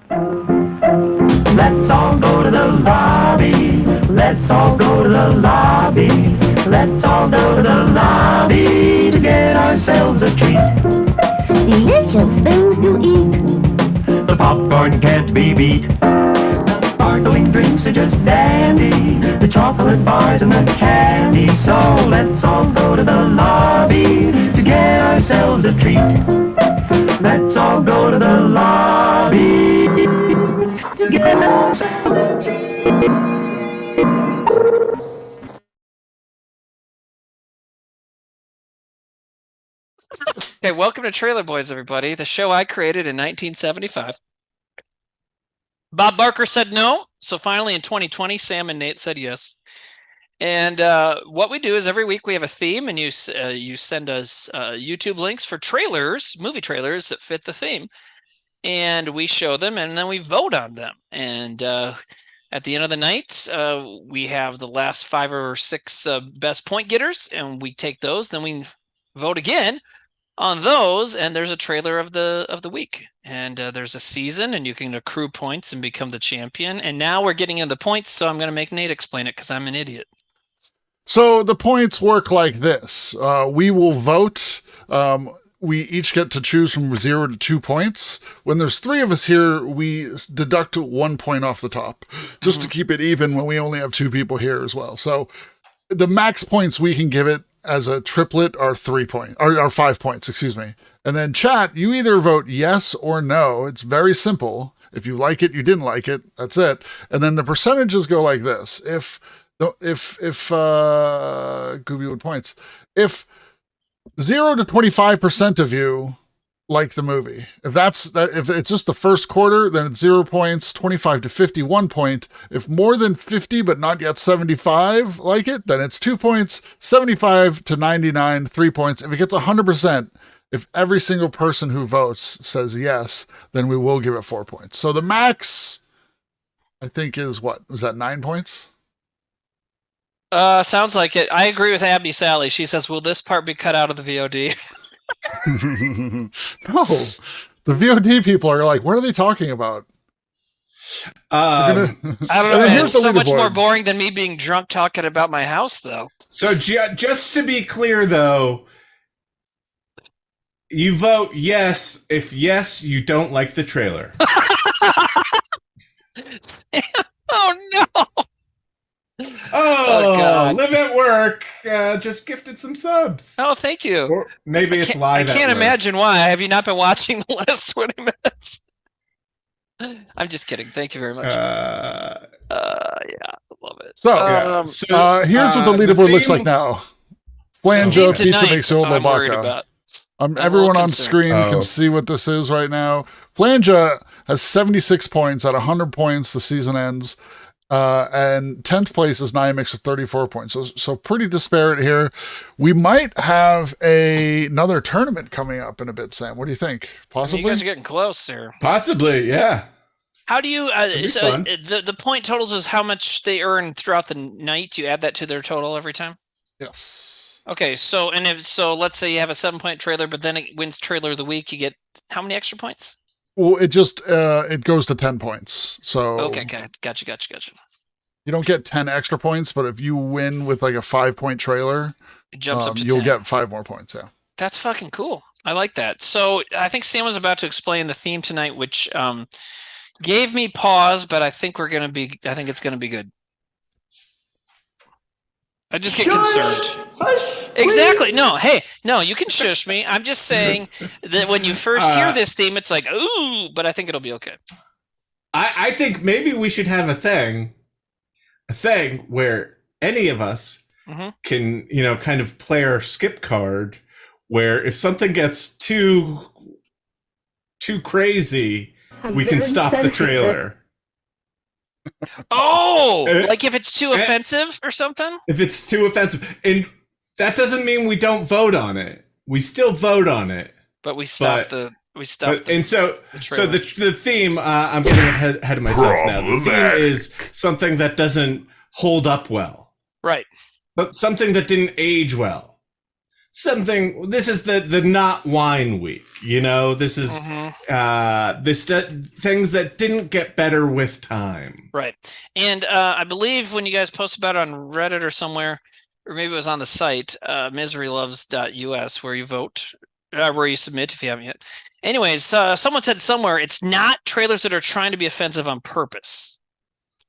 Let's all go to the lobby. Let's all go to the lobby. Let's all go to the lobby to get ourselves a treat. Delicious things to eat. The popcorn can't be beat. The sparkling drinks are just dandy. The chocolate bars and the candy. So let's all go to the lobby to get ourselves a treat. Let's all go to the lobby to get ourselves a treat. Okay, welcome to Trailer Boys, everybody. The show I created in 1975. Bob Barker said no, so finally in 2020, Sam and Nate said yes. And what we do is every week we have a theme, and you send us YouTube links for trailers, movie trailers that fit the theme, and we show them, and then we vote on them. And at the end of the night, we have the last 5 or 6 best point getters, and we take those. Then we vote again on those, and there's a trailer of the week, and there's a season, and you can accrue points and become the champion. And now we're getting into the points, so I'm going to make Nate explain it because I'm an idiot. So the points work like this. We will vote. We each get to choose from 0 to 2 points. When there's 3 of us here, we deduct 1 point off the top just to keep it even when we only have 2 people here as well. So the max points we can give it as a triplet are 3 points, or 5 points, excuse me. And then chat, you either vote yes or no. It's very simple. If you like it, you didn't like it. That's it. And then the percentages go like this. If Gooby with points, if 0 to 25% of you like the movie, if it's just the first quarter, then it's 0 points. 25 to 50, 1 point. If more than 50 but not yet 75 like it, then it's 2 points. 75 to 99, 3 points. If it gets 100%, if every single person who votes says yes, then we will give it 4 points. So the max, I think, is what? Was that 9 points? Sounds like it. I agree with Abby Sally. She says, will this part be cut out of the VOD? No, the VOD people are like, what are they talking about? I don't know. It's so much more boring than me being drunk talking about my house, though. So just to be clear, though, you vote yes if yes, you don't like the trailer. Oh, no. Oh, God. Live at work. Just gifted some subs. Oh, thank you. Or maybe it's live. I can't imagine why. Have you not been watching the last 20 minutes? I'm just kidding. Thank you very much. Yeah, love it. So, here's what the leaderboard looks like now. Flanja, pizza makes you old baka. Everyone on screen can see what this is right now. Flanja has 76 points. At 100 points, the season ends. And 10th place is Nyamix with 34 points. So pretty disparate here. We might have another tournament coming up in a bit, Sam. What do you think? Possibly? You guys are getting close there. Possibly, yeah. How do you, the point totals is how much they earn throughout the night. You add that to their total every time? Yes. Okay, so let's say you have a 7-point trailer, but then it wins trailer of the week. You get how many extra points? Well, it just it goes to 10 points. So okay, gotcha. You don't get 10 extra points, but if you win with like a 5-point trailer, it jumps up to 10. You'll get 5 more points. Yeah, that's fucking cool. I like that. So I think Sam was about to explain the theme tonight, which gave me pause, but I think it's gonna be good. I just get concerned. Hush, exactly. No, you can shush me. I'm just saying that when you first hear this theme, it's like, ooh, but I think it'll be okay. I think maybe we should have a thing where any of us can, kind of play our skip card, where if something gets too crazy, we can stop the trailer. Oh, like if it's too offensive or something? If it's too offensive. And that doesn't mean we don't vote on it. We still vote on it. But we stop the theme, I'm getting ahead of myself now. The theme is something that doesn't hold up well. Right. But something that didn't age well. something. This is the not wine week. This is things that didn't get better with time. Right. And I believe when you guys post about it on Reddit or somewhere, or maybe it was on the site, miseryloves.us, where you vote, where you submit if you haven't yet. Anyways, someone said somewhere, it's not trailers that are trying to be offensive on purpose.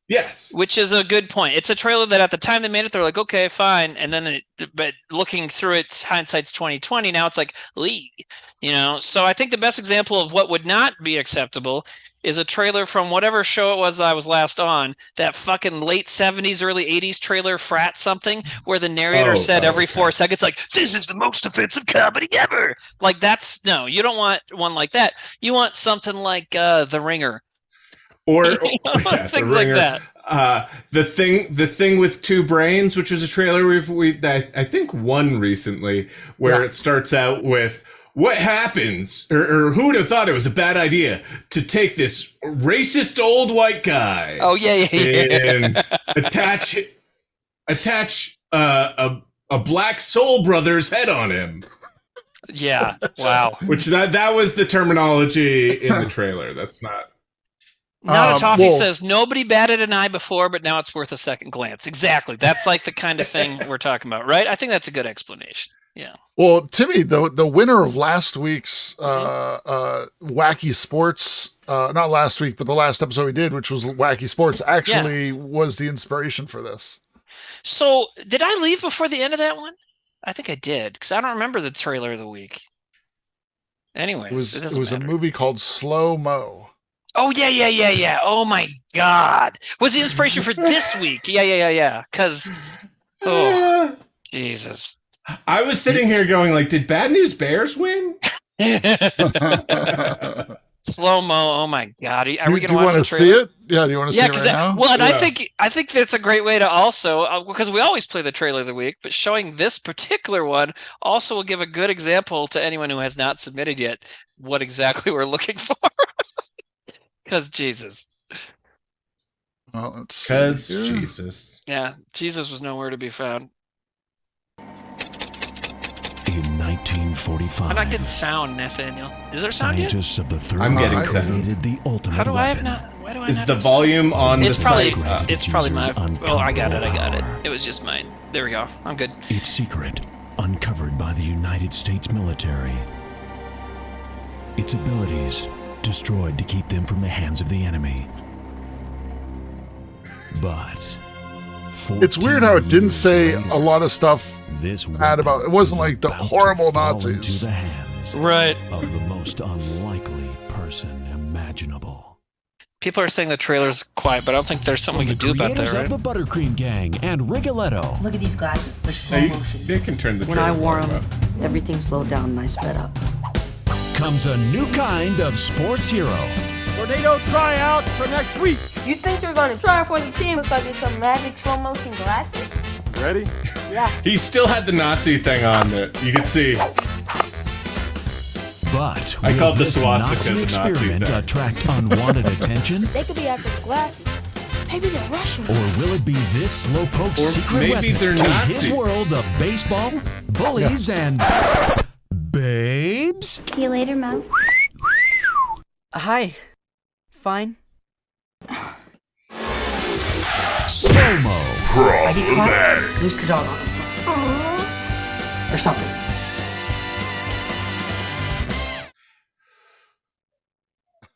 Yes. Which is a good point. It's a trailer that at the time they made it, they're like, okay, fine. And then, but looking through it, hindsight's 2020. Now it's like, Lee, So I think the best example of what would not be acceptable is a trailer from whatever show it was that I was last on, that fucking late 70s, early 80s trailer, Frat something, where the narrator said every 4 seconds, like, this is the most offensive comedy ever. Like, no, you don't want one like that. You want something like The Ringer. Or things like that. The thing with two brains, which was a trailer I think won recently, where it starts out with what happens, or who would have thought it was a bad idea to take this racist old white guy. Oh yeah. And attach a Black Soul Brother's head on him. Yeah. Wow. Which that was the terminology in the trailer. That's not. Not a Toffee says nobody batted an eye before, but now it's worth a second glance. Exactly. That's like the kind of thing we're talking about, right? I think that's a good explanation. Yeah. Well, Timmy, the winner of last week's Wacky Sports, not last week, but the last episode we did, which was Wacky Sports, actually was the inspiration for this. So did I leave before the end of that one? I think I did, because I don't remember the trailer of the week. Anyways, it was a movie called Slow Mo. Oh, yeah. Oh, my God. Was the inspiration for this week? Yeah. Because, Jesus. I was sitting here going, like, did Bad News Bears win? Slow-mo, oh, my God. Are we going to watch the trailer? Do you want to see it? Yeah, do you want to see it right now? Well, and I think that's a great way to also, because we always play the trailer of the week, but showing this particular one also will give a good example to anyone who has not submitted yet what exactly we're looking for. Because Jesus. Well, let's see. Because Jesus. Yeah, Jesus was nowhere to be found. In 1945, I'm not getting sound, Nathaniel. Is there sound yet? scientists of the Third I'm getting Reich sound. created the ultimate How do I have weapon. not? Why do I Is not the have volume on the It's probably site? it's probably my. Oh, I got it. Power. It was just mine. There we go. I'm good. Its secret, uncovered by the United States military. Its abilities, destroyed to keep them from the hands of the enemy. But it's weird how it didn't say later, a lot of stuff this bad about it. It wasn't like the horrible Nazis. Into the hands Right. of the most unlikely person imaginable. People are saying the trailer's quiet, but I don't think there's something we From can do the about that, creators right? of the Buttercream Gang and Rigoletto. Look at these glasses. They're slow They, motion. they can turn the When I trailer wore volume them, up. everything slowed down and I sped up. Comes a new kind of sports hero. Tornado tryouts for next week. You think you're gonna try for the team because it's some magic slow motion glasses? Ready? Yeah. He still had the Nazi thing on that you could see. But I will called the this swastika Nazi the Nazi experiment thing. attract unwanted attention? They could be after the glasses. Maybe they're Russian. Or will it be this slowpoke's Or secret maybe weapon they're to Nazis. his world of baseball, bullies, and babes? See you later, Mom. Hi. Fine. Slow-mo. I get caught. Loose the dog on him. Or something.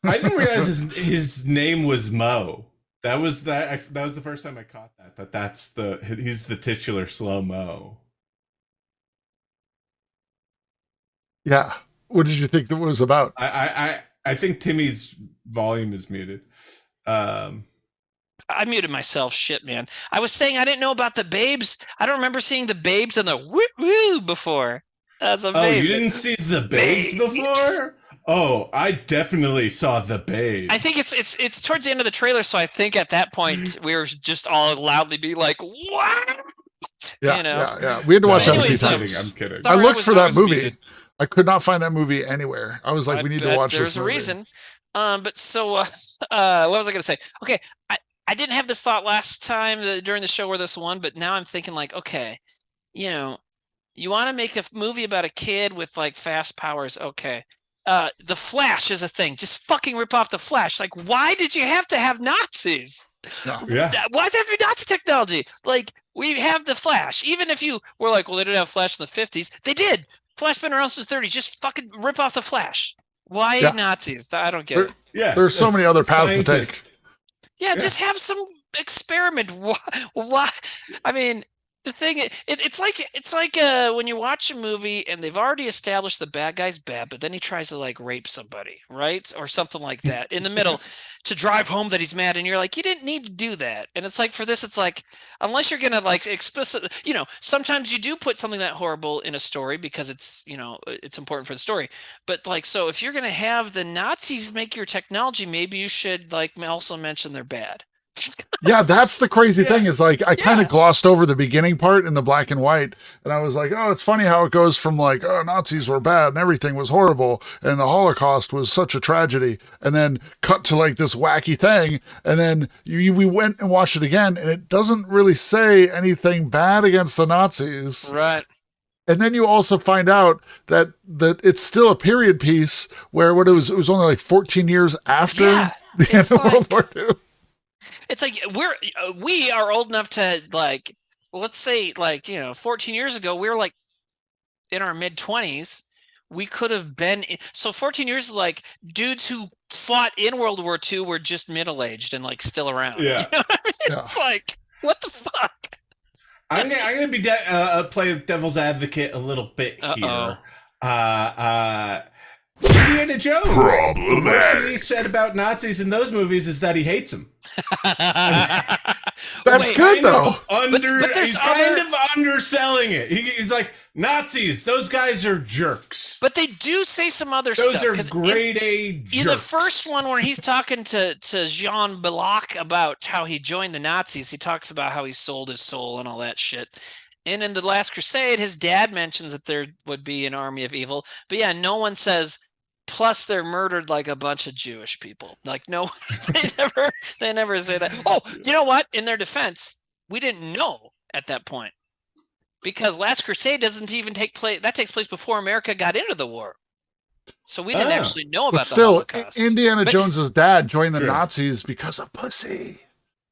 I didn't realize his name was Mo. That was the first time I caught that. He's the titular Slow Mo. Yeah. What did you think that was about? I think Timmy's volume is muted. I muted myself. Shit, man. I was saying I didn't know about the babes. I don't remember seeing the babes and the woo before. That's amazing. Oh, you didn't see the babes before? Oh, I definitely saw the babes. I think it's towards the end of the trailer, so I think at that point we were just all loudly be like, "What?" Yeah, You know? yeah. We had to watch that a few Anyways, times. I'm kidding. I looked for I that was movie. muted. I could not find that movie anywhere. I was like, we need to watch There's this a movie. reason. But so what was I going to say? Okay, I didn't have this thought last time during the show where this won, but now I'm thinking like, okay, you You want to make a movie about a kid with like fast powers? Okay. The Flash is a thing. Just fucking rip off the Flash. Like, why did you have to have Nazis? Yeah. Why does it have to be Nazi technology? Like, we have the Flash. Even if you were like, well, they didn't have Flash in the 50s. They did. Flash been around since the 30s. Just fucking rip off the Flash. Why Nazis? I don't get it. Yeah. There's so many other paths to take. Yeah, just have some experiment. Why? I mean, the thing it's like when you watch a movie and they've already established the bad guy's bad, but then he tries to like rape somebody, right? Or something like that in the middle to drive home that he's mad, and you're like, you didn't need to do that. And it's like, for this, it's like, unless you're gonna like explicit, sometimes you do put something that horrible in a story because it's it's important for the story. But like, so if you're gonna have the Nazis make your technology, maybe you should like also mention they're bad. Yeah, that's the crazy thing is like I kind of glossed over the beginning part in the black and white, and I was like, oh, it's funny how it goes from like, oh, Nazis were bad and everything was horrible and the Holocaust was such a tragedy, and then cut to like this wacky thing, and then we went and watched it again, and it doesn't really say anything bad against the Nazis, right? And then you also find out that it's still a period piece where it was only like 14 years after the end of World War II. It's like we are old enough to like, let's say like 14 years ago we were like in our mid-20s. We could have been so 14 years is like dudes who fought in World War II were just middle-aged and like still around. Yeah, you know what I mean? It's like, what the fuck? I'm gonna be play devil's advocate a little bit here. Indiana Jones. The most that he said about Nazis in those movies is that he hates them. That's good though. He's kind of underselling it. He's like, Nazis, those guys are jerks. But they do say some other stuff. Those are grade A jerks. In the first one where he's talking to Jean Belloc about how he joined the Nazis, he talks about how he sold his soul and all that shit. And in The Last Crusade, his dad mentions that there would be an army of evil. But yeah, no one says, plus they're murdered like a bunch of Jewish people. Like, no, they never say that. Oh, you know what? In their defense, we didn't know at that point. Because Last Crusade doesn't even take place. That takes place before America got into the war. So we didn't actually know about the Holocaust. Indiana Jones's dad joined the Nazis because of pussy.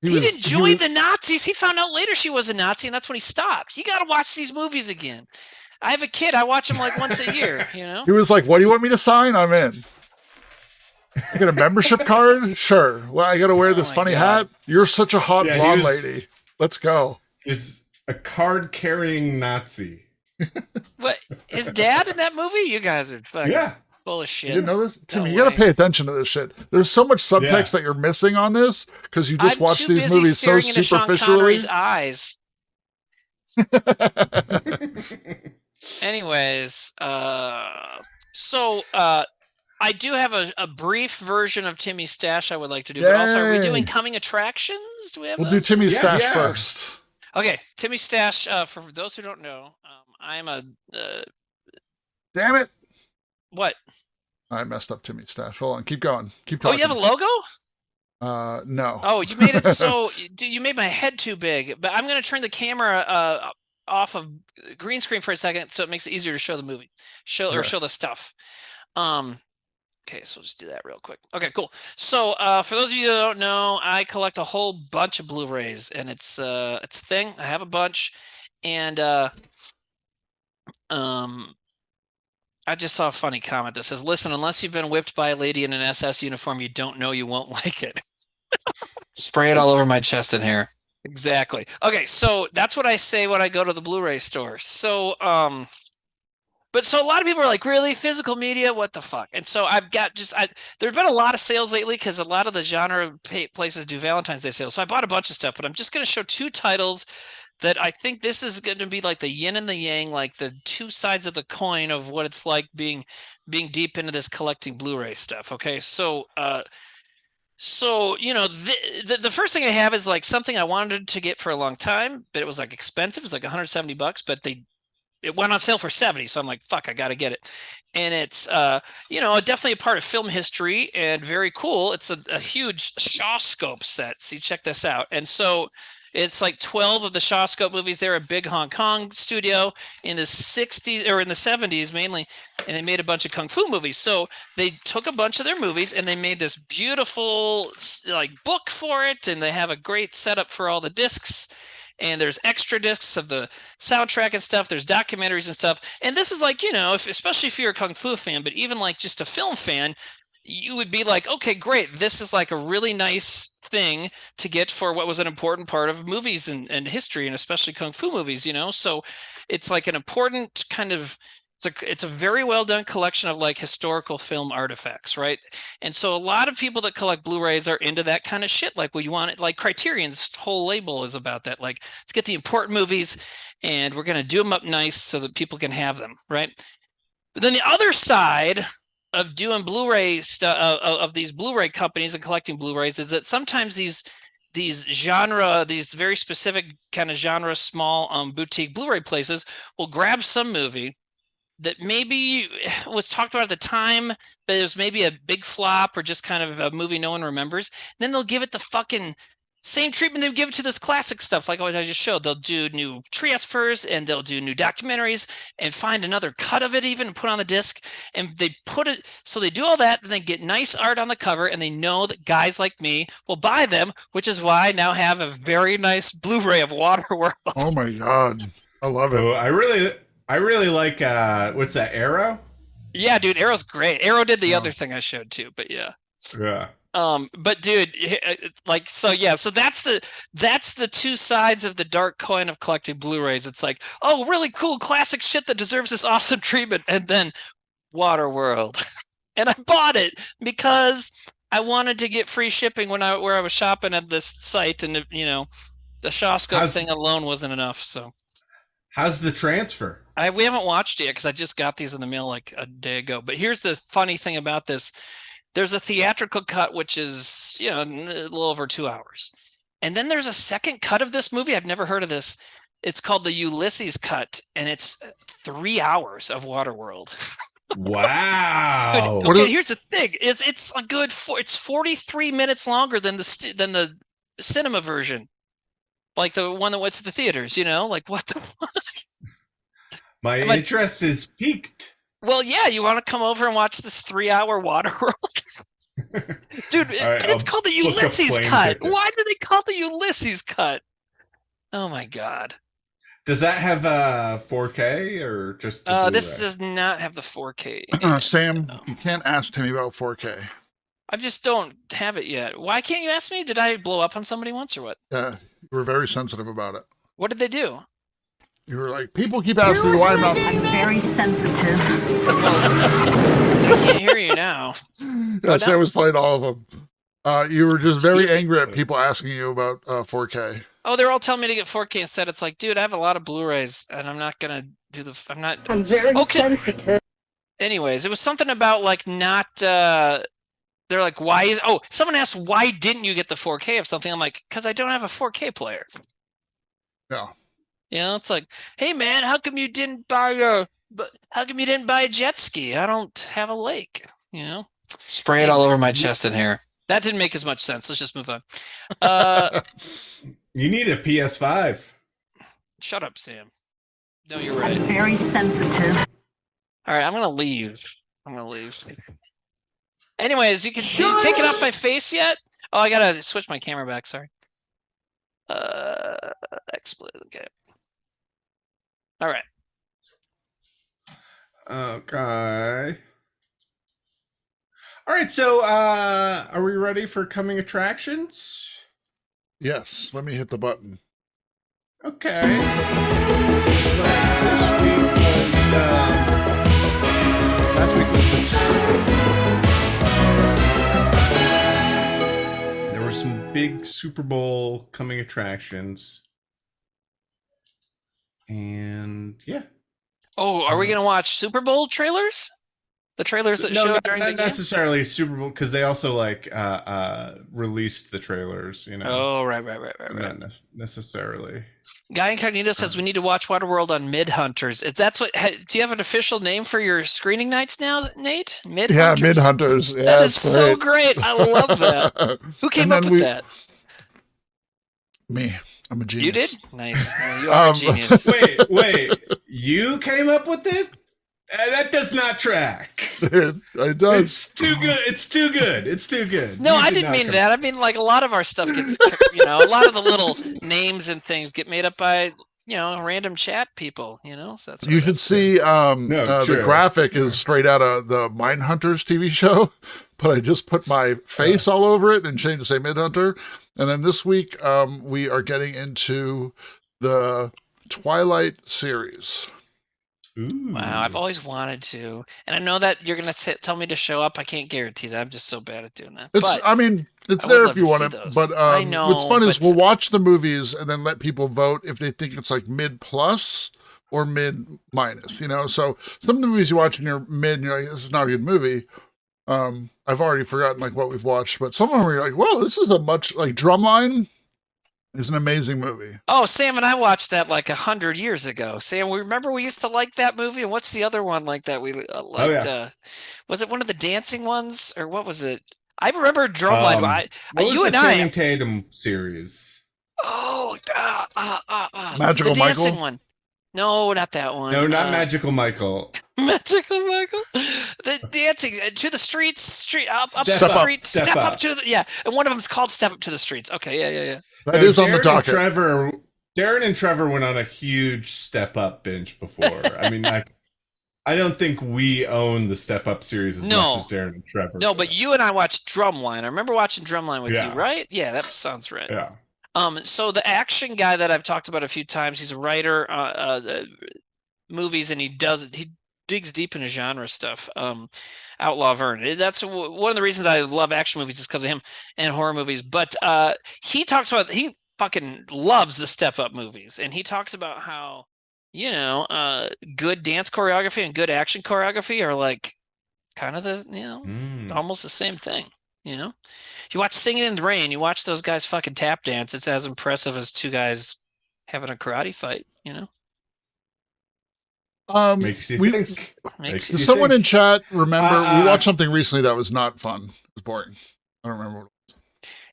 He didn't join the Nazis. He found out later she was a Nazi, and that's when he stopped. You got to watch these movies again. I have a kid. I watch them like once a year, He was like, what do you want me to sign? I'm in. I get a membership card? Sure. Well, I got to wear this funny hat. You're such a hot blonde lady. Let's go. He's a card-carrying Nazi. What? His dad in that movie? You guys are fucking full of shit. You didn't know this? Timmy, you got to pay attention to this shit. There's so much subtext that you're missing on this because you just watch these movies so superficially. Sean Connery's eyes. Anyways, so I do have a brief version of Timmy's stash I would like to do. But also, are we doing coming attractions? We'll do Timmy's stash first. Okay, Timmy's stash. For those who don't know, I'm a. Damn it! What? I messed up Timmy's stash. Hold on, keep going. Keep talking. Oh, you have a logo? No. Oh, you made it so. You made my head too big. But I'm going to turn the camera off of green screen for a second, so it makes it easier to show the movie, show the stuff. Okay, so we'll just do that real quick. Okay, cool. So for those of you that don't know, I collect a whole bunch of Blu-rays, and it's a thing. I have a bunch, and I just saw a funny comment that says, "Listen, unless you've been whipped by a lady in an SS uniform, you don't know you won't like it." Spray it all over my chest and hair. Exactly. Okay, so that's what I say when I go to the Blu-ray store. So, but so a lot of people are like, really? Physical media? What the fuck? And so I've got there's been a lot of sales lately because a lot of the genre places do Valentine's Day sales. So I bought a bunch of stuff, but I'm just going to show two titles that I think this is going to be like the yin and the yang, like the two sides of the coin of what it's like being deep into this collecting Blu-ray stuff. Okay, so the first thing I have is like something I wanted to get for a long time, but it was like expensive. It was like $170, but it went on sale for $70. So I'm like, fuck, I got to get it. And it's, definitely a part of film history and very cool. It's a huge Shaw scope set. So you check this out. And so It's like 12 of the Shawscope movies. They're a big Hong Kong studio in the 60s or in the 70s mainly, and they made a bunch of kung fu movies. So they took a bunch of their movies and they made this beautiful like book for it, and they have a great setup for all the discs. And there's extra discs of the soundtrack and stuff. There's documentaries and stuff. And this is like, especially if you're a kung fu fan, but even like just a film fan, you would be like, okay, great. This is like a really nice thing to get for what was an important part of movies and history, and especially kung fu movies, So it's like an important kind of, it's a very well done collection of like historical film artifacts, right? And so a lot of people that collect Blu-rays are into that kind of shit. Like, well, you want it, like Criterion's whole label is about that. Like, let's get the important movies and we're going to do them up nice so that people can have them, right? But then the other side of doing Blu-ray stuff of these Blu-ray companies and collecting Blu-rays is that sometimes these very specific kind of genre, small boutique Blu-ray places will grab some movie that maybe was talked about at the time, but it was maybe a big flop or just kind of a movie no one remembers. Then they'll give it the fucking same treatment they would give it to this classic stuff, like what I just showed. They'll do new transfers and they'll do new documentaries and find another cut of it even and put on the disc. And they put it, so they do all that and they get nice art on the cover, and they know that guys like me will buy them, which is why I now have a very nice Blu-ray of Waterworld. Oh my God. I love it. Oh, I really like, what's that, Arrow? Yeah, dude, Arrow's great. Arrow did the other thing I showed too, but yeah. Yeah. But dude, so that's the two sides of the dark coin of collecting Blu-rays. It's like, oh, really cool classic shit that deserves this awesome treatment, and then Waterworld. And I bought it because I wanted to get free shipping where I was shopping at this site, and the Shawscope thing alone wasn't enough. So how's the transfer? We haven't watched it yet because I just got these in the mail like a day ago. But here's the funny thing about this. There's a theatrical cut, which is, a little over 2 hours. And then there's a second cut of this movie. I've never heard of this. It's called the Ulysses cut, and it's 3 hours of Waterworld. Wow. Okay, here's the thing: it's a good it's 43 minutes longer than the cinema version, like the one that went to the theaters. Like what the fuck? My interest is piqued. Well, yeah, you want to come over and watch this 3 hour Waterworld? Dude, right, it's called the Ulysses cut. Why do they call it the Ulysses cut? Oh my God. Does that have 4K or just the this does not have the 4K. Sam, you can't ask Timmy about 4K. I just don't have it yet. Why can't you ask me? Did I blow up on somebody once or what? Yeah, you were very sensitive about it. What did they do? You were like, people keep asking me why I'm not. I'm very sensitive. I can't hear you now. Yeah, Sam was playing all of them. You were just very angry at people asking you about 4K. Oh, they're all telling me to get 4K instead. It's like, dude, I have a lot of Blu-rays, and I'm not gonna do I'm very sensitive. Anyways, it was something about like not. They're like, why? Someone asked, why didn't you get the 4K of something? I'm like, because I don't have a 4K player. Yeah. It's like, hey man, how come you didn't buy a jet ski? I don't have a lake. Spray it all over my chest and hair. That didn't make as much sense. Let's just move on. You need a PS5. Shut up, Sam. No, you're right. I'm very sensitive. All right, I'm gonna leave. Anyways, you can take it off my face yet? Oh, I gotta switch my camera back. Sorry. Explicit. Okay. All right. Okay. All right. So, are we ready for coming attractions? Yes. Let me hit the button. Okay. This week was last week was the Super Bowl. There were some big Super Bowl coming attractions. And yeah. Oh, are we gonna watch Super Bowl trailers? The trailers that showed during the game? Not necessarily Super Bowl, because they also released the trailers. Oh, right. Not necessarily. Guy Incognito says we need to watch Waterworld on Mid Hunters. Do you have an official name for your screening nights now, Nate? Mid Hunters. Yeah, Mid Hunters. Yeah, that is so great. I love that. Who came up with that? Me. I'm a genius. You did? Nice. You are a genius. Wait. You came up with this? That does not track. It does. It's too good. It's too good. No, You I did didn't not mean come- that. I mean, like, a lot of our stuff gets, a lot of the little names and things get made up by, random chat people, so that's what You it should is. see the true. graphic is straight out of the Mindhunters TV show, but I just put my face all over it and changed to say Midhunter. And then this week we are getting into the Twilight series. Ooh. Wow, I've always wanted to, and I know that you're gonna tell me to show up. I can't guarantee that. I'm just so bad at doing that. It's, But I mean, it's I would there love if you to want see it. those. But I know, what's fun is but- we'll watch the movies and then let people vote if they think it's like mid plus or mid minus. So some of the movies you watch and you're mid, and you're like, this is not a good movie. I've already forgotten like what we've watched, but some of them are like, whoa, this is a much like Drumline is an amazing movie. Oh, Sam and I watched that like 100 years ago. Sam, we used to like that movie. And what's the other one like that we liked? Was it one of the dancing ones or what was it? I remember Drumline. What was you the and Channing Tatum series? Magical the dancing Michael? one. No, not that one. No, not Magical Michael. Magical Michael. The dancing to the streets, up Step to the Up, streets, Step step up Up. to the and one of them's called Step Up to the Streets. Okay, yeah. That is on the docket. Darren and Trevor went on a huge Step Up binge before. I mean, I don't think we own the Step Up series as much as Darren and Trevor. No, but you and I watched Drumline. I remember watching Drumline with you, right? Yeah, that sounds right. Yeah. So the action guy that I've talked about a few times, he's a writer, movies, and he digs deep into genre stuff. Outlaw Vern. That's one of the reasons I love action movies is because of him and horror movies. But he fucking loves the Step Up movies, and he talks about how good dance choreography and good action choreography are like kind of the almost the same thing. You watch Singing in the Rain, you watch those guys fucking tap dance. It's as impressive as two guys having a karate fight. Makes you think. Does someone in chat remember we watched something recently that was not fun? It was boring. I don't remember what it was.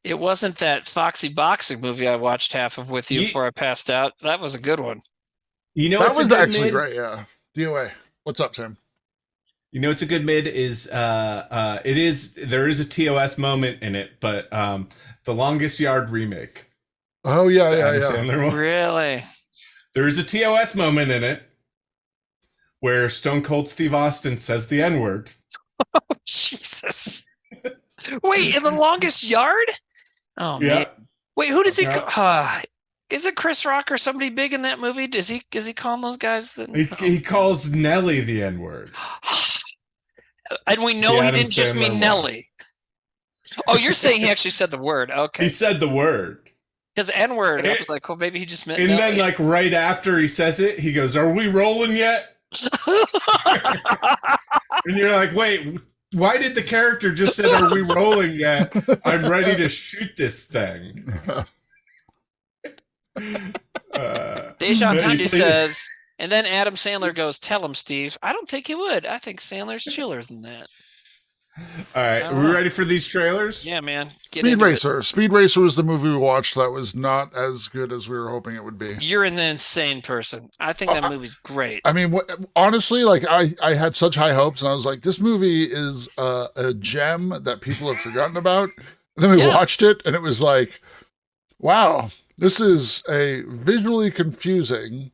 It wasn't that Foxy boxing movie I watched half of with you before I passed out. That was a good one. That was actually great. Yeah. DOA. What's up, Tim? It's a good mid is there is a TOS moment in it, but the Longest Yard remake. Oh yeah. Really? There is a TOS moment in it where Stone Cold Steve Austin says the N-word. Oh, Jesus. Wait, in The Longest Yard? Oh, yeah. man. Wait, who does he is it Chris Rock or somebody big in that movie? Is he calling those guys He calls Nelly the N-word. And we know he didn't just mean Sandler Nelly. Oh, you're saying he actually said the word. Okay. He said the word. Because N-word, I was like, well, maybe he just meant And Nelly. then like right after he says it, he goes, "Are we rolling yet?" And you're like, "Wait, why did the character just say, 'Are we rolling yet?' I'm ready to shoot this thing." Dejan Handy says, and then Adam Sandler goes, "Tell him, Steve." I don't think he would. I think Sandler's chiller than that. All right, are we ready for these trailers? Yeah, man. Speed Racer. Speed Racer was the movie we watched that was not as good as we were hoping it would be. You're an insane person. I think that movie's great. I mean, honestly, like I had such high hopes, and I was like, this movie is a gem that people have forgotten about. And then we watched it, and it was like, wow, this is a visually confusing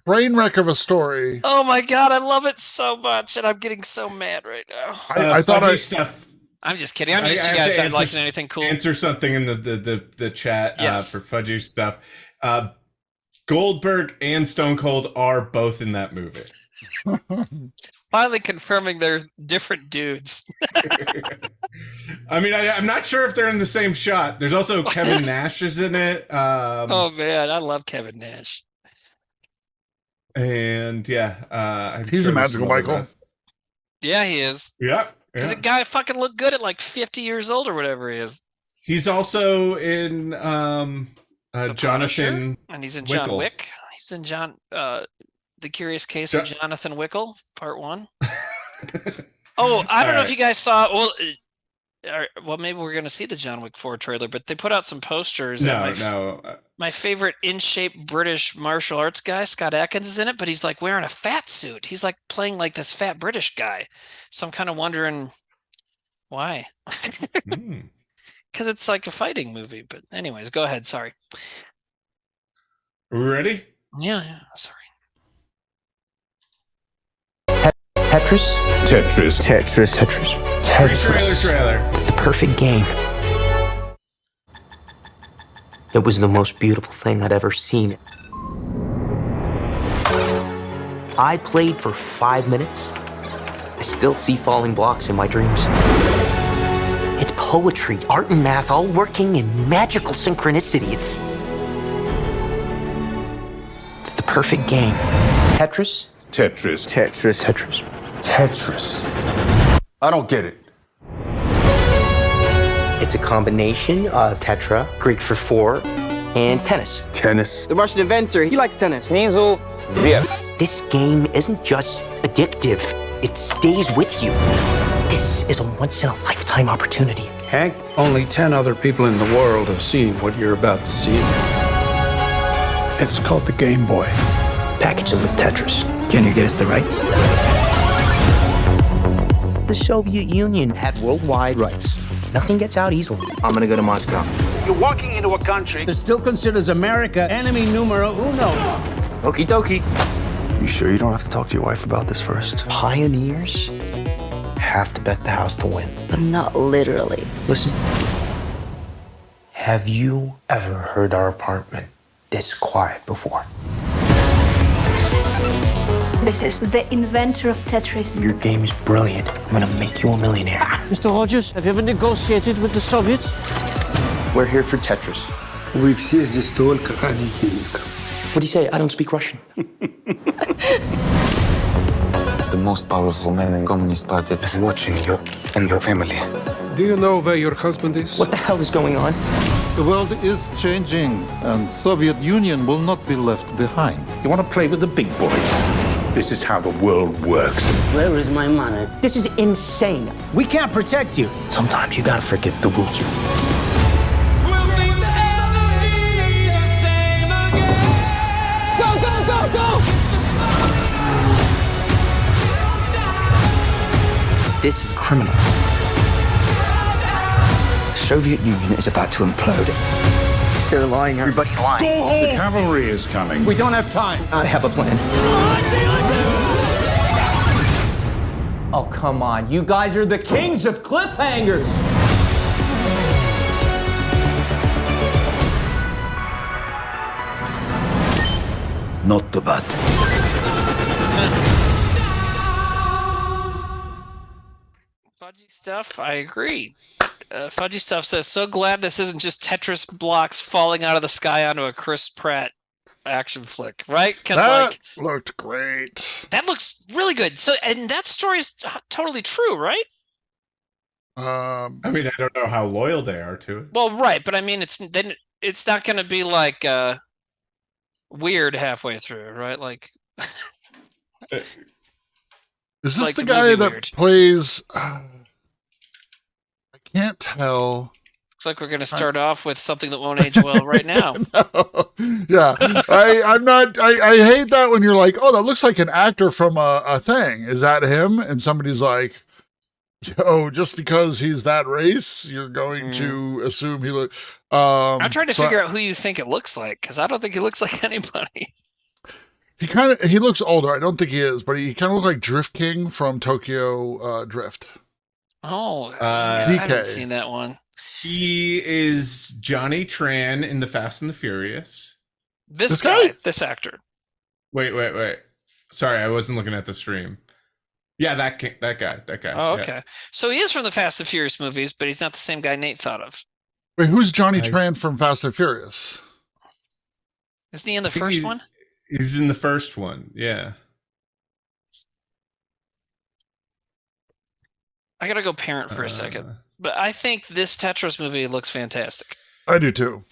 train wreck of a story. Oh my god, I love it so much, and I'm getting so mad right now. I thought stuff. I'm just kidding. I'm used to you guys not liking anything cool. Answer something in the chat Yes. for Fudgy stuff. Goldberg and Stone Cold are both in that movie. Finally confirming they're different dudes. I mean, I'm not sure if they're in the same shot. There's also Kevin Nash is in it. Oh man, I love Kevin Nash. And he's a Magical Michael. Yeah, he is. Yeah. Because the guy fucking looked good at like 50 years old or whatever he is. He's also in Jonathan, and he's in Wickle. John Wick. He's in The Curious Case of Jonathan Wickle, Part 1. Oh, I don't know if you guys saw. Well, well, maybe we're going to see the John Wick 4 trailer, but they put out some posters. No. My favorite in-shape British martial arts guy, Scott Adkins, is in it, but he's like wearing a fat suit. He's like playing like this fat British guy. So I'm kind of wondering why. Because it's like a fighting movie. But anyways, go ahead. Sorry. Are we ready? Yeah, sorry. Tetris? Tetris. Tetris. Tetris. Trailer. It's the perfect game. It was the most beautiful thing I'd ever seen. I played for 5 minutes. I still see falling blocks in my dreams. It's poetry, art, and math all working in magical synchronicity. It's the perfect game. Tetris? Tetris. Tetris. Tetris. Tetris. I don't get it. It's a combination of tetra, Greek for 4, and tennis. Tennis. The Russian inventor, he likes tennis. This game isn't just addictive, it stays with you. This is a once-in-a-lifetime opportunity. Hank, only 10 other people in the world have seen what you're about to see. It's called the Game Boy. Package it with Tetris. Can you get us the rights? The Soviet Union had worldwide rights. Nothing gets out easily. I'm gonna go to Moscow. You're walking into a country that still considers America enemy numero uno. Okie dokie. You sure you don't have to talk to your wife about this first? Pioneers have to bet the house to win. But not literally. Listen. Have you ever heard our apartment this quiet before? This is the inventor of Tetris. Your game is brilliant. I'm gonna make you a millionaire. Mr. Rogers, have you ever negotiated with the Soviets? We're here for Tetris. We все здесь только ради денег. What do you say? I don't speak Russian. The most powerful man in Communist Party is watching you and your family. Do you know where your husband is? What the hell is going on? The world is changing, and Soviet Union will not be left behind. You want to play with the big boys? This is how the world works. Where is my money? This is insane. We can't protect you. Sometimes you gotta forget the rules. This is criminal. The Soviet Union is about to implode. They're lying. Everybody's lying. Go home! The cavalry is coming. We don't have time. I have a plan. Oh, come on. You guys are the kings of cliffhangers. Not too bad. Fudgy Stuff, I agree. Fudgy Stuff says, so glad this isn't just Tetris blocks falling out of the sky onto a Chris Pratt action flick, right? Because That looked great. that looks really good. So, and that story is totally true, right? I mean, I don't know how loyal they are to it. Well, right, but I mean, it's not going to be like weird halfway through, right? Like, is this like the the guy movie that weird. plays? I can't tell. looks like we're going to start off with something that won't age well right now. Yeah, I'm not. I hate that when you're like, oh, that looks like an actor from a thing. Is that him? And somebody's like, oh, just because he's that race, you're going to assume he look. I'm trying to figure out who you think it looks like, because I don't think he looks like anybody. He looks older. I don't think he is, but he kind of looks like Drift King from Tokyo Drift. Oh, I DK. haven't seen that one. He is Johnny Tran in The Fast and the Furious. This guy, this actor. Wait. Sorry, I wasn't looking at the stream. Yeah, that guy. Oh, yeah. okay. So he is from the Fast and Furious movies, but he's not the same guy Nate thought of. Wait, who's Johnny Tran from Fast and Furious? Isn't he in the first one? He's in the first one, yeah. I gotta go parent for a second. But I think this Tetris movie looks fantastic. I do too.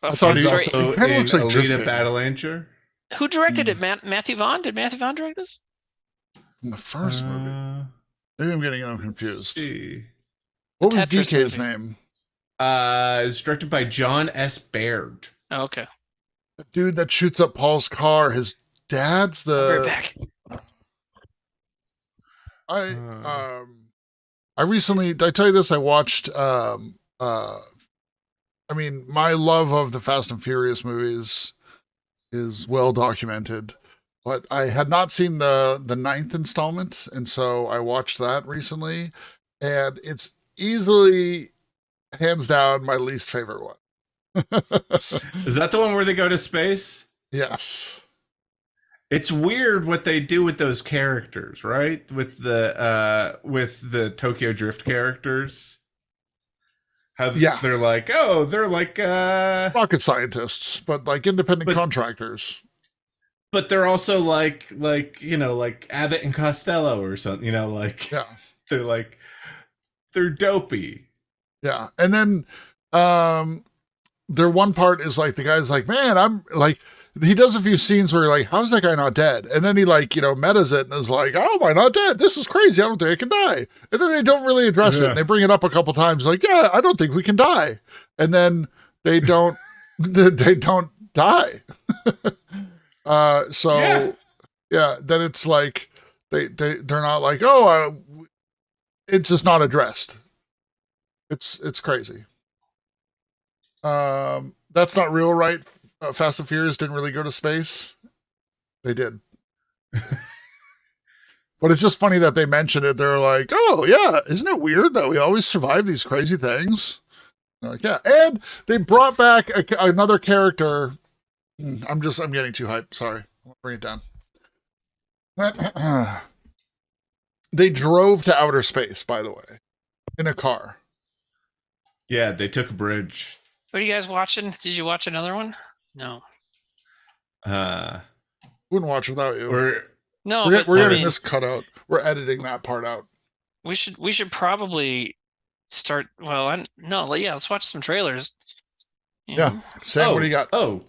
I thought he also in looks like Drift Alita King. Battle Angel. Who directed it? Matthew Vaughn? Did Matthew Vaughn direct this? In the first movie. Maybe I'm getting confused. See. What was Tetris DK's movie. name? It was directed by John S. Baird. Oh, okay. The dude that shoots up Paul's car. His dad's I'll be the. right back. I recently. Did I tell you this? I watched. I mean, my love of the Fast and Furious movies is well documented, but I had not seen the 9th installment, and so I watched that recently, and it's easily, hands down, my least favorite one. Is that the one where they go to space? Yes. It's weird what they do with those characters, right? With the Tokyo Drift characters. How they're like, rocket scientists, but like independent contractors. But they're also like Abbott and Costello or something, they're dopey. Yeah. And then their one part is like the guy's like, man, I'm like, he does a few scenes where you're like, how's that guy not dead? And then he metas it and is like, oh, am I not dead? This is crazy. I don't think I can die. And then they don't really address it. And they bring it up a couple times like, yeah, I don't think we can die. And then they don't, they don't die. Then it's like, they're not like, it's just not addressed. It's crazy. That's not real, right? Fast and Furious didn't really go to space. They did. But it's just funny that they mentioned it. They're like, oh, yeah, isn't it weird that we always survive these crazy things? They're like, yeah. And they brought back another character. I'm getting too hyped. Sorry. I'll bring it down. They drove to outer space, by the way, in a car. Yeah, they took a bridge. What are you guys watching? Did you watch another one? No. Wouldn't watch without you. We're getting this cut out. We're editing that part out. We should probably start. Well, let's watch some trailers. Yeah. Sam, what do you got? Oh,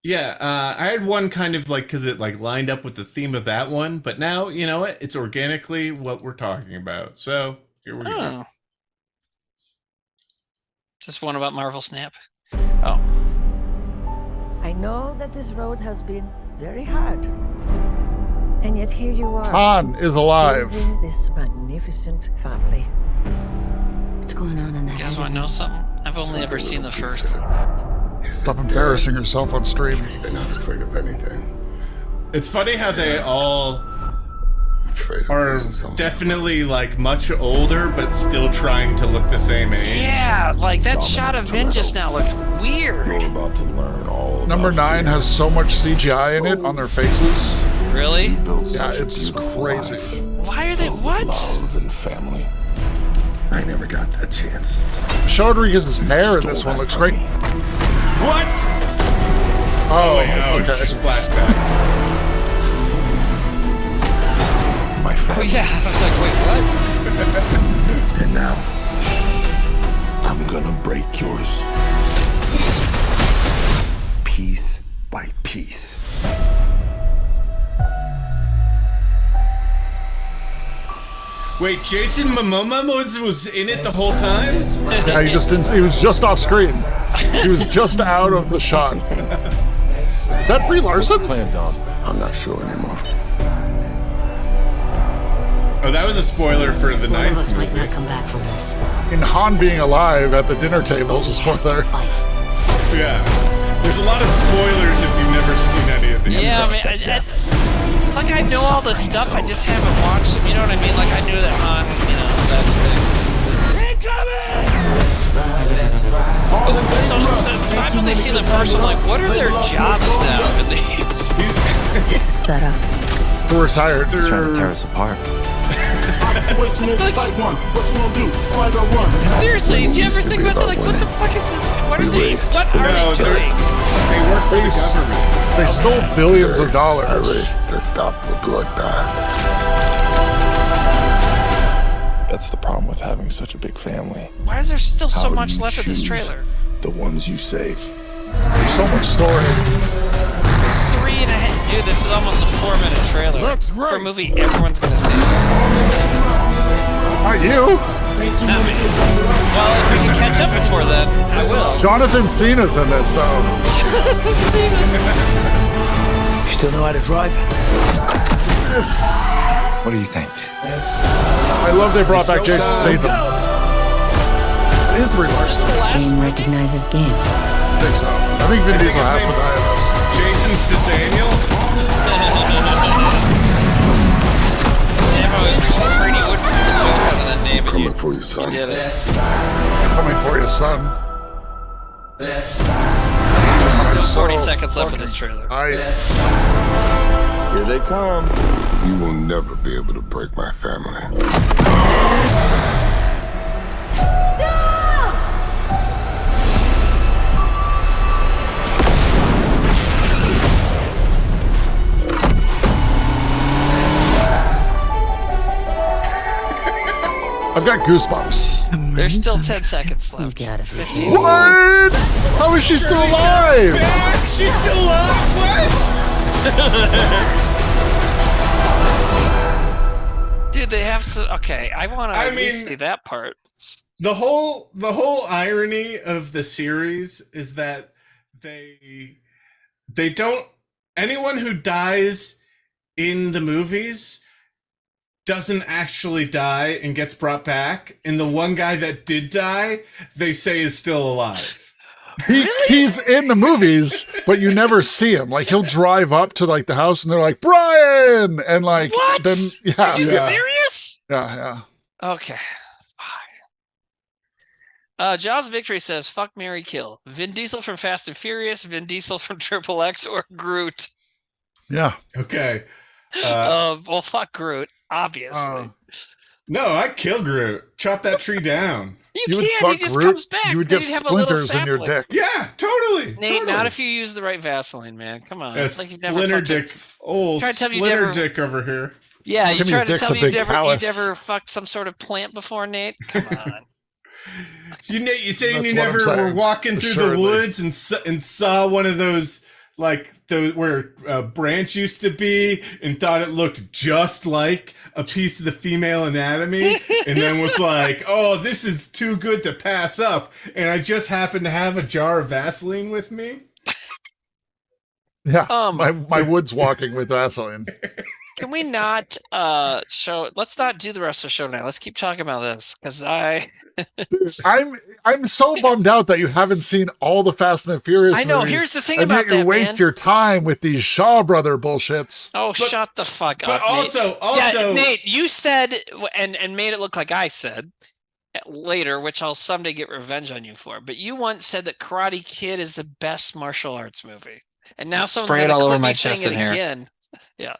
yeah. I had one kind of like because it like lined up with the theme of that one, but now you know what? It's organically what we're talking about. So here we go. Just one about Marvel Snap. Oh. I know that this road has been very hard. And yet here you are. Han is alive. Building this magnificent family. What's going on in that? You guys want to know something? I've only ever seen the first one. Stop embarrassing yourself on stream. They're not afraid of anything. It's funny how they all are definitely like much older, but still trying to look the same age. Yeah, like that shot of Vin just now looked weird. You're about to learn all. Number 9 has so much CGI in it on their faces. Really? Yeah, it's crazy. Why are they what? Love and family. I never got that chance. Michelle Rodriguez's hair in this one looks great. What? Oh, okay. It's just flashback. My friend. Oh yeah, I was like, wait, what? And now, I'm gonna break yours. Piece by piece. Wait, Jason Momoa was in it the whole time? Yeah, he was just off screen. He was just out of the shot. Is that Brie Larson? Plan, Dom. I'm not sure anymore. Oh, that was a spoiler for the 9th One of us might movie. not come back from this. And Han being alive at the dinner table is a spoiler. Yeah. There's a lot of spoilers if you've never seen any of these. Yeah, I mean, I know all this stuff, I just haven't watched them, you know what I mean? Like, I knew that Han, so I've only seen the first one, like, what are their jobs now in these? It's a setup. We're retired. He's trying to tear us apart. Seriously, do you ever think about that? Like, what the fuck is this? What are they doing? They work for the government. They stole billions of dollars. To stop the bloodbath. That's the problem with having such a big family. Why is there still so How much you left of this choose trailer? The ones you save. There's so much story. 3.5. Dude, this is almost a 4-minute trailer. For a movie everyone's gonna see. Not you. Not me. Well, if we can catch up before then, I will. Jonathan Cena's in this, though. You still know how to drive? Yes. What do you think? I love they brought back Jason Statham. It is Brie Larson. Game recognizes game. I think so. I think Vin Diesel has to die in this. Jason Daniel. Sam always looks like Brady Wood from the joke other than name it. Coming for you, son. You did it. Coming for you, son. Still 40 seconds left of this trailer. Here they come. You will never be able to break my family. I've got goosebumps. There's still 10 seconds left. You got it. 15. What? How is she still alive? Back? She's still alive? What? Dude, they have so. Okay, I want to at least see that part. The whole irony of the series is that they don't, anyone who dies in the movies doesn't actually die and gets brought back, and the one guy that did die, they say is still alive. He's in the movies, but you never see him. Like, he'll drive up to like the house and they're like, Brian! And like, What? then, yeah. Are you yeah. serious? Yeah. Okay, fine. Jaws Victory says, fuck, marry, kill. Vin Diesel from Fast and Furious, Vin Diesel from Triple X, or Groot. Yeah. Okay. Well, fuck Groot, obviously. No, I'd kill Groot. Chop that tree down. You would can't, fuck he just Groot. comes back. You would Then get you'd have a little splinters in your sapling. dick. Yeah, totally. Nate, totally. not if you use the right Vaseline, man. Come on. Yeah, It's like you've never splinter fucked a- dick. Old Try to tell me you splinter never- dick over here. Yeah, you Timmy's trying to dick's tell a me you've big never palace. fucked some sort of plant before, Nate? Come on. You saying That's you what I'm never saying. were walking through Assuredly. the woods and saw one of those, like, where a branch used to be, and thought it looked just like a piece of the female anatomy, and then was like, oh, this is too good to pass up, and I just happened to have a jar of Vaseline with me? Yeah. My woods walking with Vaseline. Can we not let's not do the rest of the show now. Let's keep talking about this, because I'm so bummed out that you haven't seen all the Fast and the Furious I know, movies, here's the thing and about yet you that, waste man. your time with these Shaw Brother bullshits. Shut the fuck but up, Nate. also- Nate, you said and made it look like I said later, which I'll someday get revenge on you for, but you once said that Karate Kid is the best martial arts movie, and now someone's Spray it gonna all over clip my me saying chest it in here. again. Yeah.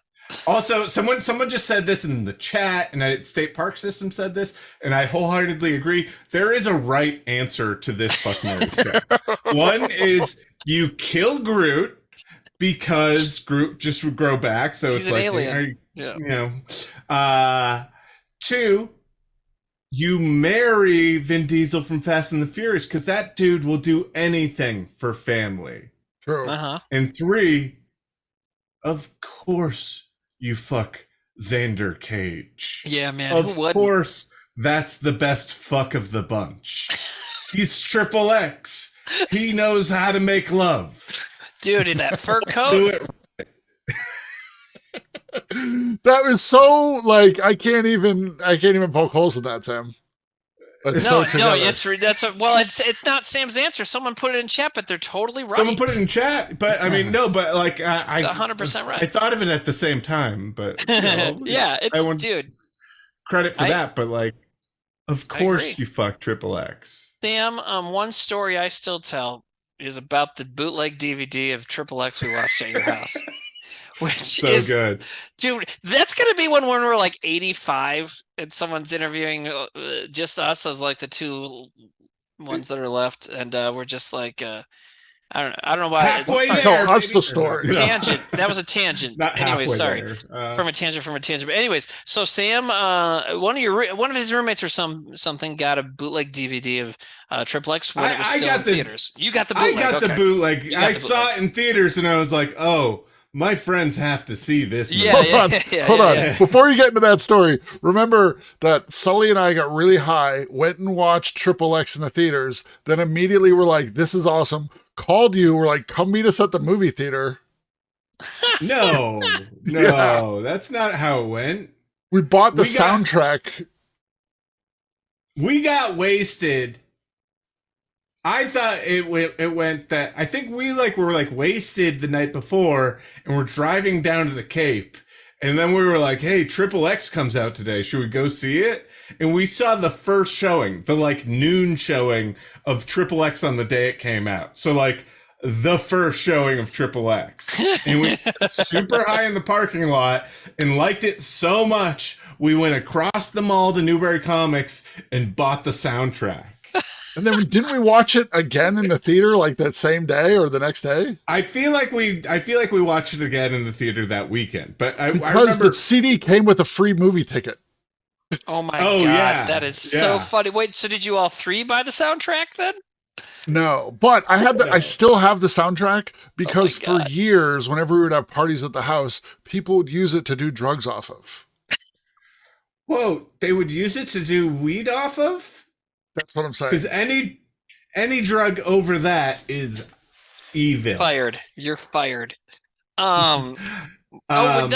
Also, someone just said this in the chat, and State Park System said this, and I wholeheartedly agree. There is a right answer to this fucking chat. One is you kill Groot because Groot just would grow back, so He's it's an like, alien. you know. Two, you marry Vin Diesel from Fast and the Furious because that dude will do anything for family. True. Uh-huh. And three, of course you fuck Xander Cage. Yeah, man. Of who wouldn't? course, that's the best fuck of the bunch. He's Triple X. He knows how to make love. Dude, in that fur Do coat. it. That was so like I can't even poke holes in that, Sam. That's so together. It's not Sam's answer. Someone put it in chat, but they're totally right. Someone put it in chat, but I mean, no, but like I 100% right. I thought of it at the same time, but you know, yeah, I want dude. credit for that, but like, of course agree. you fuck Triple X. Sam, one story I still tell is about the bootleg DVD of Triple X we watched at your house. Which So is good. Dude, that's gonna be when we're like 85 and someone's interviewing just us as like the two ones that are left, and we're just like I don't know why. Halfway there, tell us the story. Tangent. That was a tangent. Not Anyways, sorry. there. From a tangent. But anyways, so Sam, one of his roommates or something got a bootleg DVD of Triple X when it was still in theaters. You got the bootleg. I got the bootleg. You got I the saw bootleg. it in theaters, and I was like, oh, my friends have to see this movie. Hold on. Before you get into that story, remember that Sully and I got really high, went and watched Triple X in the theaters, then immediately were like, this is awesome. Called you, we're like, come meet us at the movie theater. No, that's not how it went. We bought the soundtrack. We got wasted. I thought it went that I think we were wasted the night before and we're driving down to the Cape. And then we were like, hey, Triple X comes out today. Should we go see it? And we saw the first showing, the noon showing of Triple X on the day it came out. So the first showing of Triple X. And we got super high in the parking lot and liked it so much, we went across the mall to Newbury Comics and bought the soundtrack. And then didn't we watch it again in the theater that same day or the next day? I feel like we watched it again in the theater that weekend. But I because remember the CD came with a free movie ticket. Oh my God. Yeah. That is so funny. Wait, so did you all three buy the soundtrack then? No, but I still have the soundtrack because for years, whenever we would have parties at the house, people would use it to do drugs off of. Whoa, they would use it to do weed off of? That's what I'm saying. Because any drug over that is evil. Fired. You're fired. Let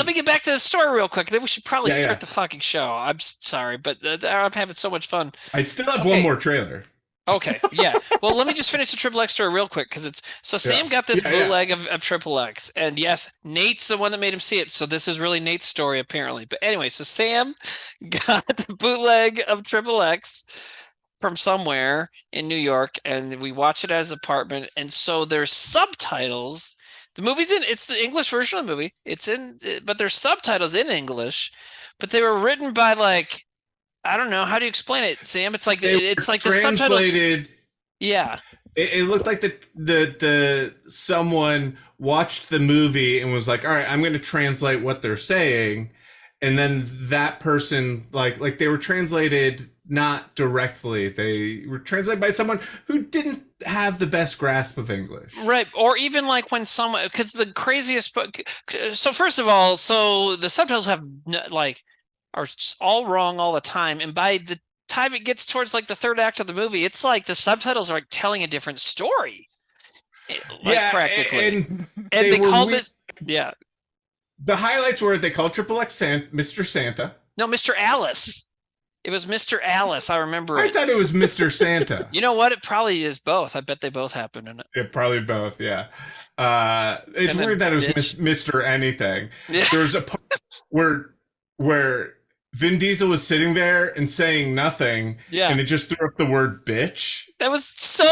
me get back to the story real quick. Then we should probably start the fucking show. I'm sorry, but I'm having so much fun. I still have one more trailer. Okay, yeah. Well, let me just finish the Triple X story real quick because Sam got this bootleg of Triple X, and yes, Nate's the one that made him see it. So this is really Nate's story apparently. But anyway, so Sam got the bootleg of Triple X from somewhere in New York, and we watched it at his apartment. And so there's subtitles. The movie's it's the English version of the movie. But there's subtitles in English, but they were written by I don't know. How do you explain it, Sam? It's like the subtitles. Yeah. It looked like the someone watched the movie and was like, all right, I'm going to translate what they're saying. And then that person, like they were translated not directly. They were translated by someone who didn't have the best grasp of English. Right. Or even when someone, because the craziest, so first of all, so the subtitles have are all wrong all the time. And by the time it gets towards the third act of the movie, it's the subtitles are telling a different story. Practically. And they called it. Yeah. The highlights were they called Triple X Mr. Santa. No, Mr. Alice. It was Mr. Alice. I remember I thought it was Mr. Santa. You know what? It probably is both. I bet they both happen in it. Yeah, probably both. Yeah. It's weird that it was Mr. Anything. Yeah. There's a part where Vin Diesel was sitting there and saying nothing, and it just threw up the word bitch. That was so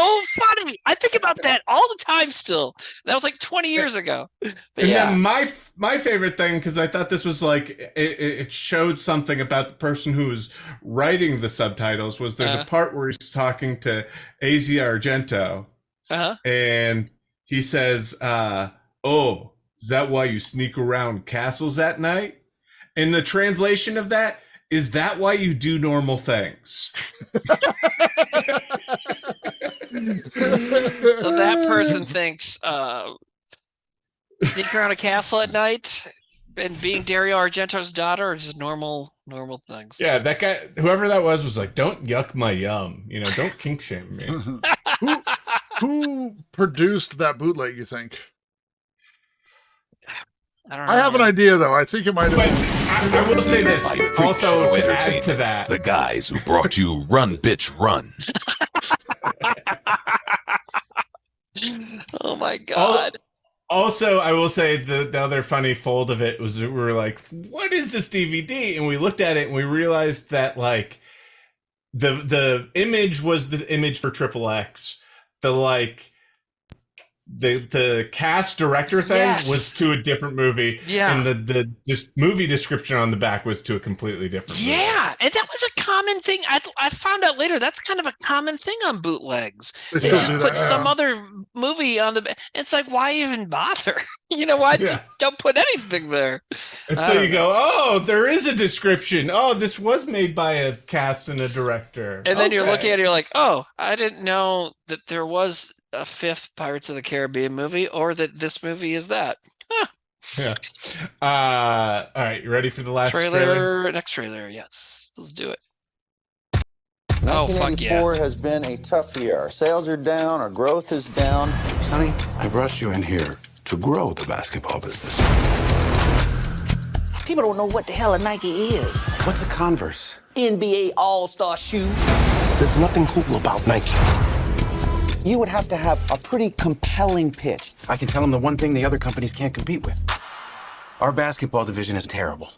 funny. I think about that all the time still. That was 20 years ago. But then my favorite thing, because I thought this was it showed something about the person who was writing the subtitles, was there's a part where he's talking to Asia Argento, and he says, oh, is that why you sneak around castles at night? And the translation of that is that why you do normal things? So that person thinks sneak around a castle at night and being Dario Argento's daughter is just normal things. Yeah, that guy, whoever that was like, don't yuck my yum. Don't kink shame me. Who produced that bootleg, you think? I don't know. I have an idea, though. I think it might have been. I will say this. Also, to add to that, the guys who brought you Run, Bitch, Run. Oh, my God. Also, I will say the other funny fold of it was we were like, what is this DVD? And we looked at it and we realized that, the image was the image for Triple X. The cast director thing was to a different movie, and the movie description on the back was to a completely different movie. Yeah, and that was a common thing. I found out later that's kind of a common thing on bootlegs. They still just do put that, some other movie on the. It's why even bother? Why just don't put anything there? And so you go, oh, there is a description. Oh, this was made by a cast and a director. And then you're looking at it, you're like, oh, I didn't know that there was a fifth Pirates of the Caribbean movie, or that this movie is that. Huh. Yeah. All right, you ready for the last trailer? Next trailer, yes. Let's do it. Oh, fuck 1984 yeah. has been a tough year. Our sales are down, our growth is down. Sonny, I brought you in here to grow the basketball business. People don't know what the hell a Nike is. What's a Converse? NBA All-Star shoe. There's nothing cool about Nike. You would have to have a pretty compelling pitch. I can tell them the one thing the other companies can't compete with. Our basketball division is terrible.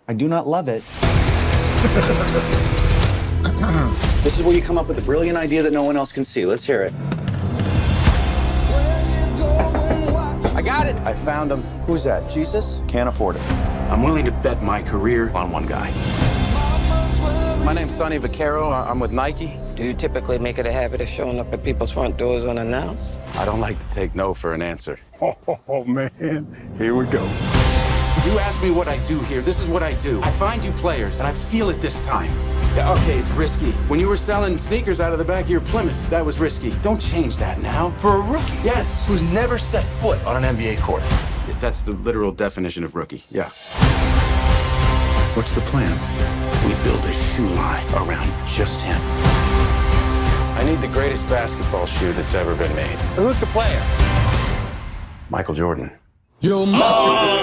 I do not love it. This is where you come up with a brilliant idea that no one else can see. Let's hear it. I got it. I found him. Who's that? Jesus? Can't afford it. I'm willing to bet my career on one guy. My name's Sonny Vaccaro. I'm with Nike. Do you typically make it a habit of showing up at people's front doors unannounced? I don't like to take no for an answer. Oh, man. Here we go. You ask me what I do here. This is what I do. I find you players, and I feel it this time. Yeah, okay, it's risky. When you were selling sneakers out of the back of your Plymouth, that was risky. Don't change that now. For a rookie? Yes. Who's never set foot on an NBA court. That's the literal definition of rookie, yeah. What's the plan? We build a shoe line around just him. I need the greatest basketball shoe that's ever been made. Who's the player? Michael Jordan. Oh,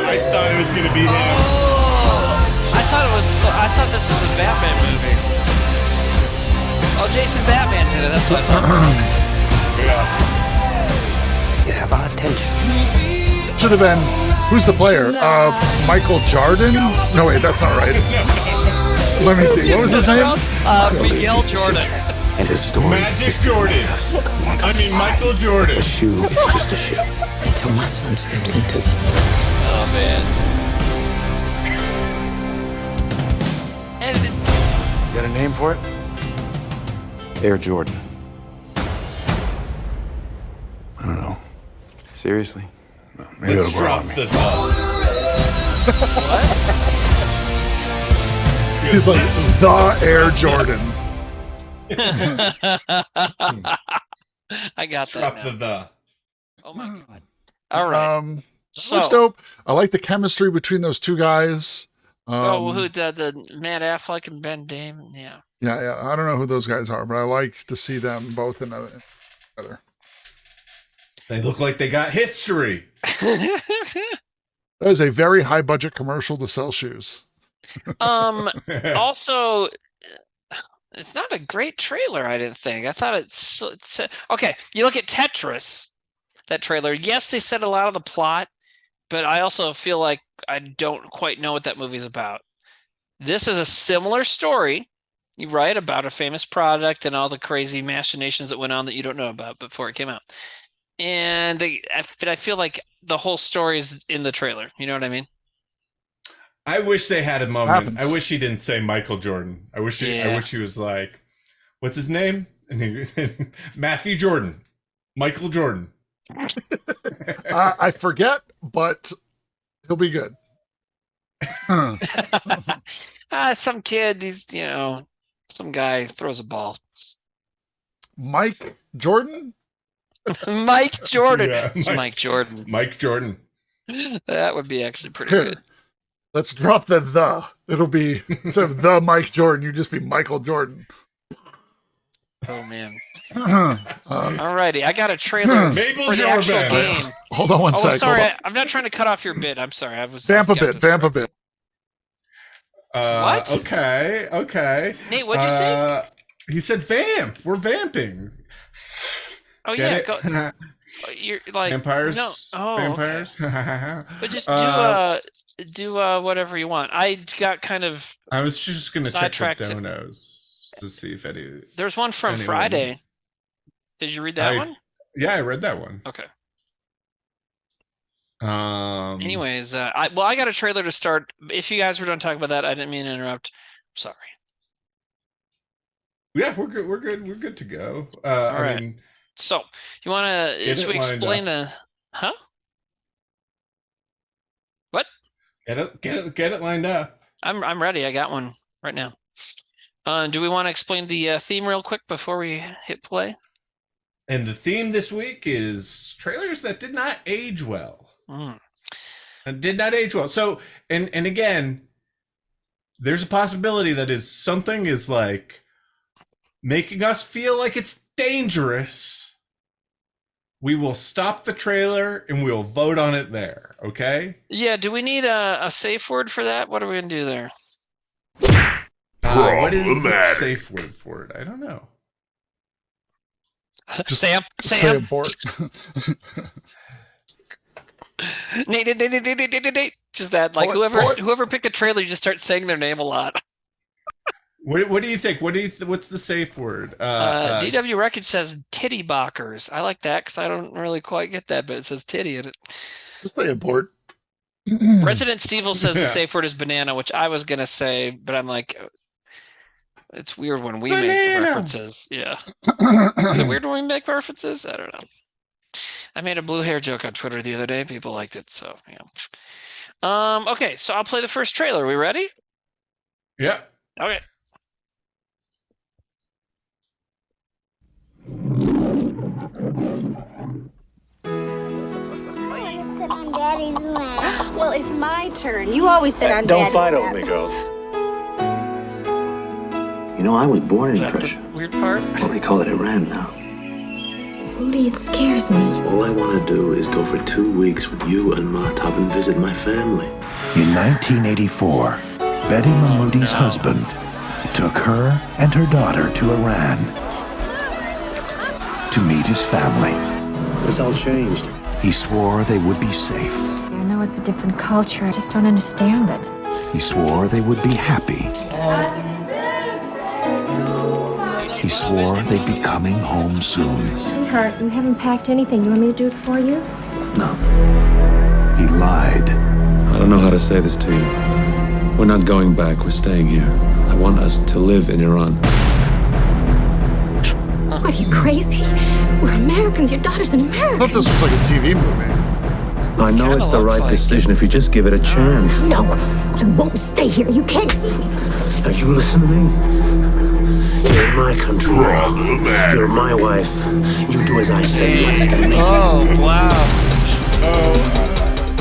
I thought it was going to be him. I thought this was a Batman movie. Oh, Jason Batman did it. That's what I thought. Yeah. You have our attention. Should have been. Who's the player? Michael Jordan? No, wait, that's not right. Let me see. What was his name? Miguel Jordan. And his story. Magic Jordan. I mean, Michael Jordan. A shoe is just a shoe. Until my son steps into it. Oh, man. And You got a name for it? Air Jordan. I don't know. Seriously? Well, maybe Let's it'll grow drop on me. the thought. He's like the Air Jordan. I got that. Drop now. the. Oh my god. All right. Looks dope. I like the chemistry between those two guys. Who the Matt Affleck and Ben Damon? Yeah. Yeah. I don't know who those guys are, but I like to see them both in together. They look like they got history. That is a very high budget commercial to sell shoes. Also, it's not a great trailer, I didn't think. I thought it's okay. You look at Tetris, that trailer. Yes, they said a lot of the plot, but I also feel like I don't quite know what that movie's about. This is a similar story, right, about a famous product and all the crazy machinations that went on that you don't know about before it came out. And I feel like the whole story is in the trailer. You know what I mean? I wish they had a moment. Happens. I wish he didn't say Michael Jordan. I wish he was like, what's his name? And Matthew Jordan. Michael Jordan. I forget, but he'll be good. Some kid, some guy throws a ball. Mike Jordan? Mike Jordan. Yeah, It's Mike Jordan. Mike Jordan. That would be actually pretty Here, good. let's drop the. It'll be, instead of the Mike Jordan, you just be Michael Jordan. Oh, man. Alrighty, I got a trailer Mabel for the actual Jordan. game. Hold on one sec. Sorry, I'm not trying to cut off your bit. I'm sorry. Vamp a bit. What? Okay. Nate, what'd you say? He said vamp. We're vamping. Oh, Get yeah. it? Go, you're like Vampires. No. Oh, Vampires. okay. But just do whatever you want. I got kind of. I was just gonna check the sidetracked. donos to see if any. There's one from anyone- Friday. Did you read that one? Yeah, I read that one. Okay. Anyways, I got a trailer to start. If you guys were done talking about that, I didn't mean to interrupt. Sorry. Yeah, we're good. We're good to go. All right. I mean, So you want to? Should we explain the? Huh? What? Get it lined up. I'm ready. I got one right now. Do we want to explain the theme real quick before we hit play? And the theme this week is trailers that did not age well. And did not age well. So, and again, there's a possibility that something is like making us feel like it's dangerous. We will stop the trailer and we'll vote on it there. Okay? Yeah. Do we need a safe word for that? What are we going to do there? What is the safe word for it? I don't know. Just Sam. say abort. Nate. Just that, like, whoever picked a trailer, you just start saying their name a lot. What do you think? What's the safe word? DW Record says titty bockers. I like that because I don't really quite get that, but it says titty in it. Just say abort. Resident Stevel says the safe word is banana, which I was gonna say, but I'm like, it's weird when we make references. Yeah, is it weird when we make references? I don't know. I made a blue hair joke on Twitter the other day. People liked it, so yeah. Okay, so I'll play the first trailer. Are we ready? Yeah. Okay. Well, it's my turn. You always sit on Don't Daddy's fight lap. over me, girls. You know, I was born in Prussia. Weird part. Well, they call it Iran now. Rudy, it scares me. All I want to do is go for 2 weeks with you and Mahtab and visit my family. In 1984, Betty Mahmoudi's husband took her and her daughter to Iran to meet his family. It's all changed. He swore they would be safe. I know it's a different culture. I just don't understand it. He swore they would be happy. He swore they'd be coming home soon. Sweetheart, you haven't packed anything. You want me to do it for you? No. He lied. I don't know how to say this to you. We're not going back. We're staying here. I want us to live in Iran. What, are you crazy? We're Americans. Your daughter's an American. I thought this was like a TV movie. I know it's the right decision if you just give it a chance. No, I won't stay here. You can't. Now you listen to me. You're in my country. You're my wife. You do as I say. You understand me? Oh, wow.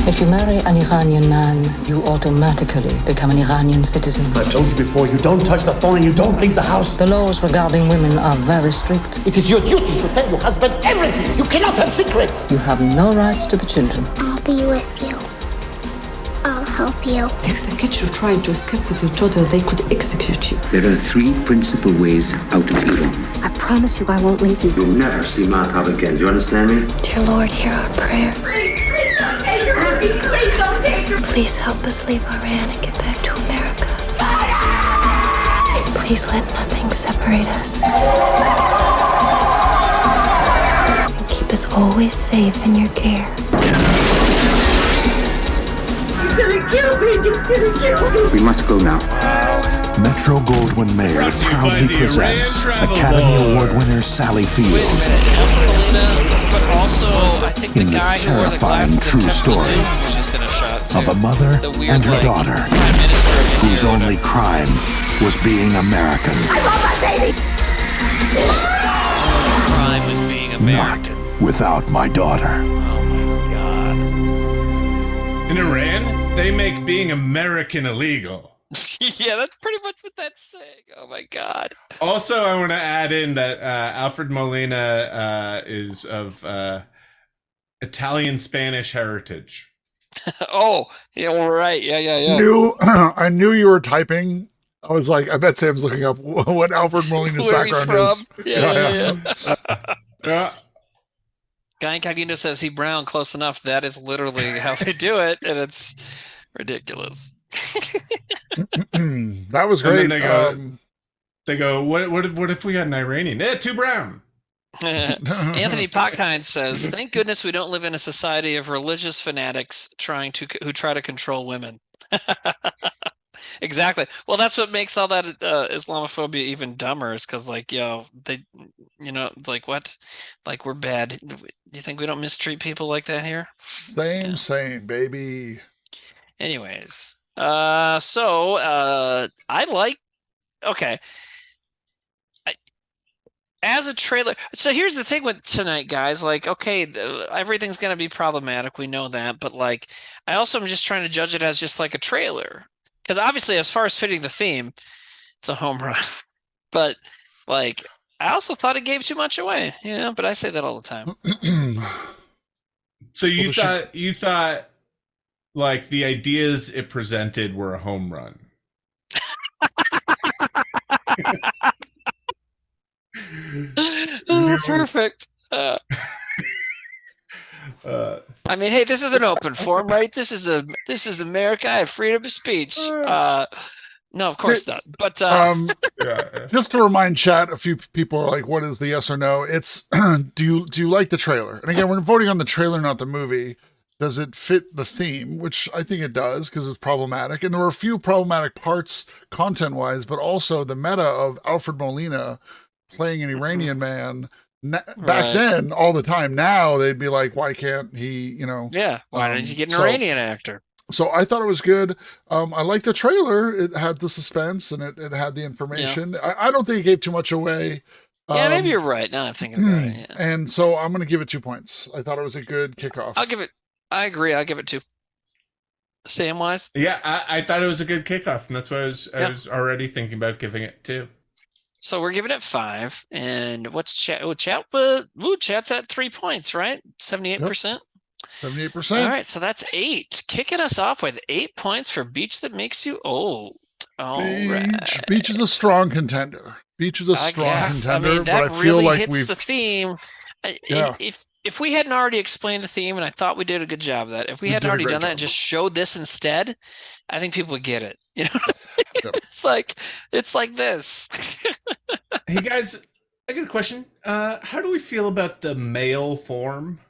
If you marry an Iranian man, you automatically become an Iranian citizen. I've told you before, you don't touch the phone and you don't leave the house. The laws regarding women are very strict. It is your duty to tell your husband everything. You cannot have secrets. You have no rights to the children. I'll be with you. I'll help you. If they catch you trying to escape with your daughter, they could execute you. There are 3 principal ways out of Iran. I promise you I won't leave you. You'll never see Mahtab again. Do you understand me? Dear Lord, hear our prayer. Please don't take her from me. Please don't take her. Please help us leave Iran and get back to America. Please let nothing separate us. And keep us always safe in your care. He's gonna kill me. He's gonna kill me. We must go now. Metro Goldwyn Mayer proudly presents Academy Award winner Sally Field But also, I think the in the guy who wore the terrifying glasses true in Temple story Doom was just in a shot too. of a mother The weird, and her like, daughter Prime Minister of India whose only crime was being American, I love my baby. crime was being American. not without my daughter. Oh my god. In Iran, they make being American illegal. Yeah, that's pretty much what that's saying. Oh my god. Also, I want to add in that Alfred Molina is of Italian Spanish heritage. Oh, yeah, well, right. Yeah. I knew you were typing. I was like, I bet Sam's looking up what Alfred Molina's Where he's background from. is. Yeah. Yeah. Guy Incognito says he brown close enough. That is literally how they do it, and it's ridiculous. That was great. And then they go, what if we got an Iranian? Too brown. Anthony Potkind says, "Thank goodness we don't live in a society of religious fanatics who try to control women." Exactly. Well, that's what makes all that Islamophobia even dumber. Is because, like, they, like what, like we're bad. You think we don't mistreat people like that here? Same, baby. Anyways, so I like. Okay. as a trailer. So here's the thing with tonight, guys. Like, okay, everything's going to be problematic. We know that. But like, I also am just trying to judge it as just like a trailer. Because obviously, as far as fitting the theme, it's a home run. But like, I also thought it gave too much away. Yeah, but I say that all the time. So you thought like the ideas it presented were a home run. Perfect. I mean, hey, this is an open forum, right? This is America. I have freedom of speech. No, of course not. But just to remind chat, a few people are like, "What is the yes or no?" It's do you like the trailer? And again, we're voting on the trailer, not the movie. Does it fit the theme? Which I think it does because it's problematic. And there were a few problematic parts content-wise, but also the meta of Alfred Molina playing an Iranian man back then all the time. Now they'd be like, why can't he, Yeah, why didn't you get an Iranian actor? So I thought it was good. I liked the trailer. It had the suspense and it had the information. Yeah. I don't think it gave too much away. Yeah, maybe you're right. Now I'm thinking about it. Yeah. And so I'm going to give it 2 points. I thought it was a good kickoff. I agree. I'll give it 2. Samwise? Yeah, I thought it was a good kickoff, and that's why I was already thinking about giving it 2. So we're giving it 5. And what's chat? Oh, chat's at 3 points, right? 78%. 78%. All right, so that's 8. Kicking us off with 8 points for Beach That Makes You Old. Beach is a strong contender. Beach is a strong contender, but I feel really like hits the theme. Yeah. If we hadn't already explained the theme, and I thought we did a good job of that, if we hadn't already done that and just showed this instead, I think people would get it. You know, it's like this. Hey guys, I got a question. How do we feel about the male form?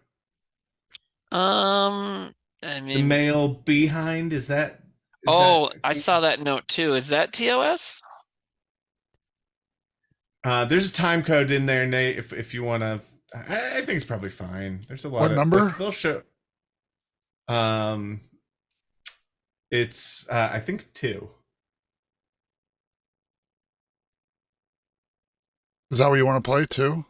I mean, the male behind is that? I saw that note too. Is that TOS? There's a time code in there, Nate. If you want to. I think it's probably fine. There's a lot what of number? They'll show. It's I think 2. Is that what you want to play 2?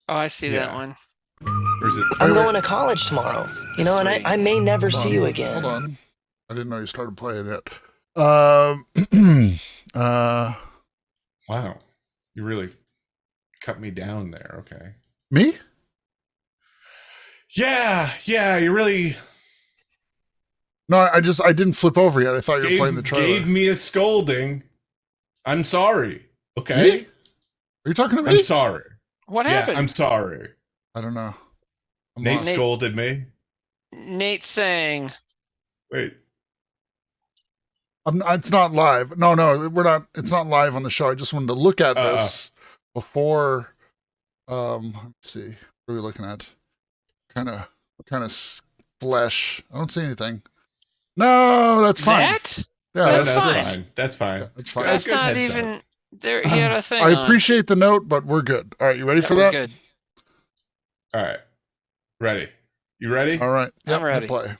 Oh, I see that one. Or is it? I'm going to college tomorrow. And I may never see you again. Hold on. I didn't know you started playing it. Wow, you really cut me down there. Okay. Me? Yeah, you really. No, I didn't flip over yet. I thought you were playing the trailer. Gave me a scolding. I'm sorry. Okay. Me? Are you talking to me? I'm sorry. What happened? Yeah, I'm sorry. I don't know. Nate scolded me. Nate saying. Wait. It's not live. No, we're not. It's not live on the show. I just wanted to look at this before. Let's see. What are we looking at? Kind of flesh. I don't see anything. No, that's fine. That? Yeah, that's fine. That's fine. Yeah, that's fine. That's not even there. He had a thing. I appreciate the note, but we're good. All right, you ready for that? Good. All right. Ready. You ready? All right. I'm ready. Play.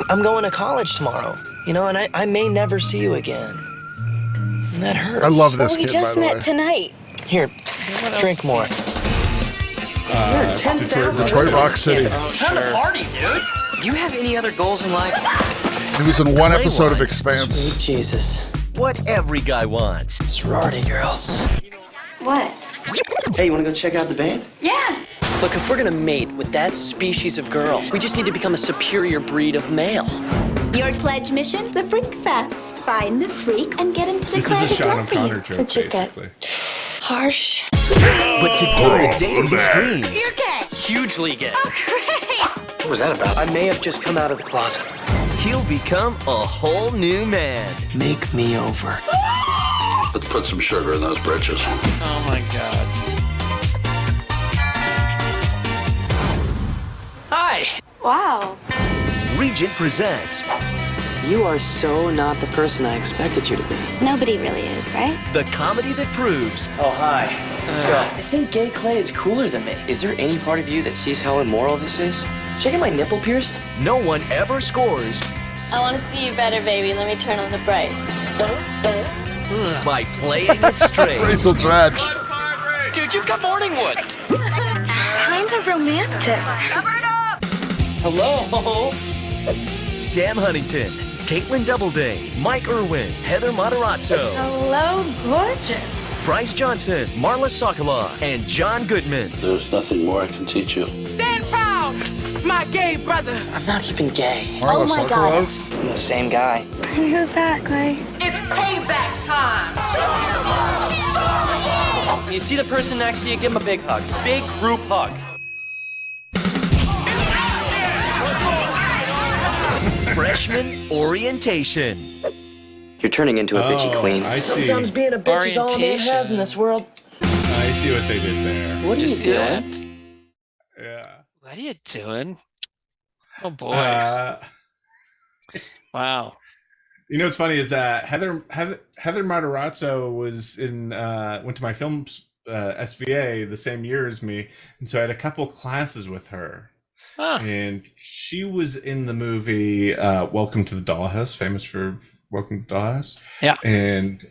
I'm going to college tomorrow. And I may never see you again. And that hurts. I love this kid, we just by the met way. tonight. Here, drink more. Detroit Rock City. Time to party, dude. Do you have any other goals in life? He was in one episode of Expanse. Sweet Jesus. What every guy wants. Sorority girls. What? Hey, you want to go check out the band? Yeah. Look, if we're gonna mate with that species of girl, we just need to become a superior breed of male. Your pledge mission? The Freak Fest. Find the freak and get him to declare his love for you. This is a Sean O'Connor joke, basically. Harsh. But to go date his dreams. You're gay. Hugely gay. Oh, great. What was that about? I may have just come out of the closet. He'll become a whole new man. Make me over. Let's put some sugar in those britches. Oh my God. Hi. Wow. Regent presents You are so not the person I expected you to be. Nobody really is, right? the comedy that proves Oh, hi. Let's go. I think gay Clay is cooler than me. Is there any part of you that sees how immoral this is? Should I get my nipple pierced? no one ever scores I want to see you better, baby. Let me turn on the brights. by playing it straight. Rachel Dratch. Dude, you've got morning wood. It's kind of romantic. Cover it up! Hello? Sam Huntington, Caitlin Doubleday, Mike Irwin, Heather Moderazzo, Hello, gorgeous. Bryce Johnson, Marla Sokoloff, and John Goodman. There's nothing more I can teach you. Stand proud, my gay brother. I'm not even gay. Marla my Sokoloff. I'm the same guy. Who's that, Clay? It's payback time. When you see the person next to you, give him a big hug. Big group hug. Freshman orientation. You're turning into a bitchy queen. I see. Sometimes being a bitch is all a man has Orientation. in this world. I see what they did there. What are you See doing? that? Yeah. What are you doing? Oh boy! Wow. You know what's funny is Heather Moderazzo was in went to my film SVA the same year as me, and so I had a couple classes with her. And she was in the movie Welcome to the Dollhouse, famous for Welcome to the Dollhouse. Yeah. And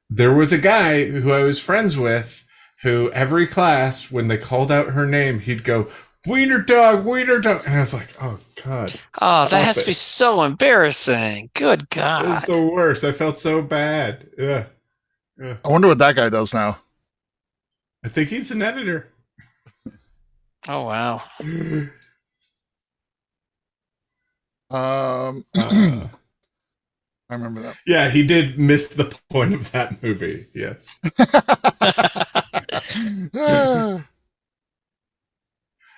there was a guy who I was friends with who every class, when they called out her name, he'd go, Wiener dog, Wiener dog. And I was like, oh, God. Oh, that stop has it. to be so embarrassing. Good It God. was the worst. I felt so bad. Yeah. I wonder what that guy does now. I think he's an editor. Oh, wow. I remember that. Yeah, he did miss the point of that movie. Yes.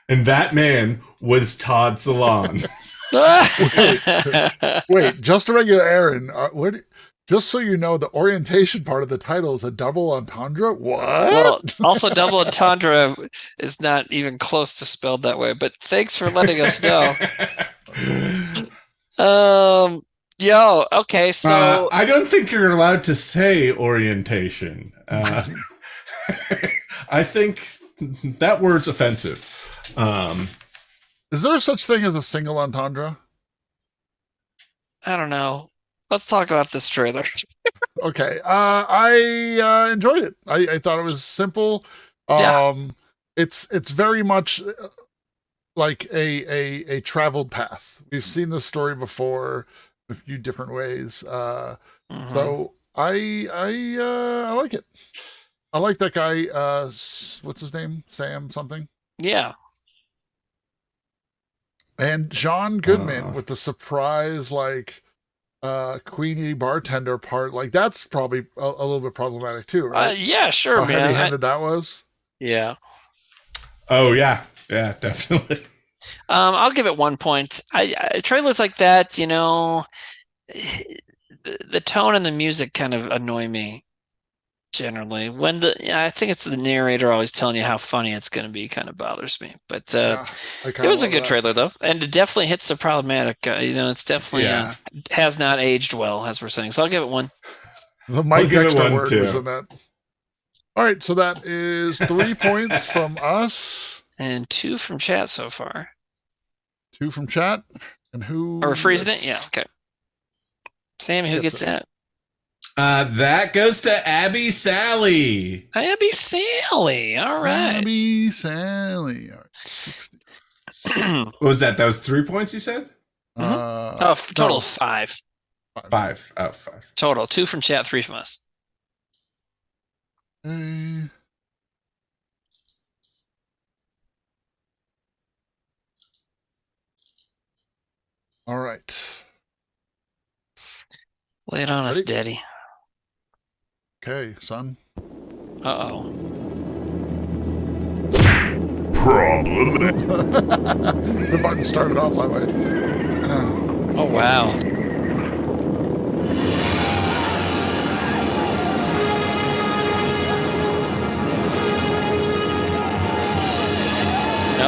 And that man was Todd Salon. Wait, just a regular Aaron. What? Just so you know, the orientation part of the title is a double entendre. What? Well, also, double entendre is not even close to spelled that way. But thanks for letting us know. Okay, so I don't think you're allowed to say orientation. I think that word's offensive. Is there such thing as a single entendre? I don't know. Let's talk about this trailer. Okay. I enjoyed it. I thought it was simple. It's very much like a traveled path. We've seen this story before in a few different ways. So I like it. I like that guy. What's his name? Sam something. Yeah. And John Goodman with the surprise, Queenie bartender part. Like, that's probably a little bit problematic too, right? Yeah, sure, How man. heavy-handed that was. Yeah. Oh yeah, definitely. I'll give it 1 point. Trailers like that, the tone and the music kind of annoy me generally. When I think it's the narrator always telling you how funny it's going to be, kind of bothers me. But it was a good trailer though, and it definitely hits the problematic. It's definitely has not aged well, as we're saying. So I'll give it 1. The Mike Dexter word was in that. All right, so that is 3 points from us and 2 from chat so far. 2 from chat, and who? Are we freezing it? Yeah. Okay. Sam, who gets that? That goes to Abby Sally. Abby Sally. All right. Abby Sally. All right. 60. What was that? That was 3 points, you said? Total 5. 5. Oh, 5. Total. 2 from chat, 3 from us. All right. Lay it on us, Daddy. Okay, son. Uh-oh. Problem. The button started off that way. Oh, wow.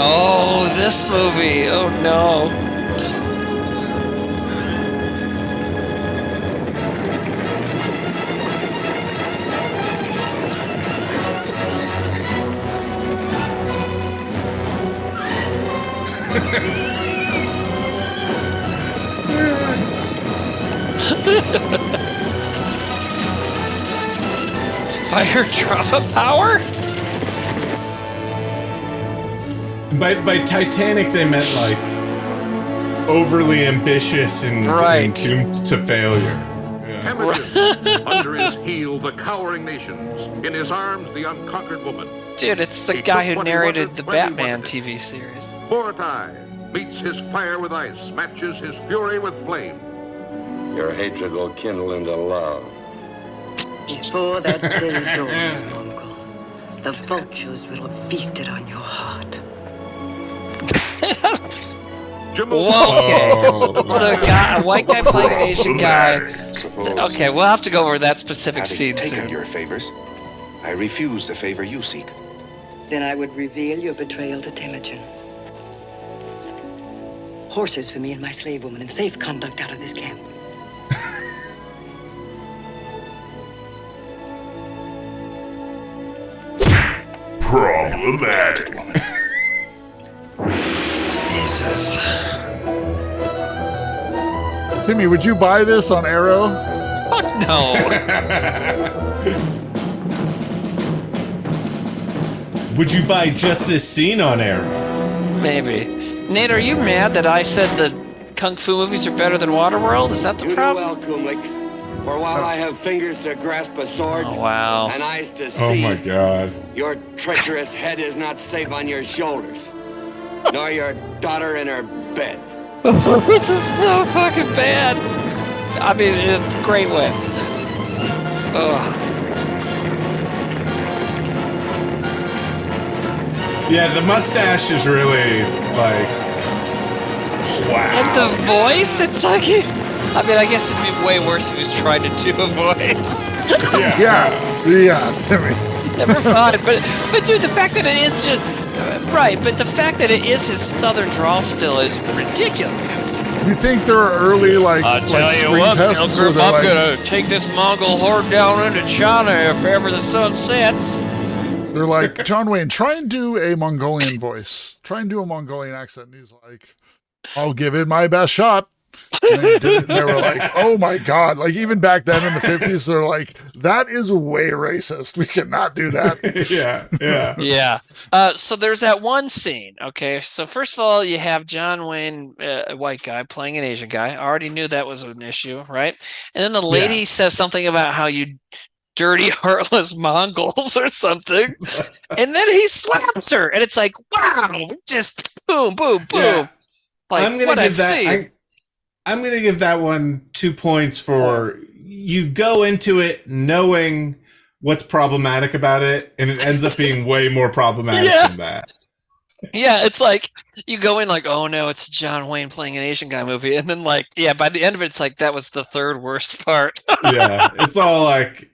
Oh, this movie. Oh, no. By her drama power? By Titanic, they meant like overly ambitious and doomed to failure. Temujin, under his heel, the cowering nations. In his arms, the unconquered woman. Dude, it's the guy who narrated the Batman TV series. Mordai meets his fire with ice, matches his fury with flame. Your hatred will kindle into love. Before that day dawns, Mongol, the vultures will have feasted on your heart. Whoa. So a white guy playing an Asian guy. Okay, we'll have to go over that specific scene Having taken soon. your favors, I refuse the favor you seek. Then I would reveal your betrayal to Temujin. Horses for me and my slave woman, and safe conduct out of this camp. Problematic. Jesus. Timmy, would you buy this on Arrow? Fuck no. Would you buy just this scene on Arrow? Maybe. Nate, are you mad that I said the Kung Fu movies are better than Waterworld? Is that the problem? You do well, Kumlik. For while I have fingers to grasp a sword Oh, wow. and eyes to see, Oh my god. your treacherous head is not safe on your shoulders, nor your daughter in her bed. This is so fucking bad. I mean, in a great way. Ugh. Yeah, the mustache is really like, wow. And the voice, it's like, I mean, I guess it'd be way worse if he was trying to do a voice. Yeah, Timmy. Never mind, but dude, the fact that it is just right, but the fact that it is his southern drawl still is ridiculous. Do you think there are early I'll tell you screen what, tests Pilgrim, where I'm they're gonna take this Mongol horde down into China if ever the sun sets. they're like, John Wayne, try and do a Mongolian voice. Try and do a Mongolian accent. And he's like, I'll give it my best shot. And they did it, and they were like, oh my God. Like, even back then in the 50s, they're like, that is way racist. We cannot do that. Yeah. So there's that one scene. Okay. So first of all, you have John Wayne, a white guy, playing an Asian guy. I already knew that was an issue, right? And then the lady says something about how you dirty, heartless Mongols or something. And then he slaps her. And it's like, wow, just boom, boom, boom. Yeah. Like, I'm going to give that one 2 points for you go into it knowing what's problematic about it, and it ends up being way more problematic than that. Yeah, it's like you go in like, oh no, it's John Wayne playing an Asian guy movie, and then like, yeah, by the end of it, it's like that was the third worst part. Yeah, it's all like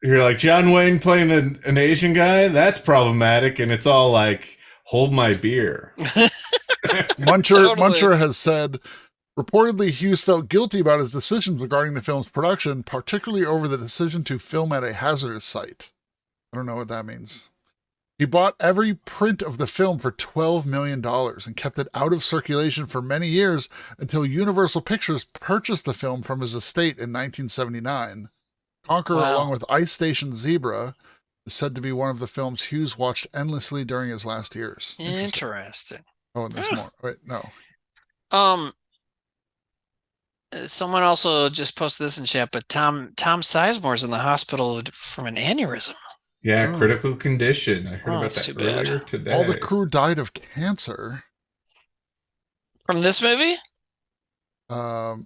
you're like John Wayne playing an Asian guy. That's problematic, and it's all like hold my beer. Muncher has said, reportedly, Hughes felt guilty about his decisions regarding the film's production, particularly over the decision to film at a hazardous site. I don't know what that means. He bought every print of the film for $12 million and kept it out of circulation for many years until Universal Pictures purchased the film from his estate in 1979. Conqueror, along with Ice Station Zebra, is said to be one of the films Hughes watched endlessly during his last years. Interesting. Oh, and there's more. Wait, no. Someone also just posted this in chat, but Tom Sizemore's in the hospital from an aneurysm. Yeah, critical condition. I heard about that earlier today. All the crew died of cancer. From this movie? Yeah.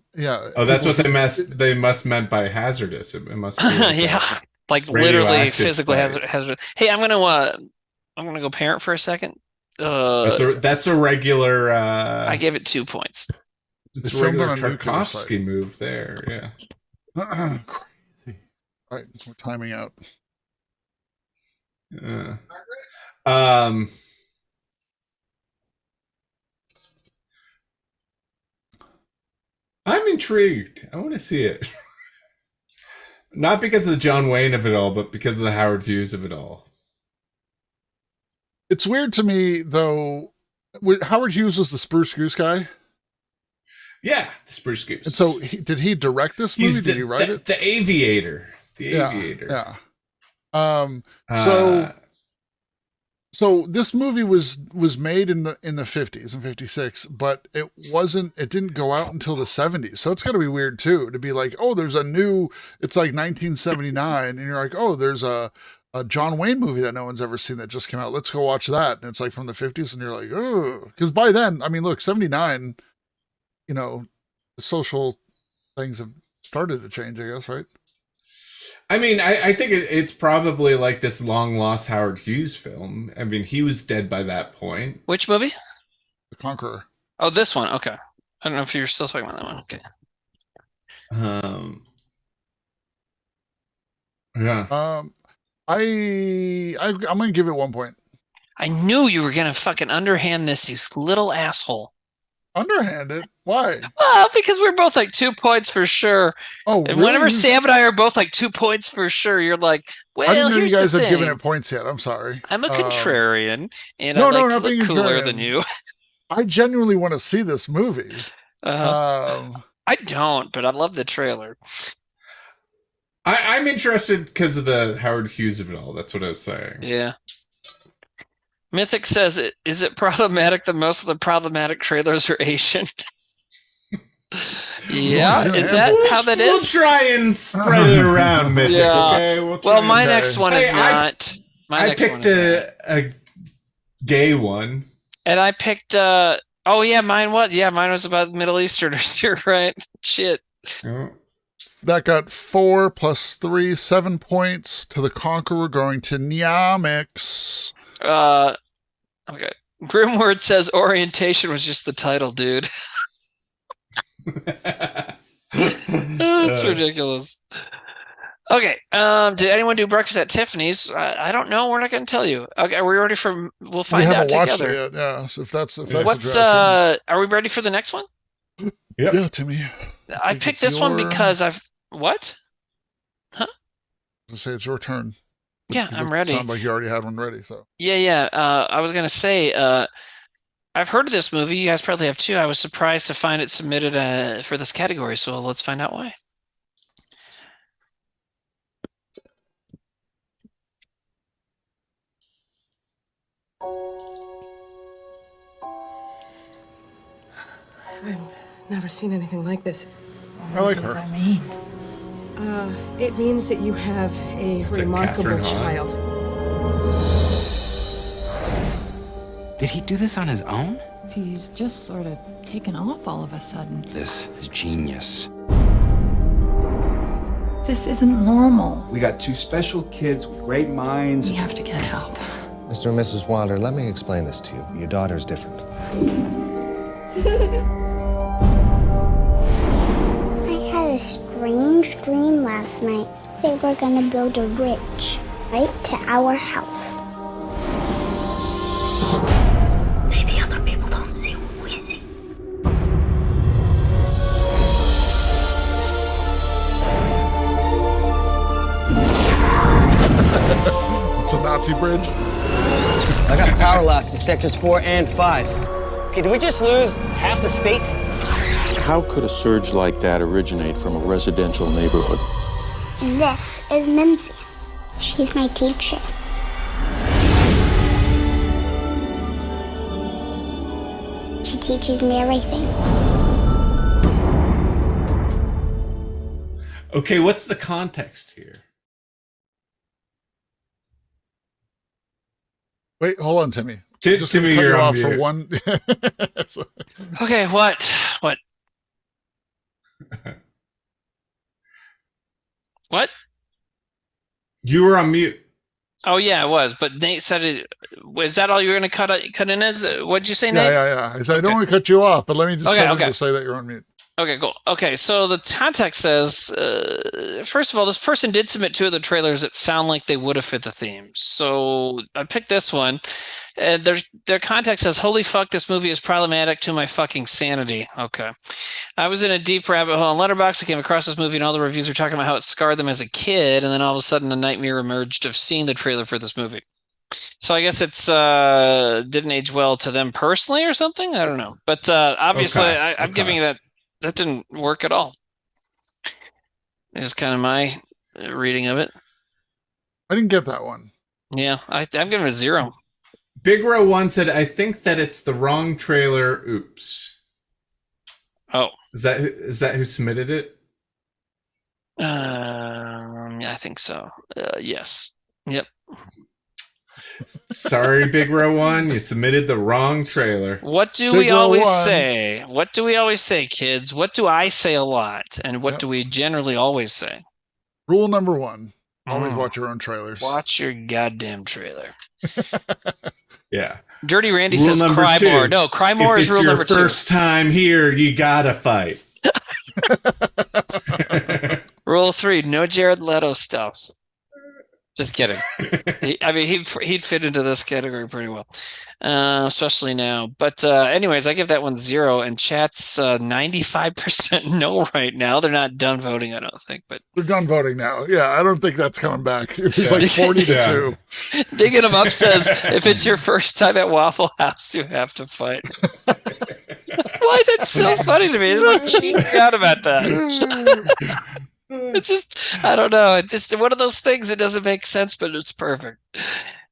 Oh, that's what they must meant by hazardous. It must be yeah, like literally physically hazardous. Hey, I'm gonna go parent for a second. That's a regular. I gave it 2 points. It's a regular Tarkovsky move there. Yeah. Crazy. All right, we're timing out. I'm intrigued. I want to see it. Not because of the John Wayne of it all, but because of the Howard Hughes of it all. It's weird to me, though. Howard Hughes was the Spruce Goose guy. Yeah, the Spruce Goose. And so, did he direct this movie? Did he write it? The Aviator. The Aviator. Yeah. So this movie was made in the 50s and 56, but it didn't go out until the 70s. So it's got to be weird too to be like, oh, there's it's like 1979 and you're like, oh, there's a John Wayne movie that no one's ever seen that just came out. Let's go watch that. And it's like from the 50s and you're like, oh, because by then, I mean, look, 79, the social things have started to change, I guess, right? I mean, I think it's probably like this long lost Howard Hughes film. I mean, he was dead by that point. Which movie? The Conqueror. Oh, this one. Okay. I don't know if you're still talking about that one. Okay. Yeah. I'm gonna give it 1 point. I knew you were gonna fucking underhand this, you little asshole. Underhanded? Why? Well, because we're both like 2 points for sure. Oh, and really? whenever Sam and I are both like 2 points for sure, you're like, well, I didn't know here's you guys the had thing. given it points yet. I'm sorry. I'm a contrarian, and no, I like not to being look cooler contrarian. than you. I genuinely want to see this movie. I don't, but I love the trailer. I'm interested because of the Howard Hughes of it all. That's what I was saying. Yeah. Mythic says, is it problematic that most of the problematic trailers are Asian? Yeah, is that how that is? We'll try and spread it around, Mythic, okay? Well, my next one is not. I picked a gay one. And I picked, mine was? Yeah, mine was about Middle Easterners. You're right. Shit. Oh. That got 4 + 3, 7 points to the Conqueror, going to Nyamix. Okay. Grimword says orientation was just the title, dude. That's ridiculous. Okay. Did anyone do breakfast at Tiffany's? I don't know. We're not going to tell you. Okay. Are we ready for? We'll find out together. We haven't watched it yet. Yeah. So if that's what's are we ready for the next one? Yep. Yeah, Timmy. I picked this one because what? Huh? To say it's your turn. Yeah, I'm ready. Sound like you already had one ready. So yeah. I was gonna say, I've heard of this movie. You guys probably have too. I was surprised to find it submitted for this category. So let's find out why. I've never seen anything like this. I like her. I mean, it means that you have a remarkable child. Did he do this on his own? He's just sort of taken off all of a sudden. This is genius. This isn't normal. We got 2 special kids with great minds. We have to get help. Mr. and Mrs. Wilder, let me explain this to you. Your daughter's different. I had a strange dream last night. They were gonna build a bridge right to our house. Maybe other people don't see what we see. It's a Nazi bridge. I got power loss to sectors 4 and 5. Okay, did we just lose half the state? How could a surge like that originate from a residential neighborhood? This is Mimsy. She's my teacher. She teaches me everything. Okay, what's the context here? Wait, hold on, Timmy. Timmy, you're off on for mute. one. Okay, what? What? You were on mute. Oh yeah, I was. But Nate said it. Was that all you were going to cut in as? What'd you say, Nate? Yeah. I said I don't want to cut you off, but let me just to say that you're on mute. Okay, cool. Okay, so the context says, first of all, this person did submit 2 of the trailers that sound like they would have fit the theme. So I picked this one. And their context says, holy fuck, this movie is problematic to my fucking sanity. Okay. I was in a deep rabbit hole on Letterboxd. I came across this movie and all the reviews were talking about how it scarred them as a kid. And then all of a sudden a nightmare emerged of seeing the trailer for this movie. So I guess it's didn't age well to them personally or something. I don't know. But obviously I'm giving you that didn't work at all. It's kind of my reading of it. I didn't get that one. Yeah, I'm giving it a 0. Big Row 1 said, I think that it's the wrong trailer. Oops. Oh. Is that who submitted it? I think so. Yes. Yep. Sorry, Big Row 1. You submitted the wrong trailer. What do we always say? What do we always say, kids? What do I say a lot? And what do we generally always say? Rule number 1. Always watch your own trailers. Watch your goddamn trailer. Yeah. Dirty Randy Rule says cry 2. more. No, cry more is rule number 2. If it's your first time here, you gotta fight. Rule 3, no Jared Leto stuff. Just kidding. He'd fit into this category pretty well, especially now. But anyways, I give that one 0, and chat's 95% no right now. They're not done voting, I don't think, but they're done voting now. Yeah, I don't think that's coming back. It was like 40-2. Digging them up says, if it's your first time at Waffle House, you have to fight. Why is that so funny to me? They're like cheating out about that. It's just, I don't know. It's just one of those things that doesn't make sense, but it's perfect.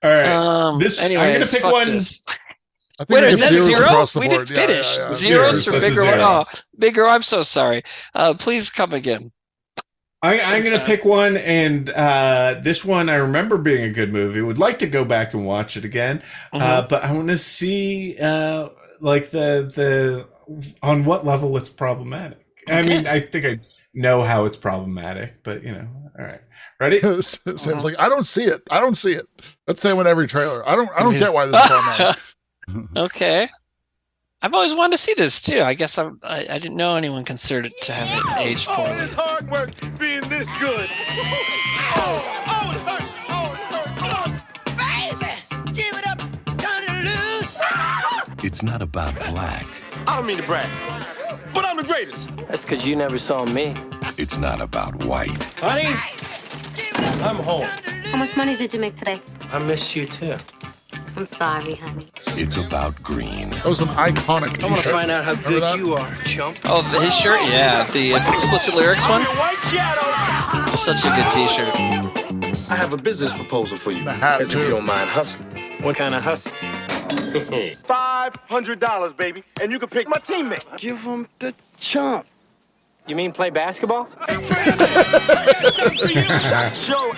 All right. I'm going to pick one. Wait, is that 0? We board. didn't finish. Yeah. Zeros for Bigger. Oh, Bigger, I'm so sorry. Please come again. I'm going to pick one, and this one I remember being a good movie. Would like to go back and watch it again, but I want to see like the on what level it's problematic. Okay. I mean, I think I know how it's problematic, but you know, all right. Ready? Sam's like, I don't see it. That's saying with every trailer. I don't get why this is problematic. Okay. I've always wanted to see this too. I guess I didn't know anyone considered it to have it aged poorly. It's hard work being this good. It hurts. Baby, give it up, turn it loose. It's not about black. I don't mean to brag, but I'm the greatest. That's because you never saw me. It's not about white. Honey, I'm home. How much money did you make today? I missed you too. I'm sorry, honey. It's about green. That was an iconic t-shirt. I want to find out how good you are, chump. Oh, his shirt? Yeah, the explicit lyrics one? It's such a good t-shirt. I have a business proposal for you. As if you don't mind hustling. What kind of hustle? $500, baby, and you can pick my teammate. Give him the chump. You mean play basketball? Show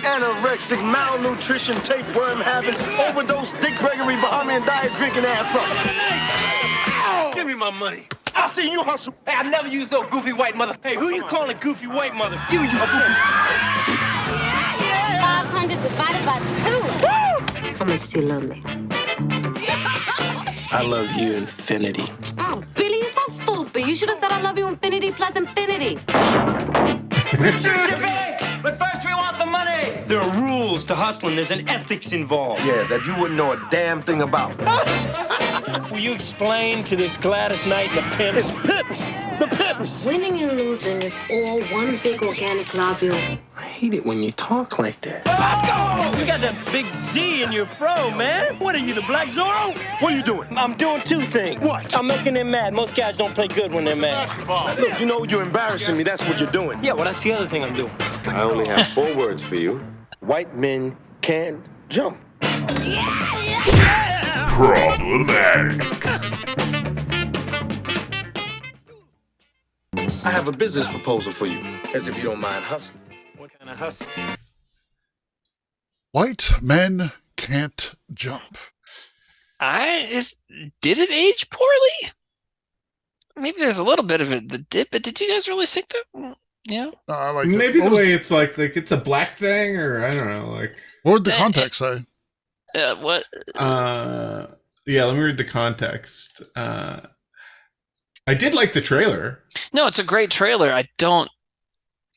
anorexic, malnutrition, tapeworm having, overdose, Dick Gregory, Bahamian diet drinking ass up. Give me my money. I seen you hustle. Hey, I never used no goofy white mother. Hey, who you calling goofy white mother? You goofy. 500 divided by 2. How much do you love me? I love you, infinity. Oh, Billy, you're so stupid. You should have said I love you infinity plus infinity. But first we want the money. There are rules to hustling. There's an ethics involved. Yeah, that you wouldn't know a damn thing about. Will you explain to this Gladys Knight and the pimps? It's pips. The pips. Winning and losing is all one big organic globule. I hate it when you talk like that. You got that big Z in your fro, man. What are you, the Black Zorro? What are you doing? I'm doing 2 things. What? I'm making them mad. Most guys don't play good when they're mad. Look, you know you're embarrassing me. That's what you're doing. Yeah, well, that's the other thing I'm doing. I only have 4 words for you. White men can't jump. Problematic. I have a business proposal for you. As if you don't mind hustling. What kind of hustle? White men can't jump. Did it age poorly? Maybe there's a little bit of it that did, but did you guys really think that? Yeah. I like maybe the way it's like it's a black thing, or I don't know. Like, what would the context say? What? Yeah, let me read the context. I did like the trailer. No, it's a great trailer. I don't.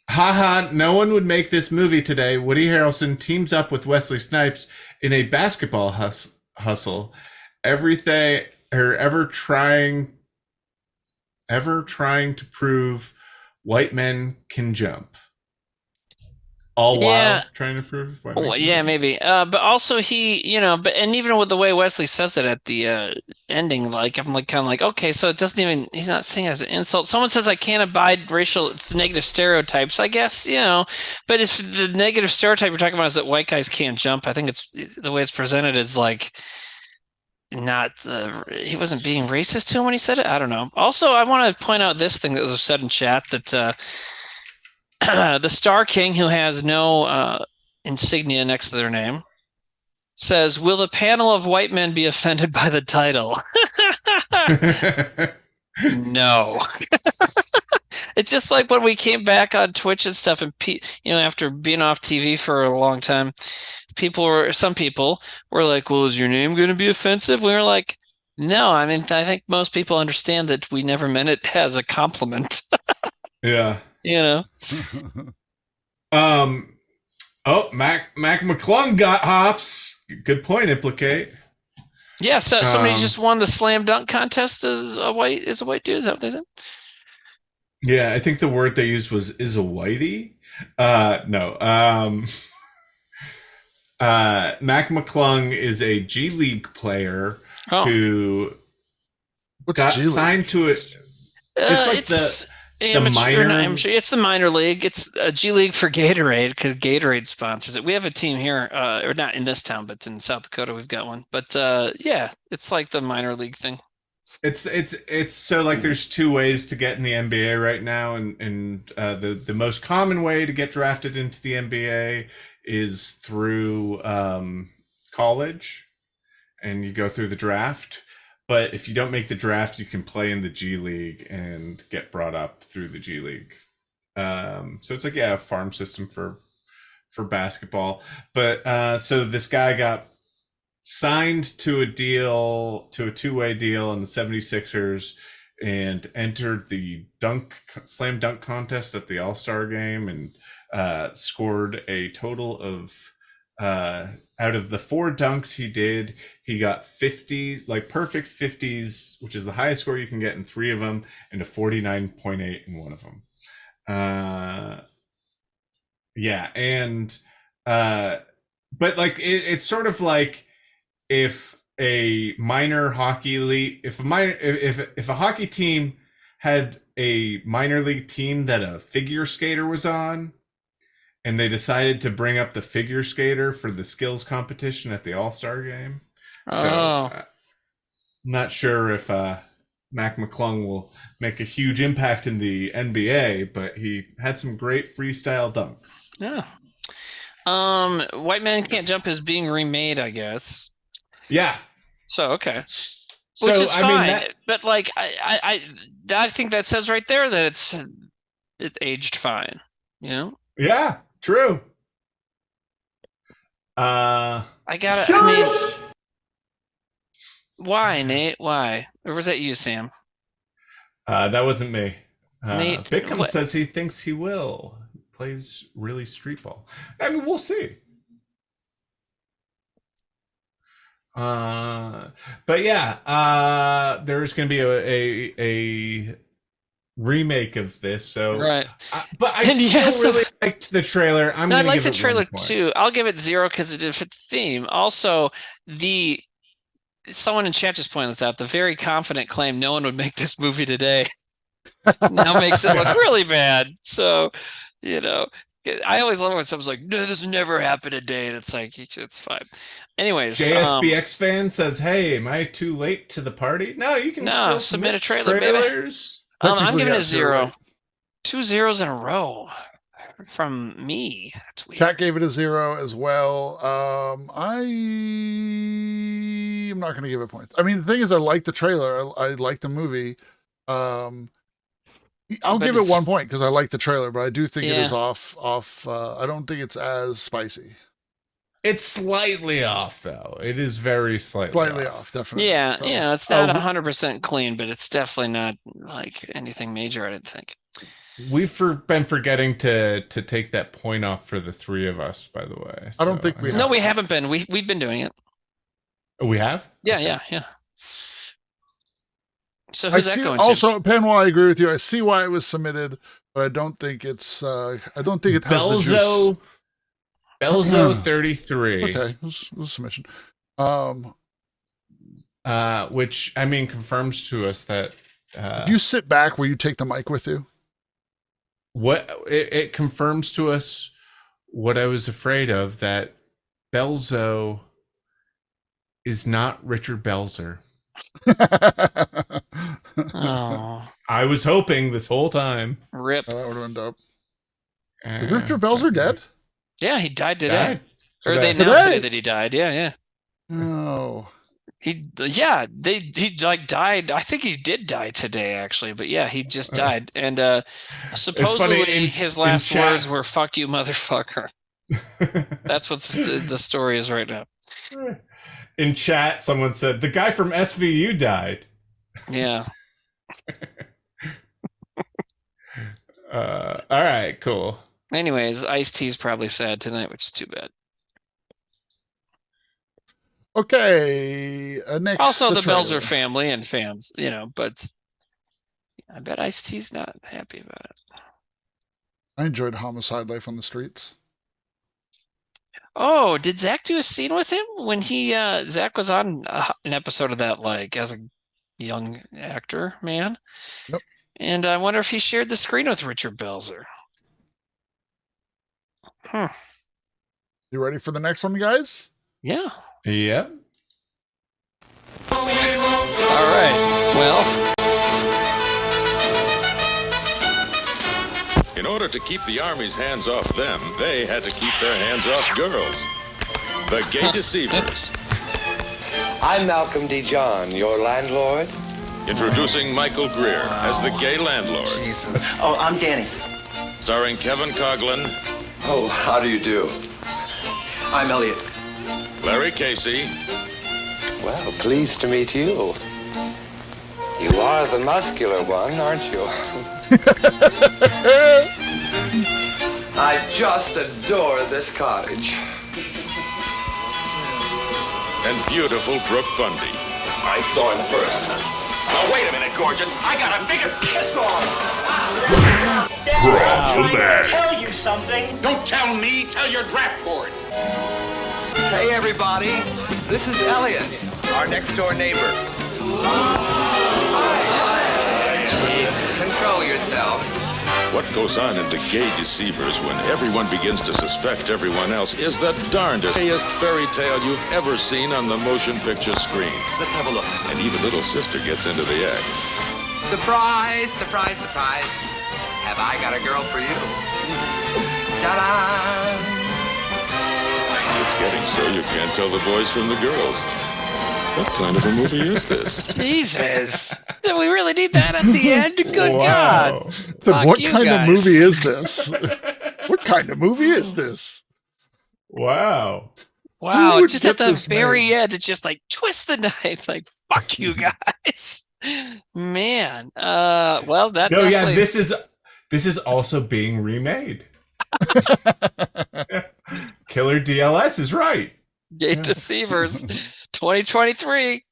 Haha, no one would make this movie today. Woody Harrelson teams up with Wesley Snipes in a basketball hustle. Everything, or ever trying to prove white men can jump. all Yeah. while trying to prove white Oh, men yeah, maybe. But also he, but and even with the way Wesley says it at the ending, like I'm like kind of like, okay, so it doesn't even he's not saying it as an insult. Someone says I can't abide racial, it's negative stereotypes. I guess, but if the negative stereotype you're talking about is that white guys can't jump, I think it's the way it's presented is like not he wasn't being racist to him when he said it. I don't know. Also, I want to point out this thing that was said in chat that the Star King, who has no insignia next to their name, says, "Will the panel of white men be offended by the title?" No. It's just like when we came back on Twitch and stuff, and after being off TV for a long time, some people were like, "Well, is your name going to be offensive?" We were like, "No, I mean, I think most people understand that we never meant it as a compliment." Yeah. Oh, Mac McClung got hops. Good point, Implicate. Yeah, so somebody just won the slam dunk contest as a white dude. Is that what they said? Yeah, I think the word they used was "is a whitey." No. Mac McClung is a G League player who got signed to it. It's like the minor. It's the minor league. It's a G League for Gatorade because Gatorade sponsors it. We have a team here, or not in this town, but in South Dakota we've got one. But yeah, it's like the minor league thing. It's so like there's two ways to get in the NBA right now, and the most common way to get drafted into the NBA is through college, and you go through the draft. But if you don't make the draft, you can play in the G League and get brought up through the G League. So it's like, a farm system for basketball. But so this guy got signed to a two-way deal in the 76ers and entered the slam dunk contest at the All-Star game and scored a total of out of the 4 dunks he did, he got 50s, like perfect 50s, which is the highest score you can get in 3 of them, and a 49.8 in 1 of them. But like it's sort of like if a minor hockey league, if a hockey team had a minor league team that a figure skater was on, and they decided to bring up the figure skater for the skills competition at the All-Star game. So, not sure if Mac McClung will make a huge impact in the NBA, but he had some great freestyle dunks. Yeah. White Men Can't Jump is being remade, I guess. Yeah. So, okay. Which is fine. But like, I think that says right there that it aged fine. Yeah. True. I mean, why, Nate? Why? Or was that you, Sam? That wasn't me. Nate, Bickham says he thinks he will. He plays really street ball. I mean, we'll see. But yeah, there's going to be a remake of this, so right. But I still really liked the trailer. I like the trailer too. I'll give it 0 because it fit the theme. Also, someone in chat just pointed this out. The very confident claim no one would make this movie today now makes it look really bad. So, I always love it when someone's like, "No, this never happened today," and it's like, it's fine. Anyways, JSBX fan says, "Hey, am I too late to the party?" No, you can still submit a trailer, trailers. I'm giving it 0. 2 zeros in a row from me. That's weird. Chat gave it a 0 as well. I am not going to give it points. I mean, the thing is, I like the trailer. I like the movie. I'll give it 1 point because I like the trailer, but I do think it is off. I don't think it's as spicy. It's slightly off, though. It is very slightly off, definitely. Yeah, it's not 100% clean, but it's definitely not like anything major, I didn't think. We've been forgetting to take that point off for the 3 of us, by the way. I don't think we have. No, we haven't been. We've been doing it. Oh, we have? Yeah. So who's that going also, to? Penwell, I agree with you. I see why it was submitted, but I don't think it's. I don't think it has the juice. Belzo 33. Okay, this is a submission. Which I mean confirms to us that if you sit back, will you take the mic with you? What it confirms to us what I was afraid of, that Belzo is not Richard Belzer. Oh, I was hoping this whole time. Rip. That would have been dope. Is Richard Belzer dead? Yeah, he died today. Or Today. they announced today that he died. Yeah. Oh. He like died. I think he did die today, actually. But yeah, he just died. And supposedly his last words were "fuck you, motherfucker." That's what the story is right now. In chat, someone said the guy from SVU died. Yeah. All right, cool. Anyways, Ice-T's probably sad tonight, which is too bad. Okay. Next, Also, the trailer. Belzer family and fans, but I bet Ice-T's not happy about it. I enjoyed Homicide: Life on the Streets. Oh, did Zach do a scene with him when Zach was on an episode of that, like, as a young actor, man? Yep. And I wonder if he shared the screen with Richard Belzer. You ready for the next one, guys? Yeah. Yep. All right. Well, in order to keep the Army's hands off them, they had to keep their hands off girls. The Gay Deceivers. I'm Malcolm D. John, your landlord. Introducing Michael Greer as the gay landlord. Jesus. Oh, I'm Danny. Starring Kevin Coughlin. Oh, how do you do? I'm Elliot. Larry Casey. Well, pleased to meet you. You are the muscular one, aren't you? I just adore this cottage. And beautiful Brooke Bundy. I'm Thorne first. Oh, wait a minute, gorgeous. I got a bigger kiss on. Problematic. Tell you something. Don't tell me, tell your draft board. Hey, everybody. This is Elliot, our next-door neighbor. Jesus. Control yourself. What goes on in the Gay Deceivers when everyone begins to suspect everyone else is the darndest, gayest fairy tale you've ever seen on the motion picture screen. Let's have a look. And even little sister gets into the act. Surprise, surprise, surprise. Have I got a girl for you? Ta-da! It's getting so you can't tell the boys from the girls. What kind of a movie is this? Jesus. Do we really need that at the end? Good Wow. God. So what you kind guys. of movie is this? What kind of movie is this? Wow. Wow. Who would Just get at the this very made? end, it just like twist the knife. Like, fuck you guys. Man. Well, that No, definitely... yeah, this is also being remade. Killer DLS is right. Gay Deceivers 2023.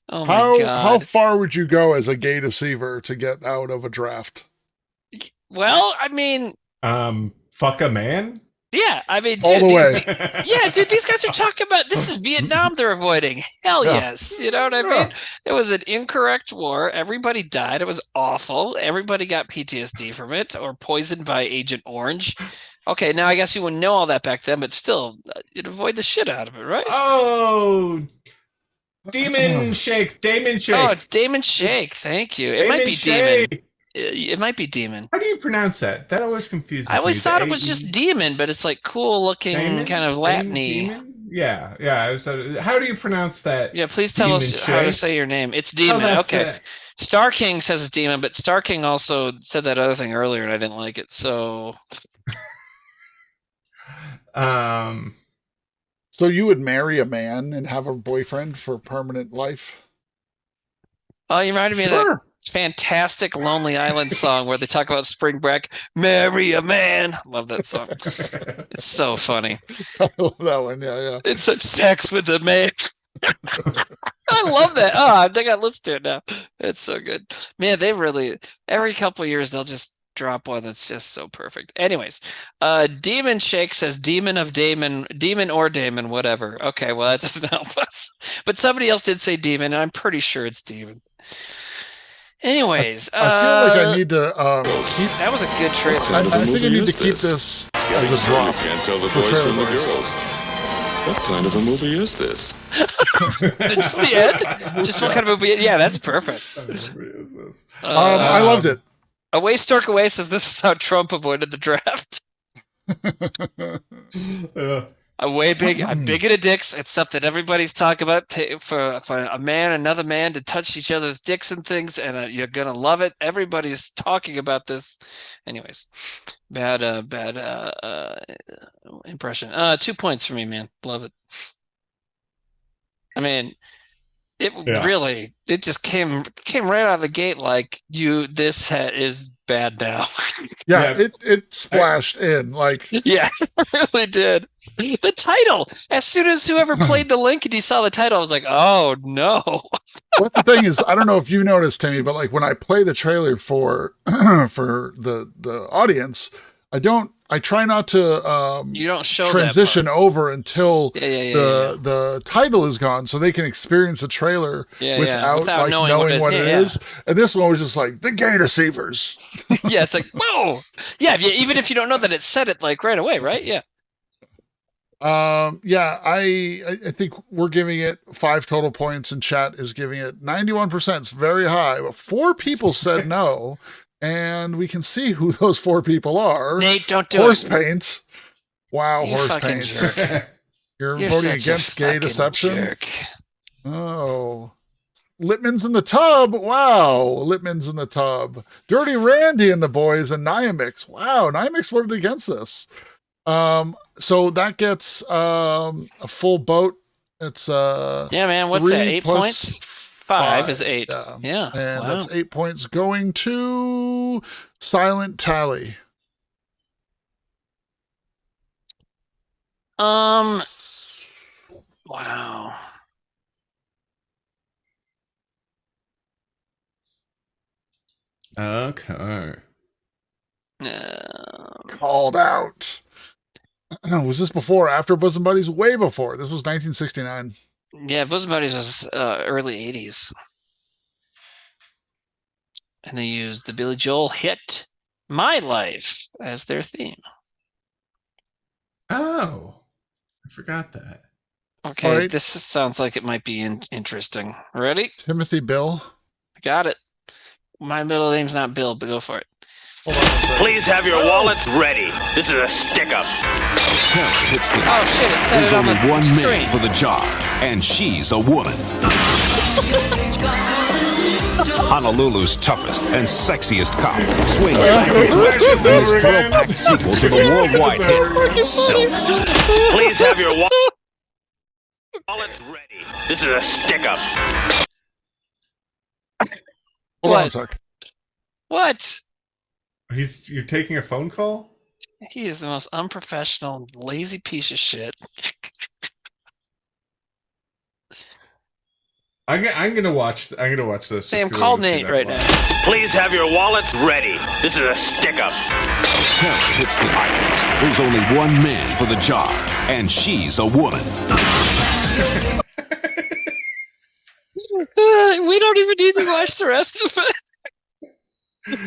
Oh my How God. far would you go as a gay deceiver to get out of a draft? Well, I mean, Fuck a man? yeah, I mean, All dude, the way. yeah, dude, these guys are talking about this is Vietnam they're avoiding. Hell Yeah. yes. You know what I mean? It was an incorrect war. Everybody died. It was awful. Everybody got PTSD from it or poisoned by Agent Orange. Okay, now I guess you wouldn't know all that back then, but still, you'd avoid the shit out of it, right? Oh, Damon Shake. Oh, Damon Shake. Thank you. It might be Demon. It might be Demon. How do you pronounce that? That always confuses me. I always thought it was The just Demon, but it's like cool looking, Damon? kind of Latin-y. Demon? Yeah. How do you pronounce that? Yeah, please tell us how to say your name. It's Demon. that's Okay. Star King says it's Demon, but Star King also said that other thing earlier, and I didn't like it. So, So you would marry a man and have a boyfriend for permanent life? oh, you reminded me of that fantastic Lonely Island song where they talk about spring break. Marry a man. Love that song. It's so funny. I love that one. Yeah. It's such sex with a man. I love that. Oh, I think I listen to it now. It's so good. Man, they really, every couple of years, they'll just drop one that's just so perfect. Anyways, Demon Shake says Demon or Damon, whatever. Okay, well that doesn't help us. But somebody else did say Demon, and I'm pretty sure it's Demon. Anyways, I feel like I need to keep. That was a good trailer. I think I need to keep this as a drop. Can't tell the for boys Trailer from the Boys. girls. What kind of a movie is this? Just the end? Just what kind of movie? Yeah, that's perfect. What movie is this? I loved it. Away Stork Away says this is how Trump avoided the draft. I'm big into dicks. It's something everybody's talking about. For another man to touch each other's dicks and things, and you're gonna love it. Everybody's talking about this. Anyways, bad impression. 2 points for me, man. Love it. I mean, it just came right out of the gate like is bad now. It splashed in like. Yeah, it really did. The title, as soon as whoever played the link and you saw the title, I was like, oh no. What the thing is, I don't know if you noticed, Timmy, but like when I play the trailer for the audience, I try not to you don't show transition over until the the title is gone, so they can experience the trailer without like knowing what it is. And this one was just like the Gay Deceivers. Yeah, it's like whoa. Yeah, even if you don't know that it said it like right away, right? Yeah. I think we're giving it 5 total points, and chat is giving it 91%. It's very high, but 4 people said no. And we can see who those 4 people are. Nate, don't do horse it. paint. Wow, You horse fucking paint. jerk. You're You're voting such a against Gay fucking Deception? jerk. Oh. Littman's in the tub. Wow. Littman's in the tub. Dirty Randy and the boys and Nyamix. Wow. Nyamix voted against this. So that gets a full boat. It's yeah, man. What's 3 that? 8 plus points? 5 is 8. Yeah. And wow. that's 8 points going to Silent Tally. Wow. Okay. Called out. Was this before or after Bosom Buddies? Way before. This was 1969. Yeah, Bosom Buddies was early 80s. And they used the Billy Joel hit My Life as their theme. Oh, I forgot that. Okay, right. This sounds like it might be interesting. Ready? Timothy Bill. Got it. My middle name's not Bill, but go for it. Please have your wallets ready. This is a stick-up. Terror hits the Oh shit, it said There's it on only the one screen. man for the job, and she's a woman. Honolulu's toughest and sexiest cop swings back and forth in this thrill-packed sequel to the worldwide hit, Silk. Please have your wallets ready. This is a stick-up. Hold on a sec. What? You're taking a phone call? He is the most unprofessional, lazy piece of shit. I'm gonna watch this. Sam, just 'cause I call wanna see Nate that right live. now. Please have your wallets ready. This is a stick-up. Terror hits the island. There's only one man for the job, and she's a woman. We don't even need to watch the rest of it.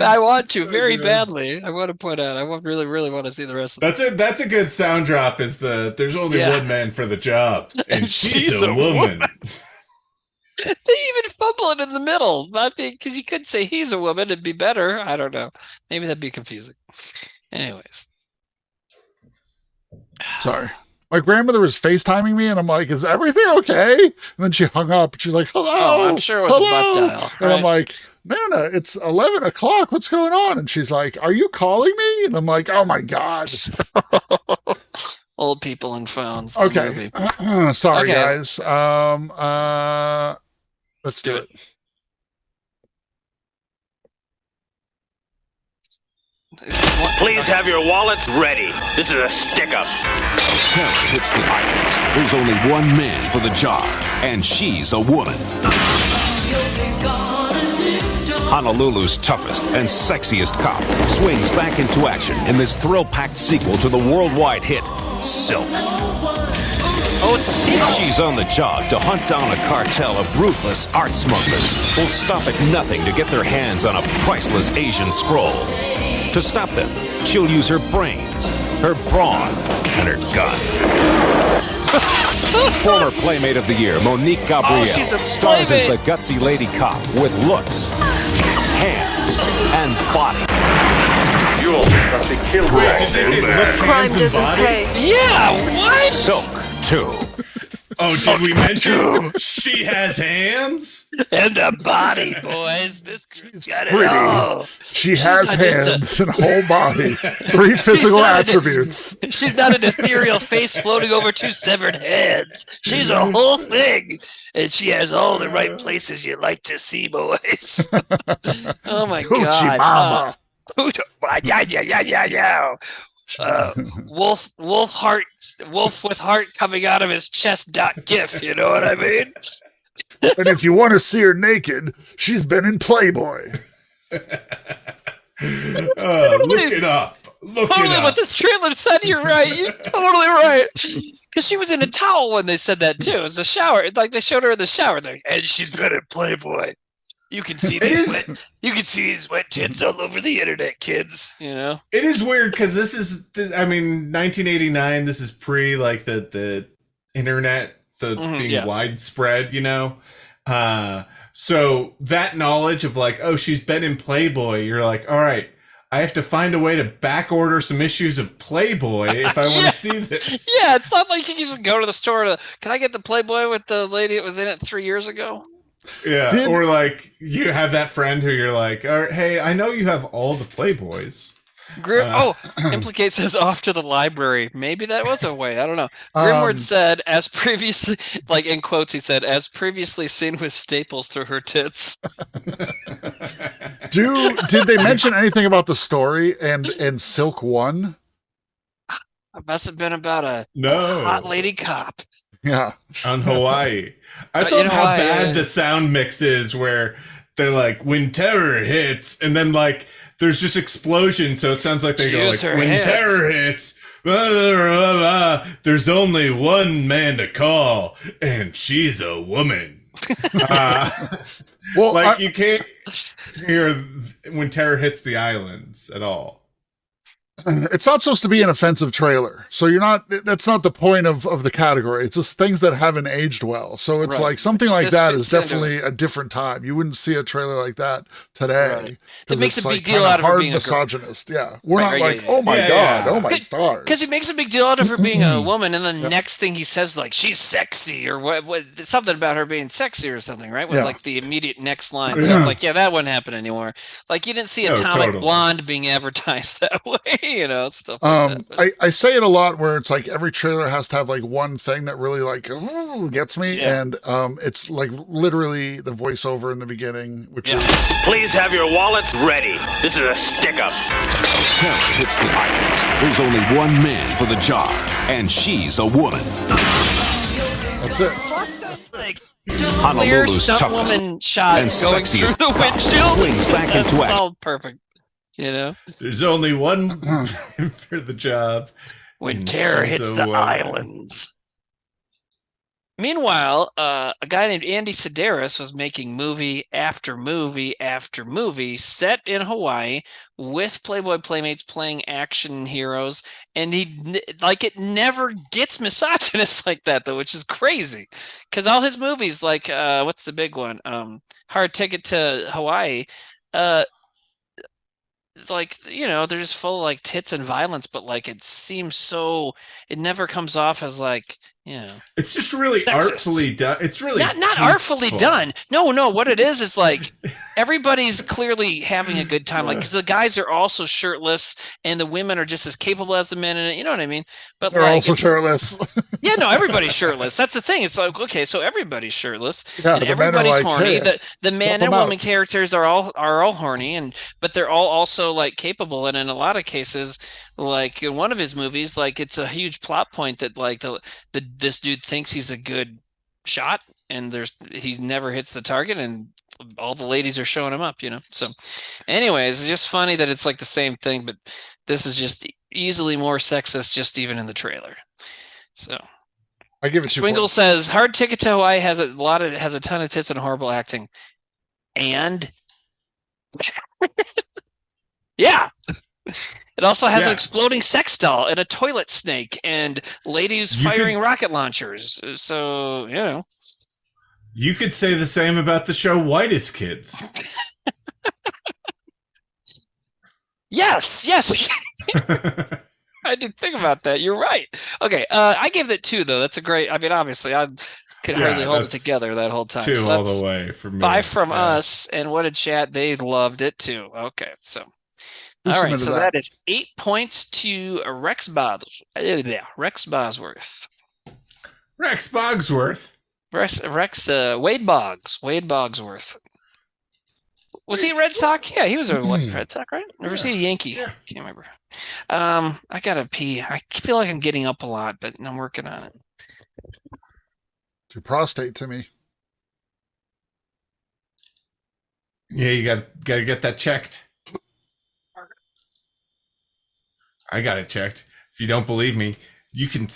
I want to very badly. I want to point out. I really, really want to see the rest of it. That's a good sound drop. Is there's only one man for the job, and she's a woman. They even fumble it in the middle, because you could say he's a woman. It'd be better. I don't know. Maybe that'd be confusing. Anyways, Sorry. My grandmother was FaceTiming me, and I'm like, is everything okay? And then she hung up, and she's like, hello. Oh, I'm sure it was a butt dial. And I'm like, Nana, it's 11 o'clock. What's going on? And she's like, are you calling me? And I'm like, oh my God. Old people and phones. Okay. Sorry, guys. Let's do it. Please have your wallets ready. This is a stick-up. Terror hits the island. There's only one man for the job, and she's a woman. Honolulu's toughest and sexiest cop swings back into action in this thrill-packed sequel to the worldwide hit, Silk. Oh, it's Silk. She's on the job to hunt down a cartel of ruthless art smugglers who'll stop at nothing to get their hands on a priceless Asian scroll. To stop them, she'll use her brains, her brawn, and her gun. Former Playmate of the Year, Monique Gabrielle, she's a stars as playmate. the gutsy lady cop with looks, hands, and body. You'll have to kill Wait, did they say look, Crime hands, and doesn't body? pay. Yeah, what? Silk 2. Oh, did we mention she has hands? And a body, boys. This girl's got it Pretty. all. She She's has not just a- hands and whole body. 3 physical not a- attributes. She's not an ethereal face floating over 2 severed heads. She's a whole thing. And she has all the right places you like to see, boys. Oh my Hoochie God. mama. Wolf with heart coming out of his chest. Gif, you know what I mean? And if you want to see her naked, she's been in Playboy. Look it up. Look Totally it up. what this trailer said. You're right. You're totally right. Because she was in a towel when they said that too. It was a shower. Like they showed her in the shower there, and she's been in Playboy. You can see these wet tits all over the internet, kids. You know. It is weird because this is, I mean, 1989. This is pre like the internet, being widespread. You know, so that knowledge of like, oh, she's been in Playboy. You're like, all right, I have to find a way to back order some issues of Playboy if I want to see this. Yeah, it's not like you can just go to the store. Can I get the Playboy with the lady that was in it 3 years ago? Yeah, or like you have that friend who you're like, all right, hey, I know you have all the Playboys. Implicate says off to the library. Maybe that was a way. I don't know. Grimward said, as previously, like in quotes, he said, as previously seen with staples through her tits. Did they mention anything about the story and Silk 1? It must have been about a No. hot lady cop. Yeah. On Hawaii. I But love in how Hawaii, bad yeah. the sound mix is where they're like, when terror hits, and then like there's just explosions, so it sounds like they go Use like, her when hands. terror hits, blah, blah, blah, blah, there's only one man to call, and she's a woman. Well, like you can't hear when terror hits the islands at all. It's not supposed to be an offensive trailer. So that's not the point of the category. It's just things that haven't aged well. So it's Right. like something like This that fits is definitely a different time. You wouldn't see a trailer like that today. Right. It makes it's a big like deal kinda out of her hard being a girl. misogynist. Yeah. We're Right, not right, like, yeah, oh my yeah. God, oh my Cause- stars. Because he makes a big deal out of her being a woman, and then the next thing he says, like, she's sexy, or what something about her being sexy or something, right? Was Yeah. like the immediate next line. So it's like, yeah, that wouldn't happen anymore. Like, you didn't see Atomic totally. Blonde being advertised that way, you know, stuff like that. I say it a lot where it's like every trailer has to have like one thing that really like gets me. Yeah. And it's like literally the voiceover in the beginning, which is Please have your wallets ready. This is a stick-up. Terror hits the island. There's only one man for the job, and she's a woman. that's it. Like, Honolulu's clear stunt toughest woman shot and going through sexiest the cop windshield. swings It's just- back into that's action. all perfect, you know? There's only one for the job. When And terror she's hits a the woman. islands. Meanwhile, a guy named Andy Sedaris was making movie after movie after movie set in Hawaii with Playboy Playmates playing action heroes, and it never gets misogynist like that though, which is crazy. Because all his movies, like what's the big one? Hard Ticket to Hawaii. Like, you know, they're just full of like tits and violence, but like it never comes off as like, you know, It's just really sexist. artfully done. It's really not artfully peaceful. done. No, what it is like everybody's clearly having a good time. Like, because the guys are also shirtless, and the women are just as capable as the men in it. You know what I mean? But they're like, also it's- shirtless. Yeah, no, everybody's shirtless. That's the thing. It's like, okay, so everybody's shirtless, Yeah, and the men are everybody's like, horny. hey, The man help and 'em woman out. characters are all horny, but they're all also like capable. And in a lot of cases, like in one of his movies, like it's a huge plot point that like this dude thinks he's a good shot, and he never hits the target, and all the ladies are showing him up, So, anyways, it's just funny that it's like the same thing, but this is just easily more sexist, just even in the trailer. So, I give it 2 Swingle points. says Hard Ticket to Hawaii has a ton of tits and horrible acting, and yeah. It also has an exploding sex doll and a toilet snake and ladies firing rocket launchers. So, You could say the same about the show Whitest Kids. Yes. I did think about that. You're right. Okay, I gave that 2, though. That's a great... I mean, obviously, I could hardly hold it together that whole time. 2 so all the way for me. 5 from us, and what a chat. They loved it, too. Okay, so... All right, so that is 8 points to Rex Bosworth. Rex Bogsworth. Wade Bogsworth. Was he a Red Sox? Yeah, he was a Red Sox, right? Or was he a Yankee? Yeah. Can't remember. I gotta pee. I feel like I'm getting up a lot, but I'm working on it. To prostate, Timmy. Yeah, you gotta get that checked. I got it checked. If you don't believe me, you can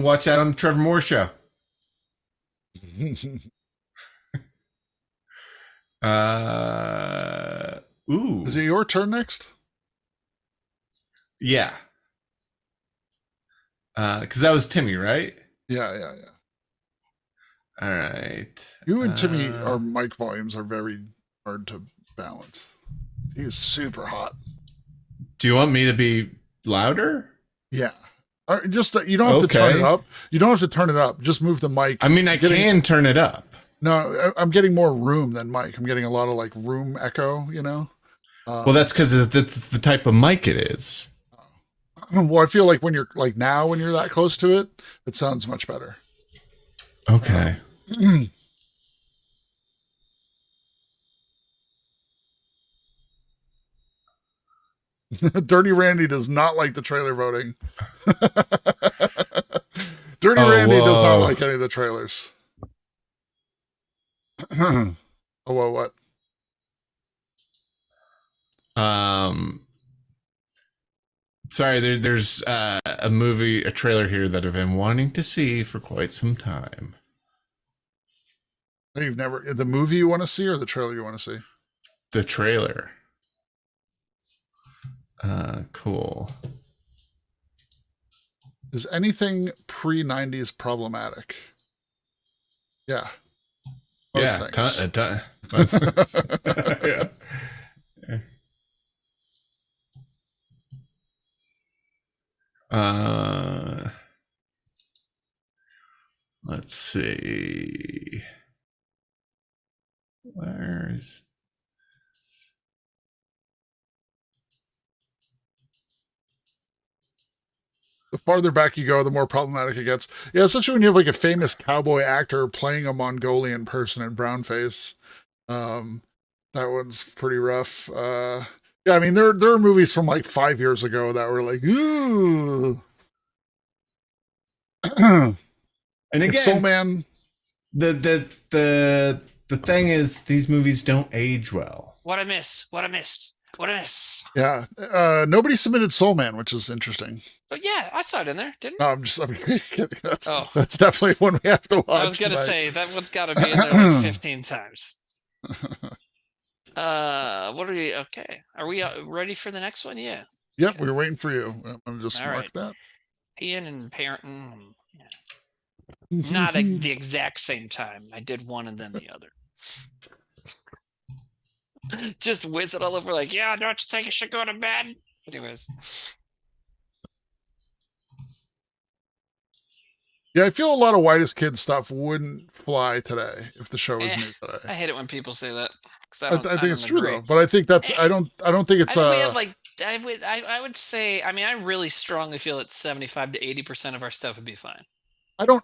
watch that on the Trevor Moore show. Ooh. Is it your turn next? Yeah. Because that was Timmy, right? Yeah. All right. You and Timmy, our mic volumes are very hard to balance. He is super hot. Do you want me to be louder? Yeah. Just you don't have to turn it up. You don't have to turn it up. Just move the mic. I mean, I can turn it up. No, I'm getting more room than mic. I'm getting a lot of like room echo, Well, that's because that's the type of mic it is. Well, I feel like when you're like now, when you're that close to it, it sounds much better. Okay. Dirty Randy does not like the trailer voting. Dirty Randy does not like any of the trailers. Oh, well, what? Sorry, there's a trailer here that I've been wanting to see for quite some time. You've never, the movie you want to see or the trailer you want to see? The trailer. Cool. Is anything pre-90s problematic? Yeah. Most things. Most things. Yeah. Let's see. Where's the farther back you go, the more problematic it gets. Yeah, especially when you have like a famous cowboy actor playing a Mongolian person in brownface. That one's pretty rough. Yeah, I mean there are movies from like 5 years ago that were like, ooh. And again, Soul Man. The thing is, these movies don't age well. What I miss. Yeah. Nobody submitted Soul Man, which is interesting. But yeah, I saw it in there, didn't I? No, I'm kidding. That's definitely one we have to watch. I was gonna say that one's got to be in there like 15 times. What are we? Okay, are we ready for the next one? Yeah. Yep, we were waiting for you. I'm gonna just mark that. Peeing and parenting. Yeah. Not at the exact same time. I did one and then the other. Just whiz it all over like, yeah, don't you think I should go to bed? Anyways. Yeah, I feel a lot of Whitest Kid stuff wouldn't fly today if the show was new today. I hate it when people say that. I think it's true though, but I think that's I don't think it's we have like I would say, I mean, I really strongly feel that 75 to 80% of our stuff would be fine.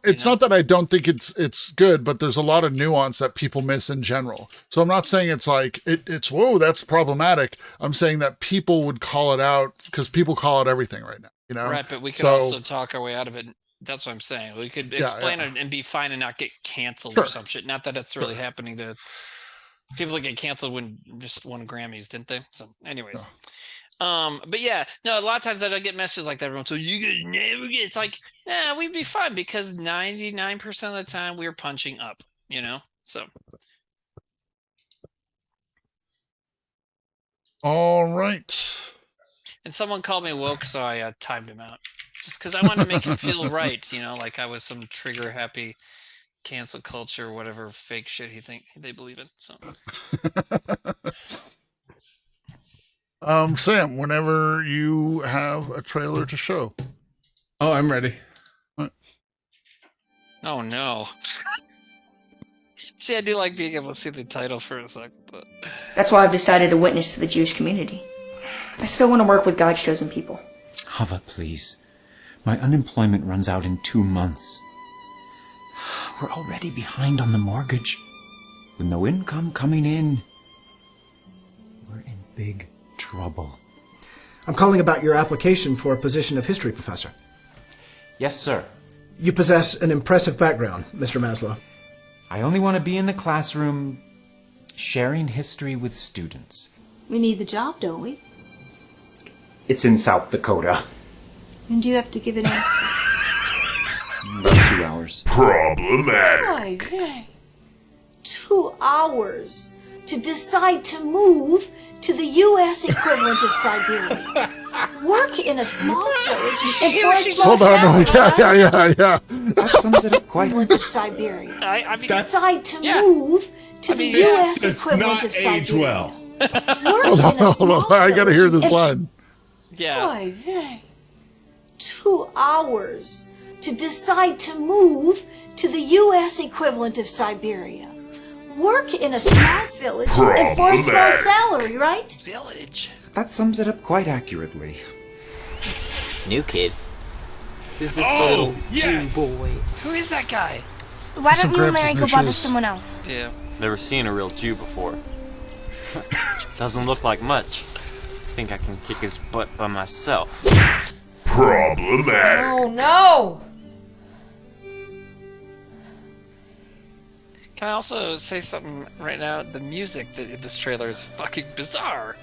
It's not that I don't think it's good, but there's a lot of nuance that people miss in general. So I'm not saying it's like it's whoa, that's problematic. I'm saying that people would call it out because people call it everything right now, Right, but we could also talk our way out of it. That's what I'm saying. We could explain it and be fine and not get canceled or some shit. Not that that's really happening to People that get canceled when just won Grammys, didn't they? So, anyways. But yeah, no, a lot of times I don't get messages like that. Everyone, so you guys never get. It's like, nah, we'd be fine because 99% of the time we're punching up, you know. So. All right. And someone called me woke, so I timed him out just because I wanted to make him feel right, you know, like I was some trigger happy cancel culture, whatever fake shit they believe in. So. Sam, whenever you have a trailer to show. Oh, I'm ready. Oh no. See, I do like being able to see the title for a second, but That's why I've decided to witness to the Jewish community. I still want to work with God's chosen people. Hava, please. My unemployment runs out in 2 months. We're already behind on the mortgage. With no income coming in, we're in big trouble. I'm calling about your application for a position of history professor. Yes, sir. You possess an impressive background, Mr. Maslow. I only want to be in the classroom sharing history with students. We need the job, don't we? It's in South Dakota. When do you have to give an answer? About 2 hours. Problematic. Why, they? 2 hours to decide to move to the U.S. equivalent of Siberia. Work in a small village and for a small Hold on. salary. Yeah. That sums it up quite Equivalent of Siberia. I mean, decide to move to the U.S. equivalent of Siberia. Age well. Hold on. I gotta hear this line. Yeah. Why, they? 2 hours to decide to move to the U.S. equivalent of Siberia. Work in a small village and for a small salary, right? Village. That sums it up quite accurately. New kid. Is this the little Jew boy? Who is that guy? Why don't you and Larry go bother someone else? Yeah. Never seen a real Jew before. Doesn't look like much. Think I can kick his butt by myself. Problematic. Oh no! Can I also say something right now? The music in this trailer is fucking bizarre.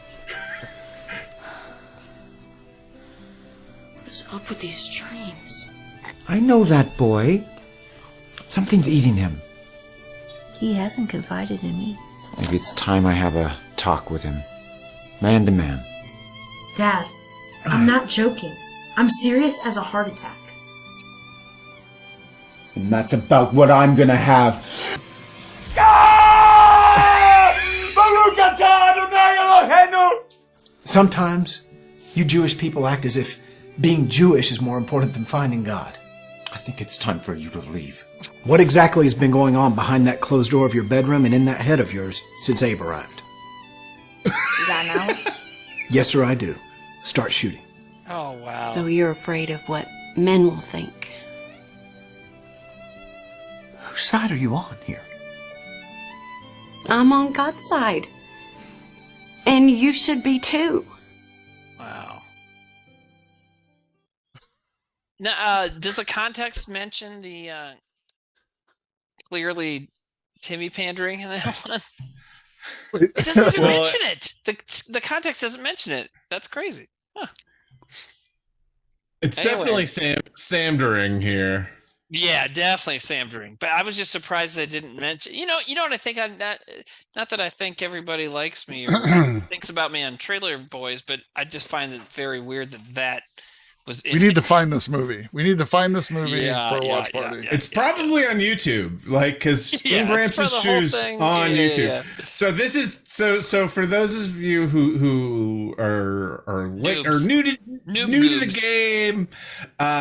What is up with these dreams? I know that boy. Something's eating him. He hasn't confided in me. Maybe it's time I have a talk with him. Man to man. Dad, I'm not joking. I'm serious as a heart attack. And that's about what I'm gonna have. Sometimes you Jewish people act as if being Jewish is more important than finding God. I think it's time for you to leave. What exactly has been going on behind that closed door of your bedroom and in that head of yours since Abe arrived? Is that now? Yes, sir, I do. Start shooting. Oh, wow. So you're afraid of what men will think. Whose side are you on here? I'm on God's side. And you should be too. Wow. Now, does the context mention the clearly Timmy pandering in that one? It doesn't even mention it. The context doesn't mention it. That's crazy. Huh. It's definitely Samdering here. Yeah, definitely Samdering. But I was just surprised they didn't mention. You know what I think? I'm not that I think everybody likes me or thinks about me on Trailer Boys, but I just find it very weird that was. We need to find this movie. We need to find this movie for a watch party. It's probably on YouTube, like because In Gramps' Shoes on YouTube. Yeah. So this is so for those of you who are late or new to the game.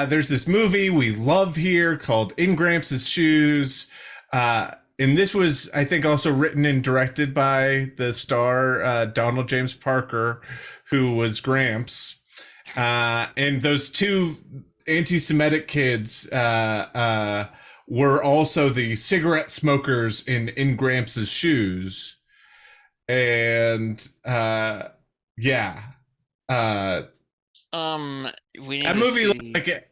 There's this movie we love here called In Gramps' Shoes. And this was, I think, also written and directed by the star Donald James Parker, who was Gramps. And those two anti-Semitic kids were also the cigarette smokers in Gramps' Shoes. And that movie looked like it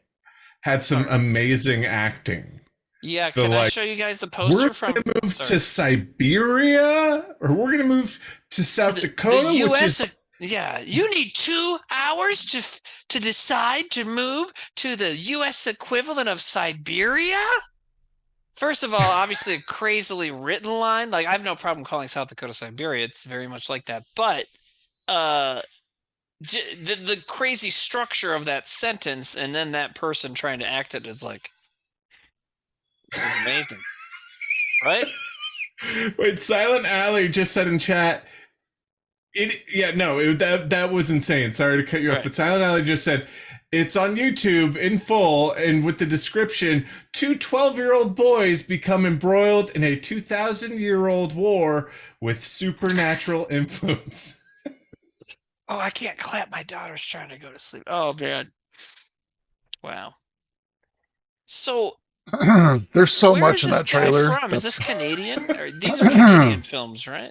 had some amazing acting. Yeah, can I show you guys the poster we're from? We're gonna move to Siberia, or we're gonna move to South Dakota, the which US, is yeah. You need 2 hours to decide to move to the U.S. equivalent of Siberia. First of all, obviously a crazily written line. Like I have no problem calling South Dakota Siberia. It's very much like that, but the crazy structure of that sentence and then that person trying to act it is like amazing, right? Wait, Silent Alley just said in chat. That was insane. Sorry to cut you off, but Silent Alley just said it's on YouTube in full and with the description: 2 12-year-old boys become embroiled in a 2,000-year-old war with supernatural influence. Oh, I can't clap. My daughter's trying to go to sleep. Oh man, wow. So there's so where much is in this that guy trailer. from? Is this Canadian? Or these are Canadian films, right?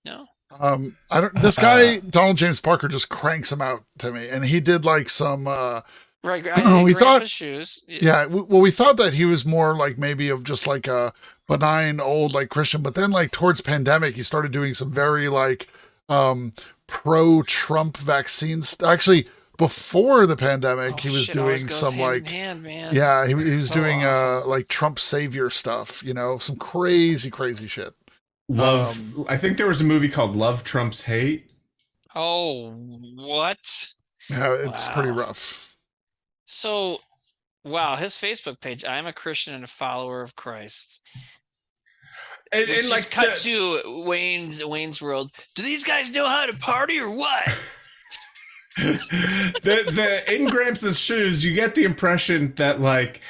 No. I don't. This guy Donald James Parker just cranks him out to me, and he did like some. Right. We thought shoes. Yeah. We thought that he was more like maybe of just like a benign old like Christian, but then like towards pandemic, he started doing some very like pro-Trump vaccines. Actually, before the pandemic, he was doing some like hand, man. yeah, he was So doing awesome. like Trump savior stuff. You know, some crazy shit. Love. I think there was a movie called Love Trump's Hate. Oh, what? Yeah, it's pretty rough. So, wow, his Facebook page. I'm a Christian and a follower of Christ. And like cut to Wayne's World. Do these guys know how to party or what? the in Gramps' shoes, you get the impression that like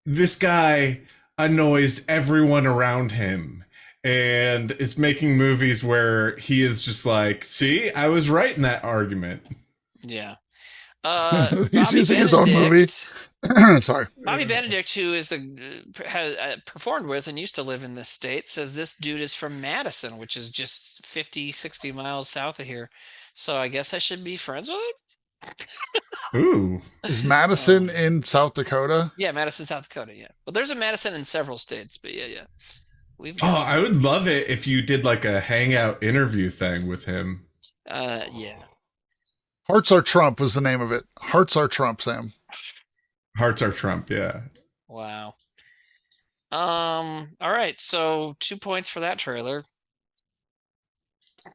this guy annoys everyone around him and is making movies where he is just like, see, I was right in that argument. Yeah. He's using his own movie. Sorry. Bobby Benedict, who has performed with and used to live in this state, says this dude is from Madison, which is just 50, 60 miles south of here. So I guess I should be friends with him? Ooh. Is Madison in South Dakota? Yeah, Madison, South Dakota, yeah. Well, there's a Madison in several states, but yeah. I would love it if you did like a hangout interview thing with him. Yeah. Hearts Are Trump was the name of it. Hearts Are Trump, Sam. Hearts Are Trump, yeah. Wow. All right, so 2 points for that trailer.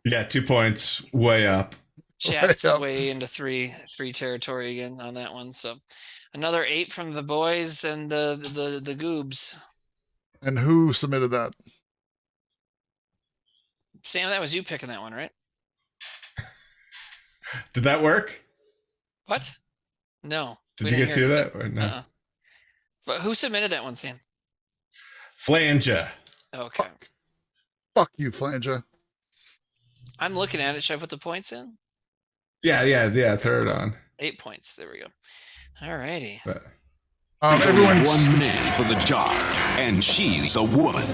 Yeah, 2 points, way up. Chat's way into three territory again on that one. So another 8 from the boys and the goobs. And who submitted that? Sam, that was you picking that one, right? Did that work? What? No. Did you guys hear that? Or no? But who submitted that one, Sam? Flanja. Okay. Fuck you, Flanja. I'm looking at it. Should I put the points in? Yeah. Throw it on. 8 points. There we go. All righty. Everyone's one man for the job, and she's a woman.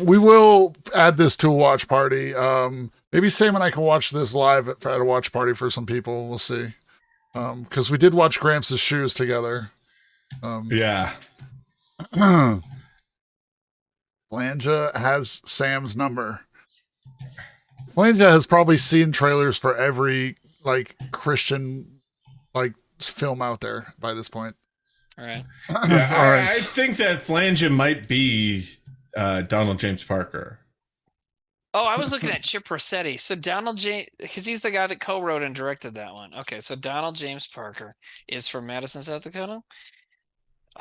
We will add this to a watch party. Maybe Sam and I can watch this live at a watch party for some people. We'll see. Because we did watch Gramps' Shoes together. Yeah. Flanja has Sam's number. Flanja has probably seen trailers for every like Christian like film out there by this point. All right. Yeah, All right. I think that Flanja might be Donald James Parker. Oh, I was looking at Chip Rossetti. So Donald James, because he's the guy that co-wrote and directed that one. Okay, so Donald James Parker is from Madison, South Dakota.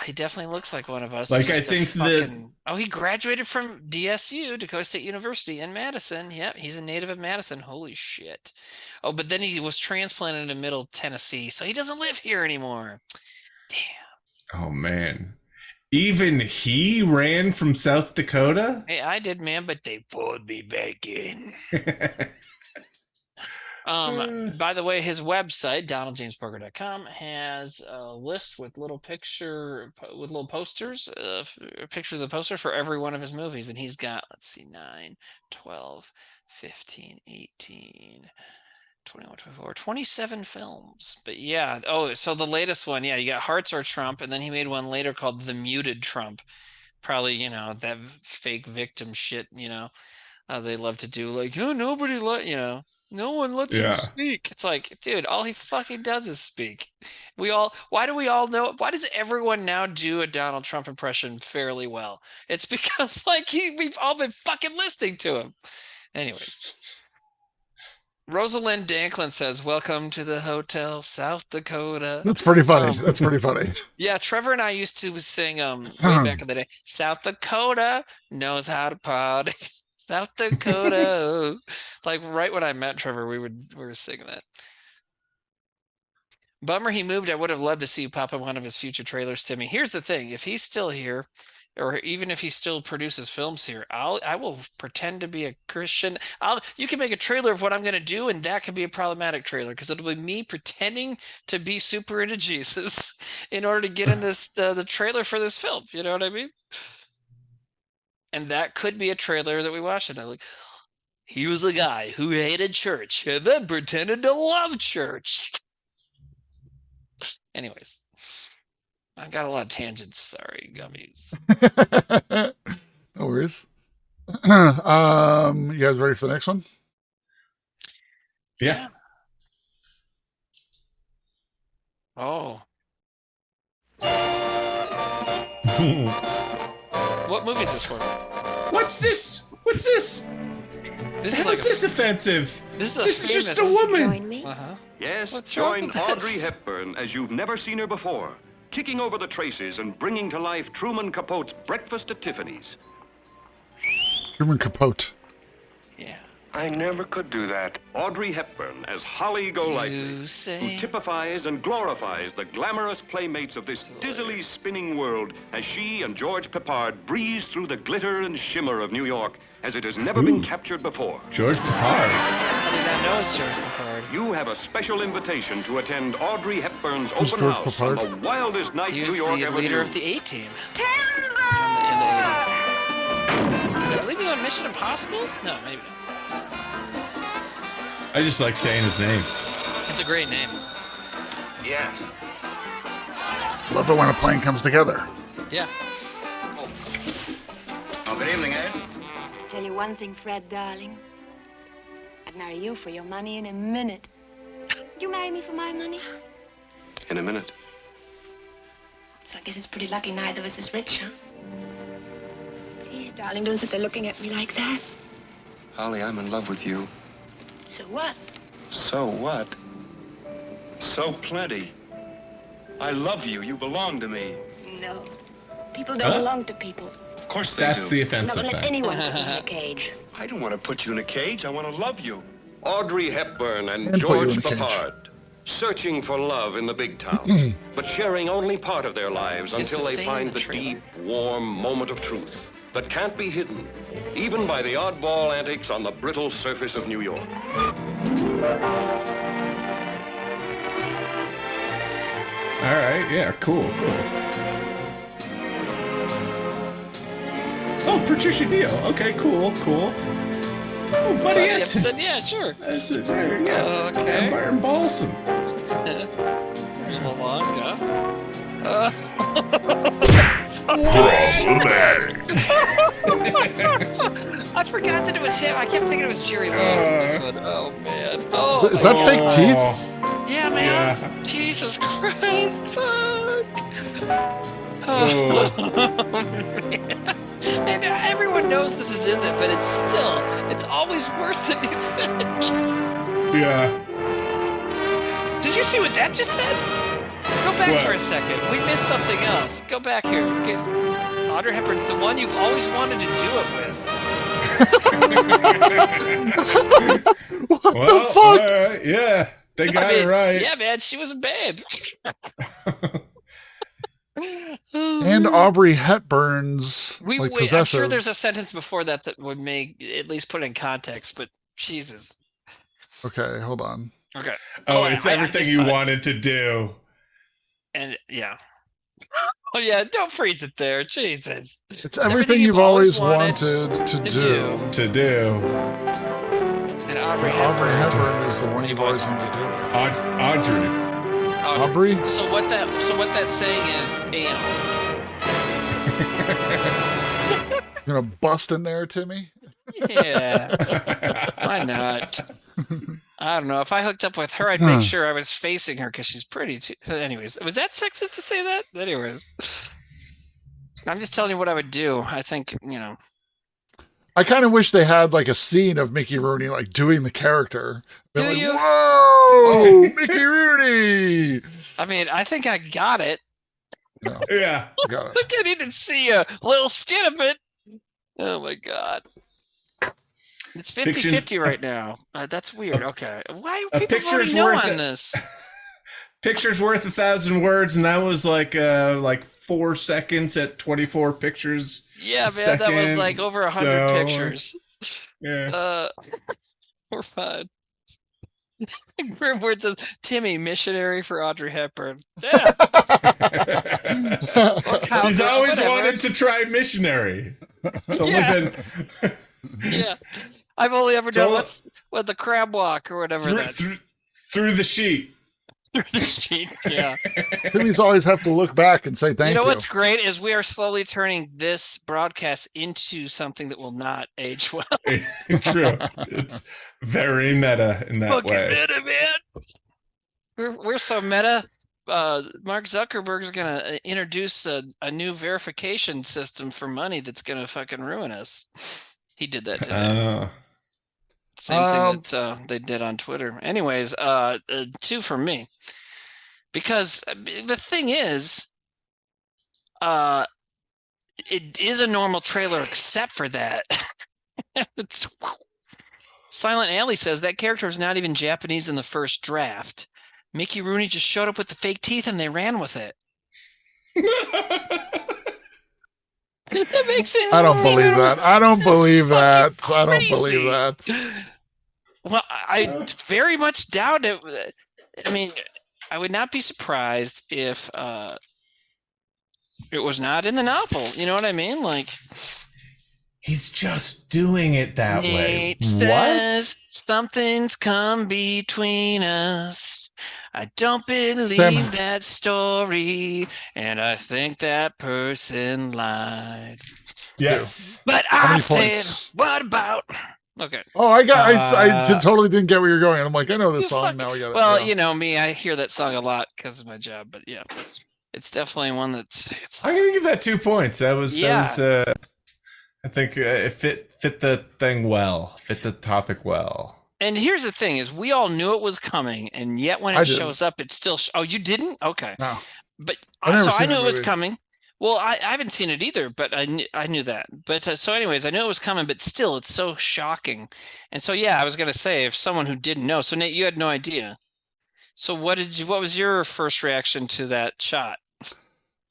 He definitely looks like one of us. Like, I think Oh, he graduated from DSU, Dakota State University in Madison. Yep, he's a native of Madison. Holy shit. Oh, but then he was transplanted to Middle Tennessee, so he doesn't live here anymore. Damn. Oh, man. Even he ran from South Dakota? Hey, I did, man, but they pulled me back in. By the way, his website, DonaldJamesParker.com, has a list with little posters, pictures of the poster for every one of his movies. And he's got, let's see, 9, 12, 15, 18, 21, 24, 27 films. But yeah. Oh, so the latest one, yeah, you got Hearts Are Trump, and then he made one later called The Muted Trump. Probably, that fake victim shit, they love to do, like, oh, nobody no one lets him speak. It's like, dude, all he fucking does is speak. Why do we all know? Why does everyone now do a Donald Trump impression fairly well? It's because, like, we've all been fucking listening to him. Anyways. Rosalind Danklin says, welcome to the Hotel South Dakota. That's pretty funny. That's pretty funny. Yeah, Trevor and I used to sing way back in the day. South Dakota knows how to party. South Dakota. Like right when I met Trevor, we were singing that. Bummer he moved. I would have loved to see you pop in one of his future trailers, Timmy. Here's the thing. If he's still here, or even if he still produces films here, I will pretend to be a Christian. You can make a trailer of what I'm going to do, and that can be a problematic trailer because it'll be me pretending to be super into Jesus in order to get in this the trailer for this film. You know what I mean? And that could be a trailer that we watch, and I'm like, he was a guy who hated church and then pretended to love church. Anyways. I got a lot of tangents. Sorry, gummies. No worries. You guys ready for the next one? Yeah. Oh. What movie is this for? What's this? What's this? How is this offensive? This is just a woman. Join me? Yes, What's wrong join with this? Audrey Hepburn as you've never seen her before, kicking over the traces and bringing to life Truman Capote's Breakfast at Tiffany's. Truman Capote. Yeah. I never could do that. Audrey Hepburn as Holly Golightly, who typifies and glorifies the glamorous playmates of this dizzily spinning world as she and George Peppard breeze through the glitter and shimmer of New York as it has never been captured before. George Peppard. I did not know it was George Peppard. You have a special invitation to attend Audrey Hepburn's Who's open George house Peppard? on the wildest night He New was York the ever leader knew. of the A-Team. In the 80s. I believe he on Mission Impossible? No, maybe. I just like saying his name. It's a great name. Yes. Love it when a plane comes together. Yeah. Oh, good evening, Ed. Tell you one thing, Fred, darling. I'd marry you for your money in a minute. Would you marry me for my money? In a minute. So I guess it's pretty lucky neither of us is rich, huh? Please, darling, don't sit there looking at me like that. Holly, I'm in love with you. So what? So what? So plenty. I love you. You belong to me. No. People don't belong to people. Of course they That's do. the I'm not offensive gonna let thing. anyone put me in a cage. I don't want to put you in a cage. I want to love you. Audrey Hepburn and And put you in George a cage. Peppard. Searching for love in the big towns, but sharing only part of their lives Is until the they thing in find the the trailer? deep, warm moment of truth that can't be hidden, even by the oddball antics on the brittle surface of New York. All right. Yeah. Cool. Oh, Patricia Neal. Okay. Cool. Oh, Buddy Essen. Yeah, sure. That's it. There you go. Okay. And Martin Balsam. Lalonga. I forgot that it was him. I kept thinking it was Jerry Lewis in this one. Oh, man. Oh, Is that fake teeth? yeah, man. Yeah. Jesus Christ. Fuck. Oh. Man. And everyone knows this is in there, but it's always worse than you think. Yeah. Did you see what that just said? Go back What? for a second. We missed something else. Go back here. Audrey Hepburn's the one you've always wanted to do it with. What the fuck? Yeah. They got it right. Yeah, man. She was a babe. And Aubrey Hepburn's I'm possessive. sure there's a sentence before that would make at least put it in context, but Jesus. Okay, hold on. Okay. Oh, it's everything you wanted to do. And yeah. Oh yeah, don't freeze it there. Jesus. It's everything you've always wanted to do. To do. And Aubrey Hepburn is the one you've always wanted to do. Aubrey. So what that saying is, You're gonna bust in there, Timmy? yeah. Why not? I don't know. If I hooked up with her, I'd make sure I was facing her because she's pretty too. Anyways, was that sexist to say that? Anyways, I'm just telling you what I would do. I think, I kind of wish they had like a scene of Mickey Rooney like doing the character. They're Do like, you? Whoa, Mickey Rooney! I mean, I think I got it. No, Yeah. I got I it. think I need to see a little skit of it. Oh my god. It's 50-50 right now. That's weird. Okay. Why are people voting no on this? Picture's worth 1,000 words, and that was like 4 seconds at 24 pictures. Yeah, man, that was like over 100 pictures. Yeah. We're fine. Where says Timmy, missionary for Audrey Hepburn. Yeah. He's always wanted to try missionary. It's only been. Yeah. I've only ever done what the crab walk or whatever. Through the sheet. Through the sheet, yeah. Timmy's always have to look back and say thank you. You know what's great is we are slowly turning this broadcast into something that will not age well. True. It's very meta in that Fucking way. meta, man. We're so meta. Mark Zuckerberg's gonna introduce a new verification system for money that's gonna fucking ruin us. He did that today. Same thing that they did on Twitter. Anyways, 2 for me. Because the thing is, it is a normal trailer except for that. Silent Alley says that character was not even Japanese in the first draft. Mickey Rooney just showed up with the fake teeth and they ran with it. That makes sense. I don't believe that. I don't believe that. I don't believe that. Well, I very much doubt it. I mean, I would not be surprised if it was not in the novel. You know what I mean? Like, he's just doing it that way. Nate says something's come between us. I don't believe that story, and I think that person lied. Yes. But I said, what about? Okay. Oh, I totally didn't get where you're going. I'm like, I know this song now. I got it. Well, you know me, I hear that song a lot because of my job. But yeah, it's definitely one that's. I'm gonna give that 2 points. That was I think it fit the thing well, fit the topic well. And here's the thing: is we all knew it was coming, and yet when it shows up, it's still. Oh, you didn't? Okay. No. But I knew it was coming. Well, I haven't seen it either, but I knew that. But so, anyways, I knew it was coming, but still, it's so shocking. And so, yeah, I was gonna say, if someone who didn't know, so Nate, you had no idea. So what was your first reaction to that shot?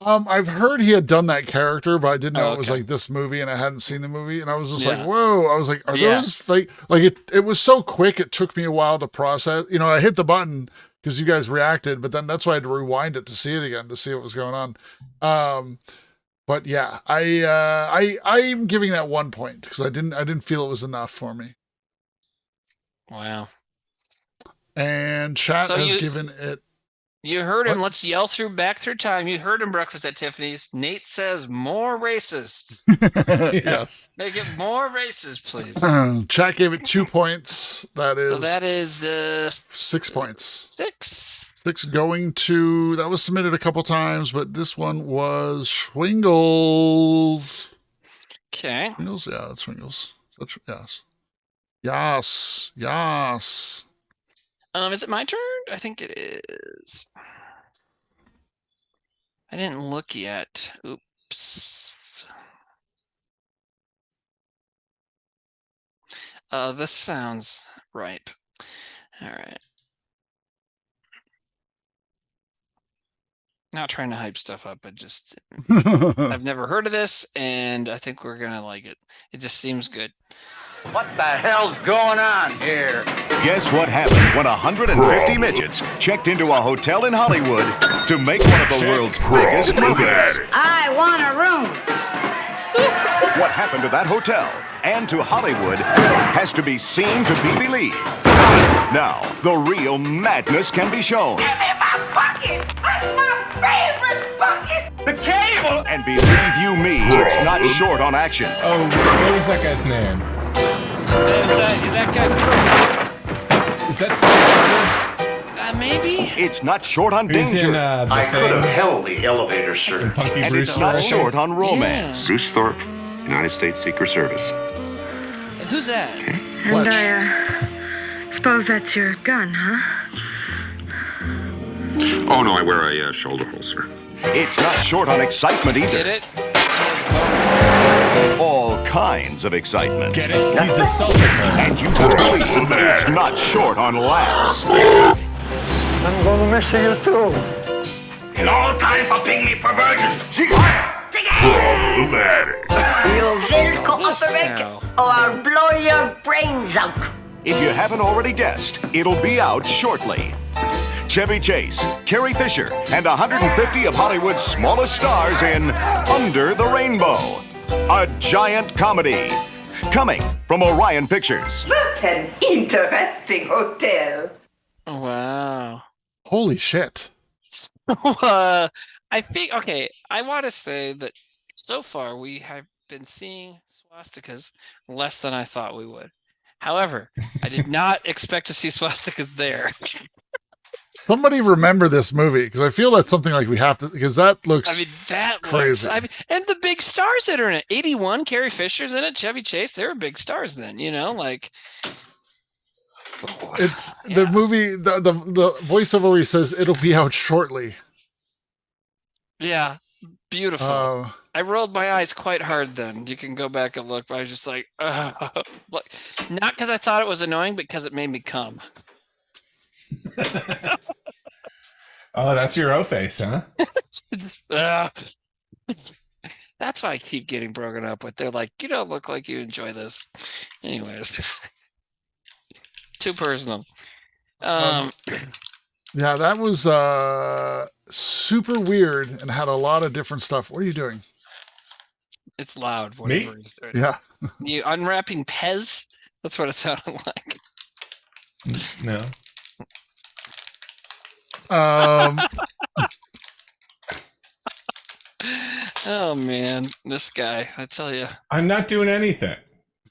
I've heard he had done that character, but I didn't know it was like this movie, and I hadn't seen the movie, and I was just like, whoa! I was like, are those fake? Like it was so quick, it took me a while to process. You know, I hit the button because you guys reacted, but then that's why I had to rewind it to see it again to see what was going on. But yeah, I'm giving that 1 point because I didn't feel it was enough for me. Wow. And chat has given it. You heard him. Let's yell back through time. You heard him. Breakfast at Tiffany's. Nate says more racist. Yes. Make it more racist, please. Chat gave it 2 points. That is 6 points. 6. 6 going to, that was submitted a couple times, but this one was Schwingles. Okay. Schwingles? Yeah, that's Schwingles. Yes. Yes. Yes. Is it my turn? I think it is. I didn't look yet. Oops. This sounds ripe. All right. Not trying to hype stuff up, but just I've never heard of this, and I think we're gonna like it. It just seems good. What the hell's going on here? Guess what happened when 150 midgets checked into a hotel in Hollywood to make one of the world's biggest movies? I want a room. What happened to that hotel? and to Hollywood has to be seen to be believed. Now, the real madness can be shown. Give me my bucket! That's my favorite bucket! The cable! And believe you me, it's not short on action. Oh, what was that guy's name? That guy's cool. Is that Tim maybe? It's not short on He's danger. in, I Thing. could have held the elevator, sir. Punky And Brewster, it's not I think. short on romance. Bruce Thorpe, United States Secret Service. And who's that? And I suppose that's your gun, huh? Oh, no, I wear a shoulder holster. It's not short on excitement either. Get it? All kinds of excitement. Get it? He's assaulting her. And you can believe it's not short on laughs. I'm gonna miss you too. No time for pygmy perversion. Problematic. You will cooperate or I'll blow your brains out. If you haven't already guessed, it'll be out shortly. Chevy Chase, Carrie Fisher, and 150 of Hollywood's smallest stars in Under the Rainbow, a giant comedy. Coming from Orion Pictures. What an interesting hotel. Wow. Holy shit. So, I think, okay, I want to say that so far we have been seeing swastikas less than I thought we would. However, I did not expect to see swastikas there. Somebody remember this movie, because I feel that's something like we have to, because that looks crazy. And the big stars that are in it. 81, Carrie Fisher's in it, Chevy Chase, they were big stars then, you know, like. It's the movie, the voiceover where he says it'll be out shortly. Yeah, beautiful. I rolled my eyes quite hard then. You can go back and look, but I was just like, not because I thought it was annoying, but because it made me come. Oh, that's your O face, huh? That's why I keep getting broken up with. They're like, you don't look like you enjoy this. Anyways, too personal. Yeah, that was super weird and had a lot of different stuff. What are you doing? It's loud. Whatever he's doing. Yeah. You unwrapping Pez? That's what it sounded like. No. Oh man, this guy! I tell you, I'm not doing anything.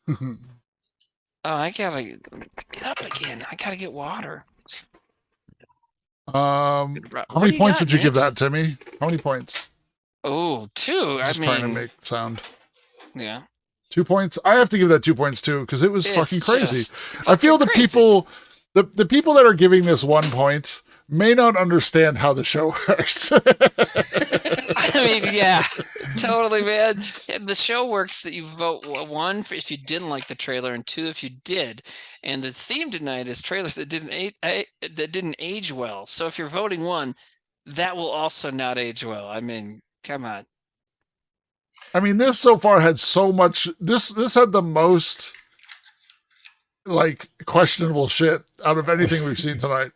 Oh, I gotta get up again. I gotta get water. How many points would you give that, Timmy? How many points? Oh, 2. Just trying to make sound. Yeah. 2 points. I have to give that 2 points too, because it was It's fucking crazy. just I feel the crazy. people, the people that are giving this 1 point may not understand how the show works. I mean, yeah, totally, man. And the show works that you vote 1 if you didn't like the trailer, and 2 if you did. And the theme tonight is trailers that didn't age well. So if you're voting 1, that will also not age well. I mean, come on. I mean, this so far had so much. This had the most like questionable shit out of anything we've seen tonight.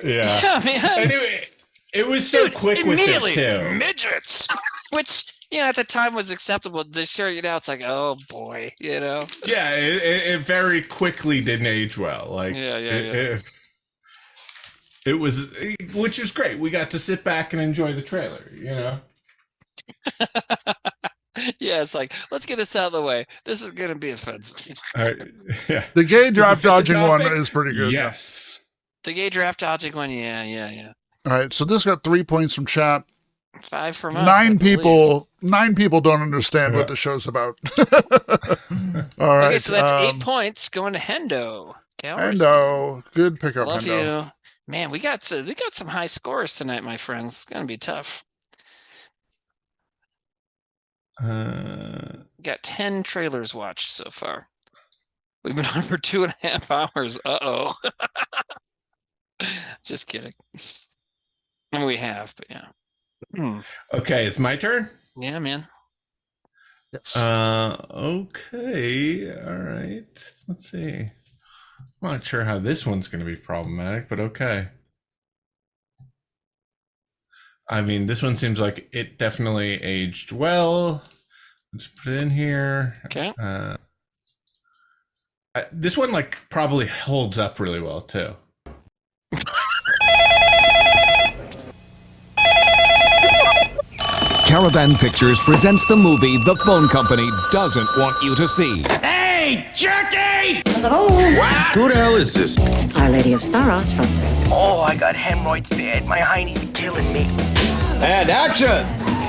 Yeah, man. Anyway, it was so quick with it too. Midgets, which at the time was acceptable. This year, now it's like, oh boy, Yeah, it very quickly didn't age well. Like, it was, which was great. We got to sit back and enjoy the trailer. Yeah, it's like, let's get this out of the way. This is gonna be offensive. All right. Yeah. The gay draft dodging one topic? is pretty good. Yes. The gay draft dodging one, yeah. All right, so this got 3 points from chat. 5 from us. 9 people don't understand what the show's about. All right. Okay, so that's 8 points going to Hendo. Hendo, good pickup. Love Hendo. you, man. We got some high scores tonight, my friends. It's gonna be tough. Got 10 trailers watched so far. We've been on for 2.5 hours. Uh-oh. Just kidding. And we have, but yeah. Okay, it's my turn? Yeah, man. Yes. Okay. All right. Let's see. I'm not sure how this one's going to be problematic, but okay. I mean, this one seems like it definitely aged well. Let's put it in here. Okay. This one like probably holds up really well too. Caravan Pictures presents the movie the phone company doesn't want you to see. Hey, jerky! Who the hell is this? Our Lady of Saros from this. Oh, I got hemorrhoids bad. My heinies are killing me. And action!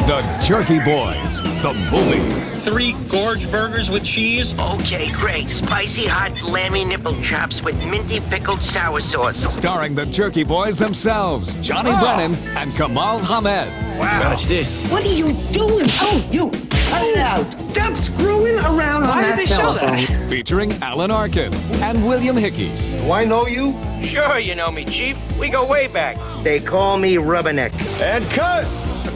The Jerky Boys, the movie. 3 gorge burgers with cheese? Okay, great. Spicy hot lammy nipple chops with minty pickled sour sauce. Starring the Jerky Boys themselves, Johnny Brennan and Kamal Hamed. Wow. Watch this. What are you doing? Oh, you cut it out. Stop screwing around on that telephone. Featuring Alan Arkin and William Hickey. Do I know you? Sure, you know me, Chief. We go way back. They call me Rubberneck. And cut!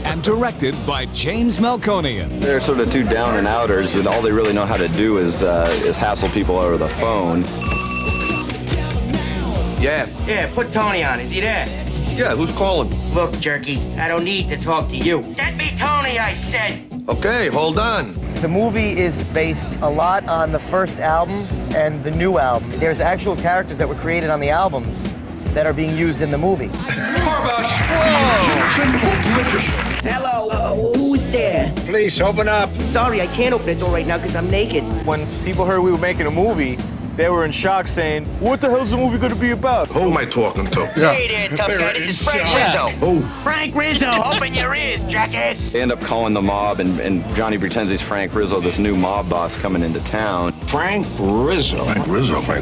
And directed by James Melkonian. They're sort of 2 down and outers that all they really know how to do is hassle people over the phone. Yeah, put Tony on. Is he there? Yeah, who's calling? Look, Jerky, I don't need to talk to you. Get me Tony, I said. Okay, hold on. The movie is based a lot on the first album and the new album. There's actual characters that were created on the albums that are being used in the movie. Hello, who's there? Please, open up. Sorry, I can't open the door right now because I'm naked. When people heard we were making a movie, they were in shock saying, what the hell's the movie going to be about? Who am I talking to? Hey there, tough guy. This is Frank Rizzo. Who? Frank Rizzo, open your ears, jackass. They end up calling the mob, and Johnny pretends he's Frank Rizzo, this new mob boss coming into town. Frank Rizzo. Frank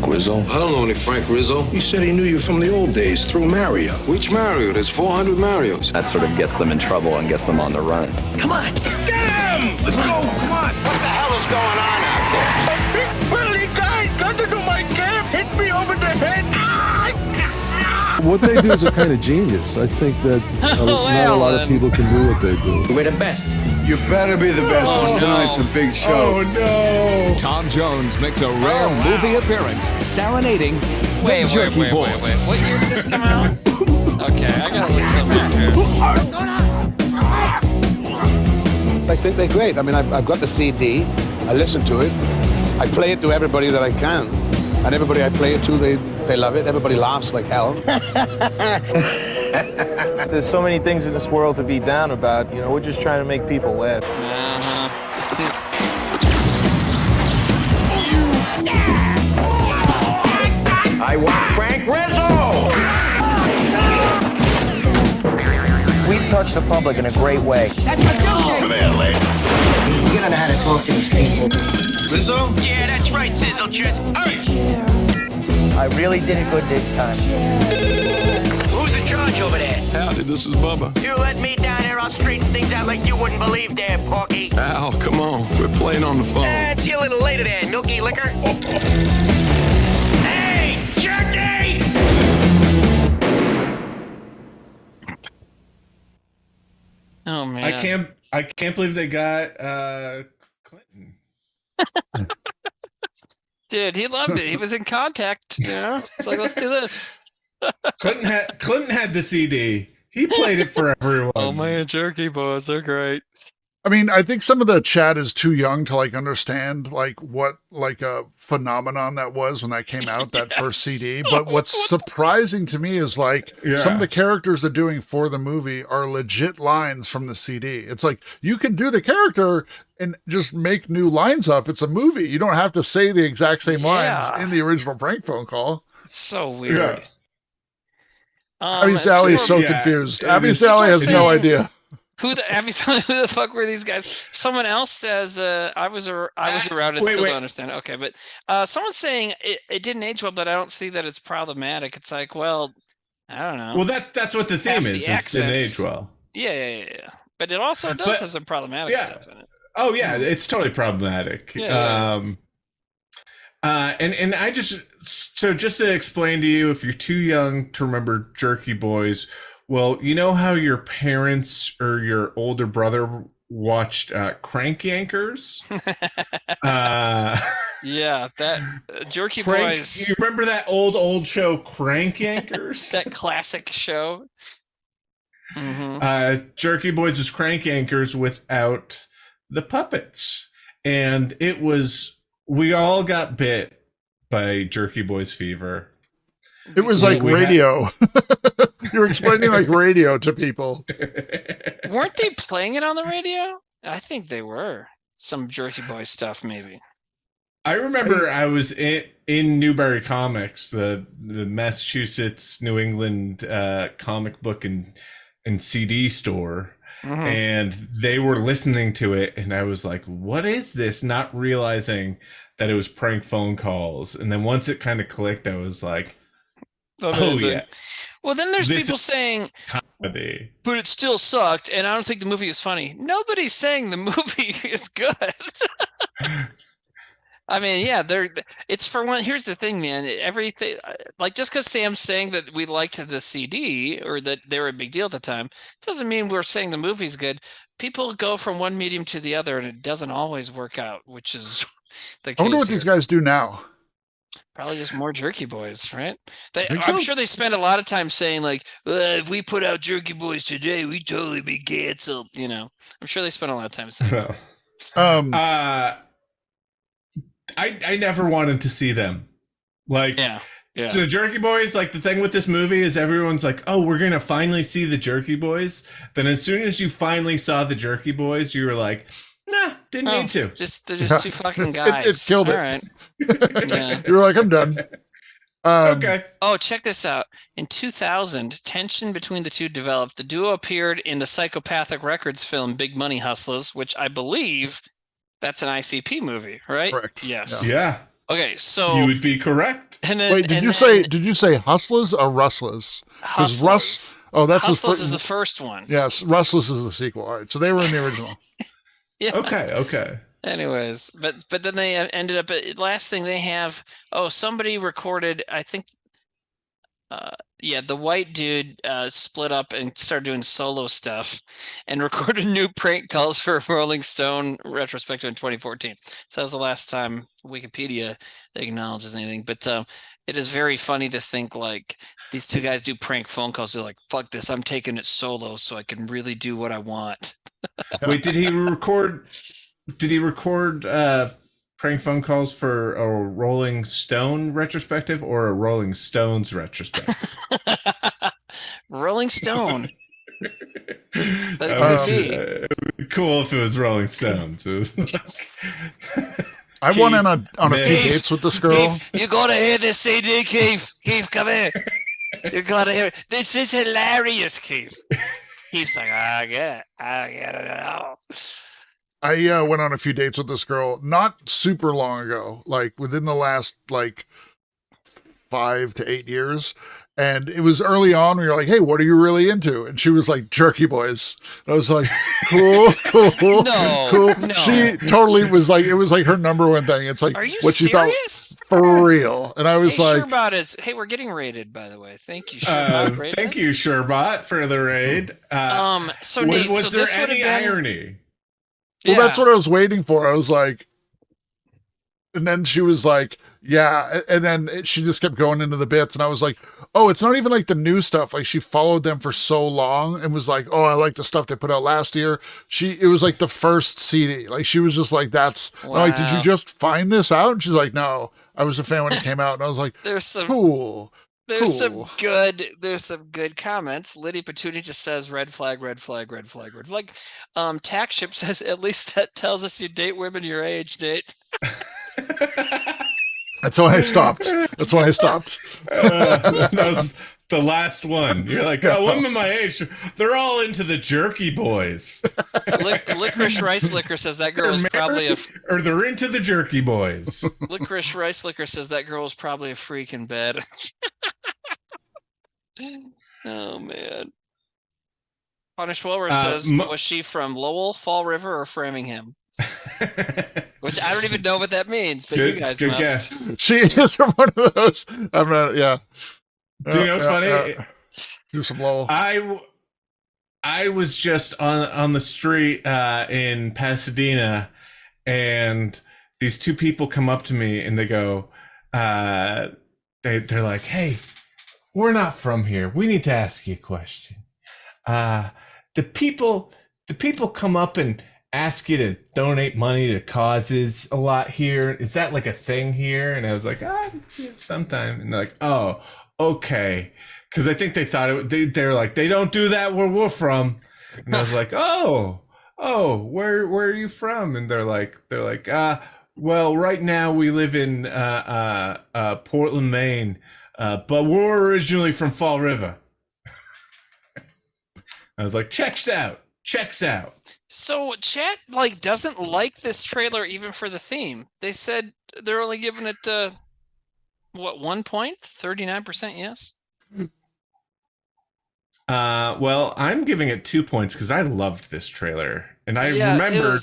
Rizzo? I don't know any Frank Rizzo. He said he knew you from the old days through Mario. Which Mario? There's 400 Marios. That sort of gets them in trouble and gets them on the run. Come on. Get him! Let's go, come on. What the hell is going on out there? A big burly guy got into my camp, hit me over the head. What they do is a kind of genius. I think that not a lot of people can do what they do. We're the best. You better be the best. Tonight's a big show. Oh no! Tom Jones makes a rare movie appearance, serenading the Jerky Boys. Wait. What year did this come out? Okay, I gotta look something here. I think they're great. I mean, I've got the CD. I listen to it. I play it to everybody that I can. And everybody I play it to, they love it. Everybody laughs like hell. There's so many things in this world to be down about. You know, we're just trying to make people laugh. I want Frank Rizzo! We touch the public in a great way. Over there, lady. You don't know how to talk to these people. Rizzo? Yeah, that's right, Sizzle Chest. Hey! I really did it good this time. Who's in charge over there? Howdy, this is Bubba. You let me down there, I'll straighten things out like you wouldn't believe there, Porky. Al, come on. We're playing on the phone. See you a little later there, Nuki Liquor. Hey, Jerky! Oh man. I can't believe they got Clinton. Dude, he loved it. He was in contact. You know, it's like, let's do this. Clinton had the CD. He played it for everyone. Oh man, Jerky Boys, they're great. I mean, I think some of the chat is too young to like understand like what like a phenomenon that was when that came out, that first CD. But what's surprising to me is like some of the characters they're doing for the movie are legit lines from the CD. It's like you can do the character and just make new lines up. It's a movie. You don't have to say the exact same lines in the original prank phone call. It's so weird. Yeah. Abby Sally is so confused. Abby Sally has no idea. Who the fuck were these guys? Someone else says I was around and still don't understand. Okay, but someone's saying it didn't age well, but I don't see that it's problematic. It's like, well, I don't know. Well, that's what the theme is. It didn't age well. Yeah. But it also does have some problematic stuff in it. Oh yeah, it's totally problematic. Yeah. And I just to explain to you, if you're too young to remember Jerky Boys, well, you know how your parents or your older brother watched Crank Yankers? Yeah, that Jerky Boys. You remember that old show, Crank Yankers? That classic show. Mm-hmm. Jerky Boys was Crank Yankers without the puppets, and it was we all got bit by Jerky Boys Fever. It was like radio. You were explaining like radio to people. Weren't they playing it on the radio? I think they were. Some Jerky Boy stuff, maybe. I remember I was in Newbury Comics, the Massachusetts, New England comic book and CD store. Mm-hmm. And they were listening to it, and I was like, what is this? Not realizing that it was prank phone calls. And then once it kind of clicked, I was like, oh, yes. Well, then there's people saying, comedy. But it still sucked, and I don't think the movie is funny. Nobody's saying the movie is good. I mean, yeah, it's for one. Here's the thing, man. Everything, like, just because Sam's saying that we liked the CD or that they were a big deal at the time, doesn't mean we're saying the movie's good. People go from one medium to the other, and it doesn't always work out, which is the case. I wonder what these guys do now. Probably just more Jerky Boys, right? I'm sure they spend a lot of time saying, like, if we put out Jerky Boys today, we'd totally be canceled. You know, I'm sure they spend a lot of time saying that. I never wanted to see them. Like, yeah. So the Jerky Boys, like, the thing with this movie is everyone's like, oh, we're going to finally see the Jerky Boys. Then as soon as you finally saw the Jerky Boys, you were like, nah, didn't need to. They're just two fucking guys. It killed it. All right. Yeah. You were like, I'm done. Okay. Oh, check this out. In 2000, tension between the two developed. The duo appeared in the Psychopathic Records film Big Money Hustlers, which I believe that's an ICP movie, right? Correct. Yes. Yeah. Okay, so you would be correct. And then, wait, did you say Hustlers or Rustlers? Because that's Hustlers is the first one. Yes, Rustlers is the sequel. All right, so they were in the original. Yeah. Okay. Anyways, but then they ended up. Last thing they have. Oh, somebody recorded. I think. The white dude split up and started doing solo stuff, and recorded new prank calls for a Rolling Stone retrospective in 2014. So that was the last time Wikipedia acknowledges anything. But it is very funny to think like these two guys do prank phone calls. They're like, "Fuck this! I'm taking it solo so I can really do what I want." Wait, did he record? Did he record prank phone calls for a Rolling Stone retrospective or a Rolling Stones retrospective? Rolling Stone. It would be cool if it was Rolling Stones. I went on a few dates with this girl. Keith, you gotta hear this CD, Keith. Keith, come here. You gotta hear it. This is hilarious, Keith. Keith's like, I get it all. I went on a few dates with this girl not super long ago, like within the last 5 to 8 years. And it was early on. We were like, hey, what are you really into? And she was like, Jerky Boys. And I was like, cool. No. She totally was like, it was like her number one thing. It's like, are you what serious? She thought for real. And I was like, Sherbot is, hey, we're getting rated, by the way. Thank you, Sherbot. Thank you, Sherbot, for the raid. So Nate, was there any irony? Well, that's what I was waiting for. I was like, and then she was like, yeah. And then she just kept going into the bits. And I was like, oh, it's not even like the new stuff. Like she followed them for so long and was like, oh, I like the stuff they put out last year. It was like the first CD. Like she was just like, that's wow. I'm like, did you just find this out? And she's like, no, I was a fan when it came out. And I was like, cool. There's some good comments. Liddy Petuni just says red flag. Tax Ship says at least that tells us you date women your age, Nate. That's when I stopped. That was the last one. You're like, oh, women my age, they're all into the Jerky Boys. Licorice Rice Liquor says that girl is probably or they're into the Jerky Boys. Licorice Rice Liquor says that girl is probably a freak in bed. Oh man. Punish Wilbur says, was she from Lowell, Fall River, or Framingham? Which I don't even know what that means, but you guys must. Guess. She is from one of those. I'm not. Yeah. Do you know what's funny? Do some Lowell. I was just on the street in Pasadena, and these two people come up to me and they go, they're like, "Hey, we're not from here. We need to ask you a question. The people come up and ask you to donate money to causes a lot here. Is that like a thing here? And I was like, sometime. And they're like, oh, okay. Because I think they thought they're like, they don't do that where we're from. And I was like, oh, where are you from? And they're like, well, right now we live in Portland, Maine, but we're originally from Fall River. I was like, checks out. So chat doesn't like this trailer even for the theme. They said they're only giving it 1 point? 39% yes. Well, I'm giving it 2 points because I loved this trailer, and I remembered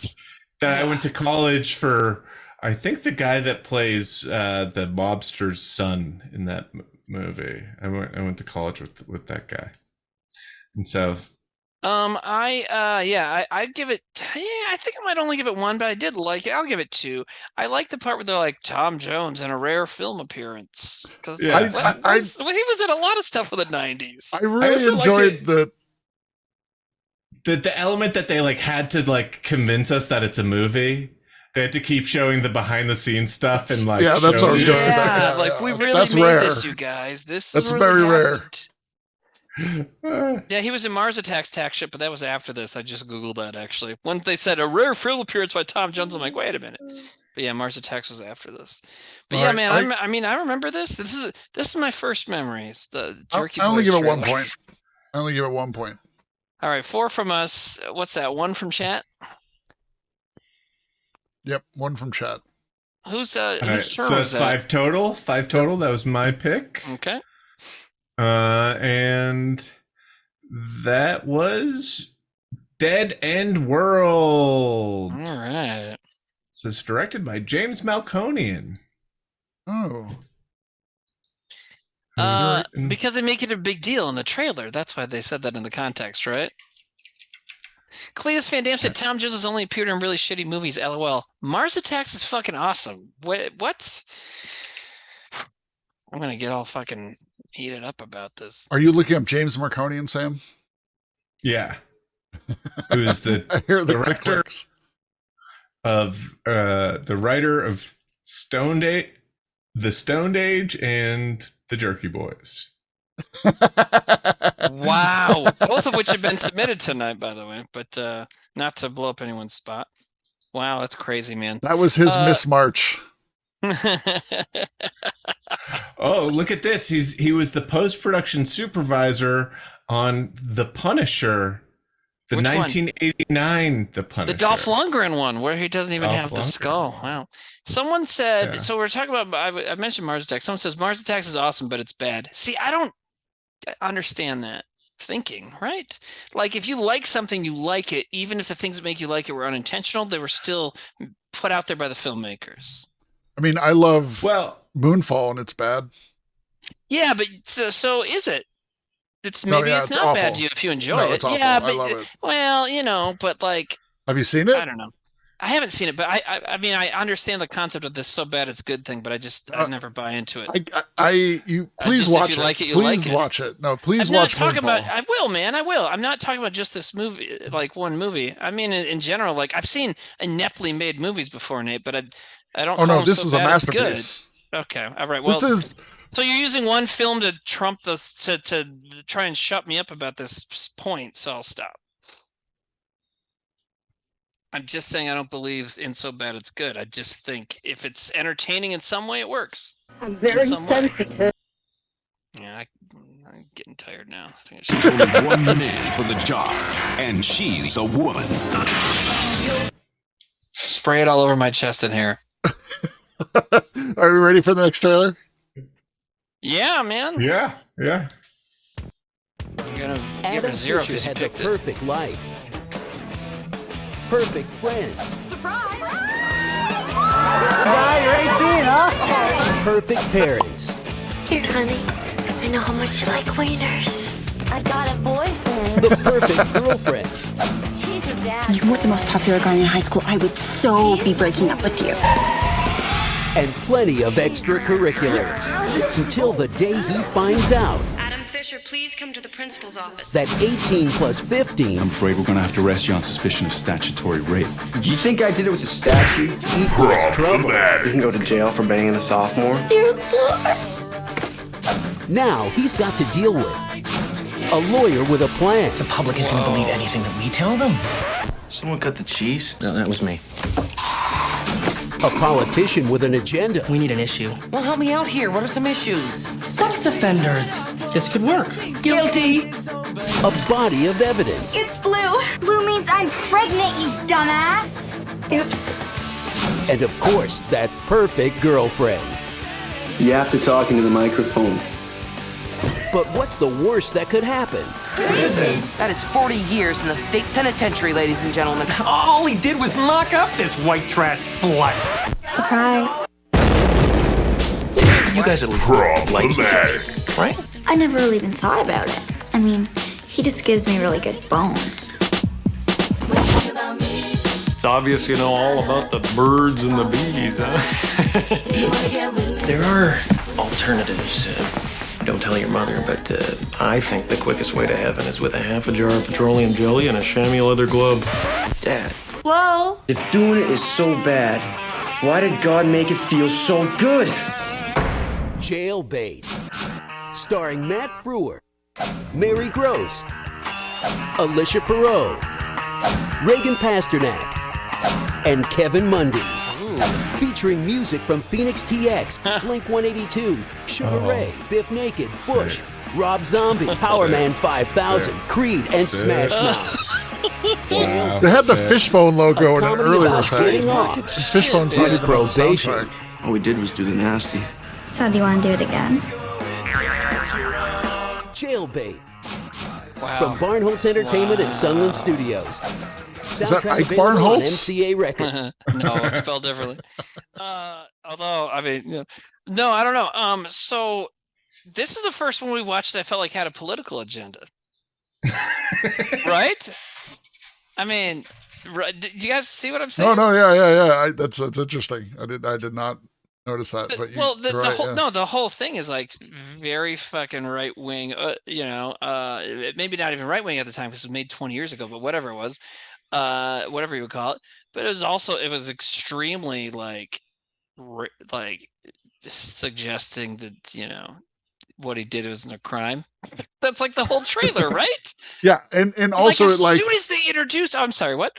that I went to college for. I think the guy that plays the mobster's son in that movie. I went to college with that guy, and so. I'd give it. I think I might only give it 1, but I did like it. I'll give it 2. I like the part where they're like Tom Jones in a rare film appearance because he was in a lot of stuff for the 90s. I really enjoyed the element that they had to convince us that it's a movie. They had to keep showing the behind the scenes stuff and that's what I was going with that. We really made this, you guys. That's very rare. Yeah, he was in Mars Attacks Tax Ship, but that was after this. I just Googled that actually. When they said a rare film appearance by Tom Jones, I'm like, wait a minute. But yeah, Mars Attacks was after this. But all yeah, right, man, I remember this. This is my first memories. The Jerky I only Boys give it trailer. 1 point. I only give it 1 point. All right, 4 from us. What's that? 1 from chat? Yep, 1 from chat. Whose right, turn so was that's that? 5 total. 5 total. That was my pick. Okay. And that was Dead End World. All right. So it's directed by James Malconian. Oh. Because they make it a big deal in the trailer. That's why they said that in the context, right? Cletus Van Dam said Tom Jones has only appeared in really shitty movies. LOL. Mars Attacks is fucking awesome. What? I'm gonna get all fucking heated up about this. Are you looking up James Marconian, Sam? Yeah. Who's the I hear the director of the writer of The Stoned Age and The Jerky Boys. Wow. Both of which have been submitted tonight, by the way, but not to blow up anyone's spot. Wow, that's crazy, man. That was his Miss March. Oh, look at this. He was the post-production supervisor on The Punisher. The Which 1989 one? The Punisher. The Dolph Lundgren one where he doesn't even have the skull. Wow. Someone said, so we're talking about, I mentioned Mars Attacks. Someone says Mars Attacks is awesome, but it's bad. See, I don't understand that thinking, right? Like if you like something, you like it, even if the things that make you like it were unintentional, they were still put out there by the filmmakers. I mean, I love Moonfall and it's bad. Yeah, but so is it? It's maybe it's not awful. bad to you if you enjoy it. It's awful. Yeah, I love it. Well, but like, have you seen it? I don't know. I haven't seen it, but I mean, I understand the concept of this so bad it's good thing, but I never buy into it. Please watch if you like it. You please like it. watch it. No, please I'm not watch talking Moonfall. about. I will, man. I will. I'm not talking about just this movie, like one movie. I mean, in general, like I've seen ineptly made movies before, Nate, but I don't. Oh no, call them this so is a bad it's good. masterpiece. Okay, all right. Well, so you're using one film to trump this to try and shut me up about this point. So I'll stop. I'm just saying I don't believe in so bad it's good. I just think if it's entertaining in some way, it works. I'm very sensitive. Yeah, I'm getting tired now. I think There's only one man for the job, and she's a woman. Spray it all over my chest and hair. Are we ready for the next trailer? Yeah, man. Yeah. I'm gonna give it a 0 because you had picked the perfect life. Perfect friends. Surprise! Yeah, you're 18, huh? Perfect parents. Here, honey. I know how much you like wieners. I got a boyfriend. The perfect girlfriend. He's a dad. You weren't the most popular guy in high school. I would so be breaking up with you. And plenty of extracurriculars. Until the day he finds out. Adam 50. Fisher please come to the principal's office? That 18 plus 15. I'm afraid we're going to have to arrest you on suspicion of statutory rape. Do you think I did it with a statue? Equals trouble. You can go to jail for banging a sophomore. Dear Lord. Now he's got to deal with a lawyer with a plan. The public is going to believe anything that we tell them. Someone cut the cheese? No, that was me. A politician with an agenda. We need an issue. Well, help me out here. What are some issues? Sex offenders. This could work. Guilty. A body of evidence. It's blue. Blue means I'm pregnant, you dumbass. Oops. And of course, that perfect girlfriend. You have to talk into the microphone. But what's the worst that could happen? Prison. That is 40 years in the state penitentiary, ladies and gentlemen. All he did was knock up this white trash slut. Surprise. You guys at least like each other, right? I never really even thought about it. I mean, he just gives me really good bone. It's obvious you know all about the birds and the bees, huh? There are alternatives. Don't tell your mother, but I think the quickest way to heaven is with a half a jar of petroleum jelly and a chamois leather glove. Dad. Whoa. If doing it is so bad, why did God make it feel so good? Jailbait. Starring Matt Frewer, Mary Gross, Alicia Perot, Reagan Pasternak, and Kevin Mundy. Featuring music from Phoenix TX, Blink-182, Sugar Ray, Biff Naked, Bush, Rob Zombie, Power Man 5000, Creed, and Smash Mouth. Wow. They had the Fishbone logo in an earlier thing. Fishbone's not even on the soundtrack. All we did was do the nasty. So do you want to do it again? Jailbait. Wow. From Barnholtz Entertainment and Sunland Studios. Is that Ike available on Barnholtz? MCA record. No, it's spelled differently. Although, I mean, no, I don't know. So this is the first one we watched that I felt like had a political agenda. Right? I mean, do you guys see what I'm saying? Yeah. That's interesting. I did not notice that. But the whole thing is like very fucking right wing. Maybe not even right wing at the time because it was made 20 years ago, but whatever it was. Whatever you would call it, but it was extremely like suggesting that what he did wasn't a crime. That's like the whole trailer, right? Yeah, and also as soon as they introduced, I'm sorry, what?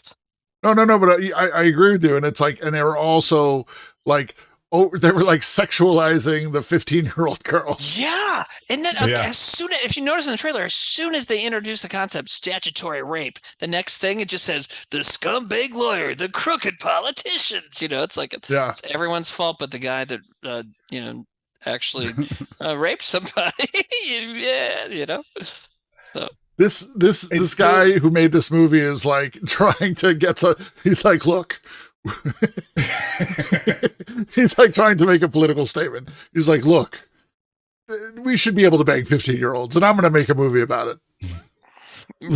No, but I agree with you, and it's like, and they were also like. Oh, they were like sexualizing the 15-year-old girl. Yeah. And then if you notice in the trailer, as soon as they introduce the concept statutory rape, the next thing it just says the scumbag lawyer, the crooked politicians. It's like it's everyone's fault but the guy that actually raped somebody. So this guy who made this movie is like trying to he's like, look. He's like trying to make a political statement. He's like, look, we should be able to bang 15-year-olds, and I'm going to make a movie about it.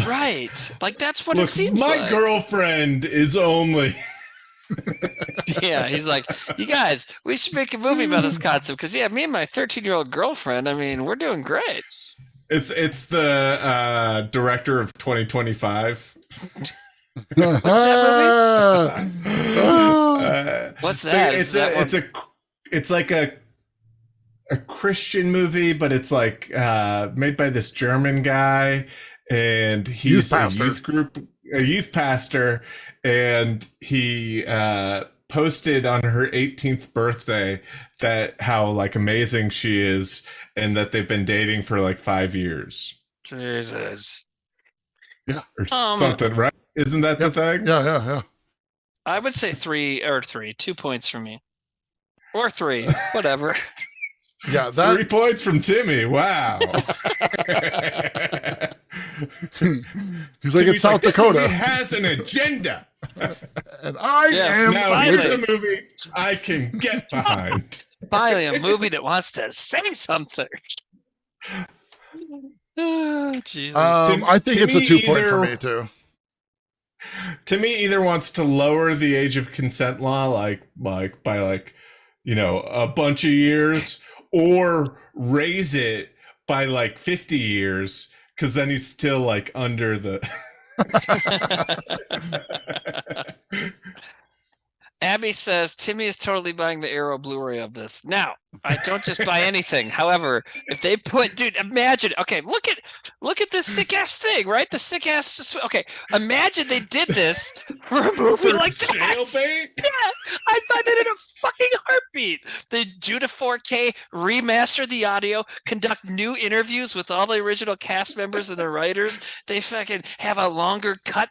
Right. Like, that's what it seems my like. My girlfriend is only... Yeah, he's like, you guys, we should make a movie about this concept, because, me and my 13-year-old girlfriend, I mean, we're doing great. It's the director of 2025. What's that movie? What's that? It's like a Christian movie, but it's like made by this German guy, and he's a youth pastor, and he posted on her 18th birthday that how like amazing she is, and that they've been dating for like 5 years. Jesus. Yeah, or something, right? Isn't that the thing? Yeah. I would say 2 points for me. Or 3, whatever. Yeah, 3 points from Timmy. Wow. He's like, it's South Dakota. This movie has an agenda. And I am. Now here's a movie I can get behind. Finally, a movie that wants to say something. Jesus. I think it's a 2 point for me too. Timmy either wants to lower the age of consent law, like by a bunch of years, or raise it by like 50 years, because then he's still like under the. Abby says Timmy is totally buying the Arrow Blu-ray of this. Now, I don't just buy anything. However, if they put, dude, imagine. Okay, look at this sick ass thing, right? The sick ass. Okay, imagine they did this for a movie like that. Jailbait? Yeah, I find it in a fucking heartbeat. They do to 4K, remaster the audio, conduct new interviews with all the original cast members and the writers. They fucking have a longer cut.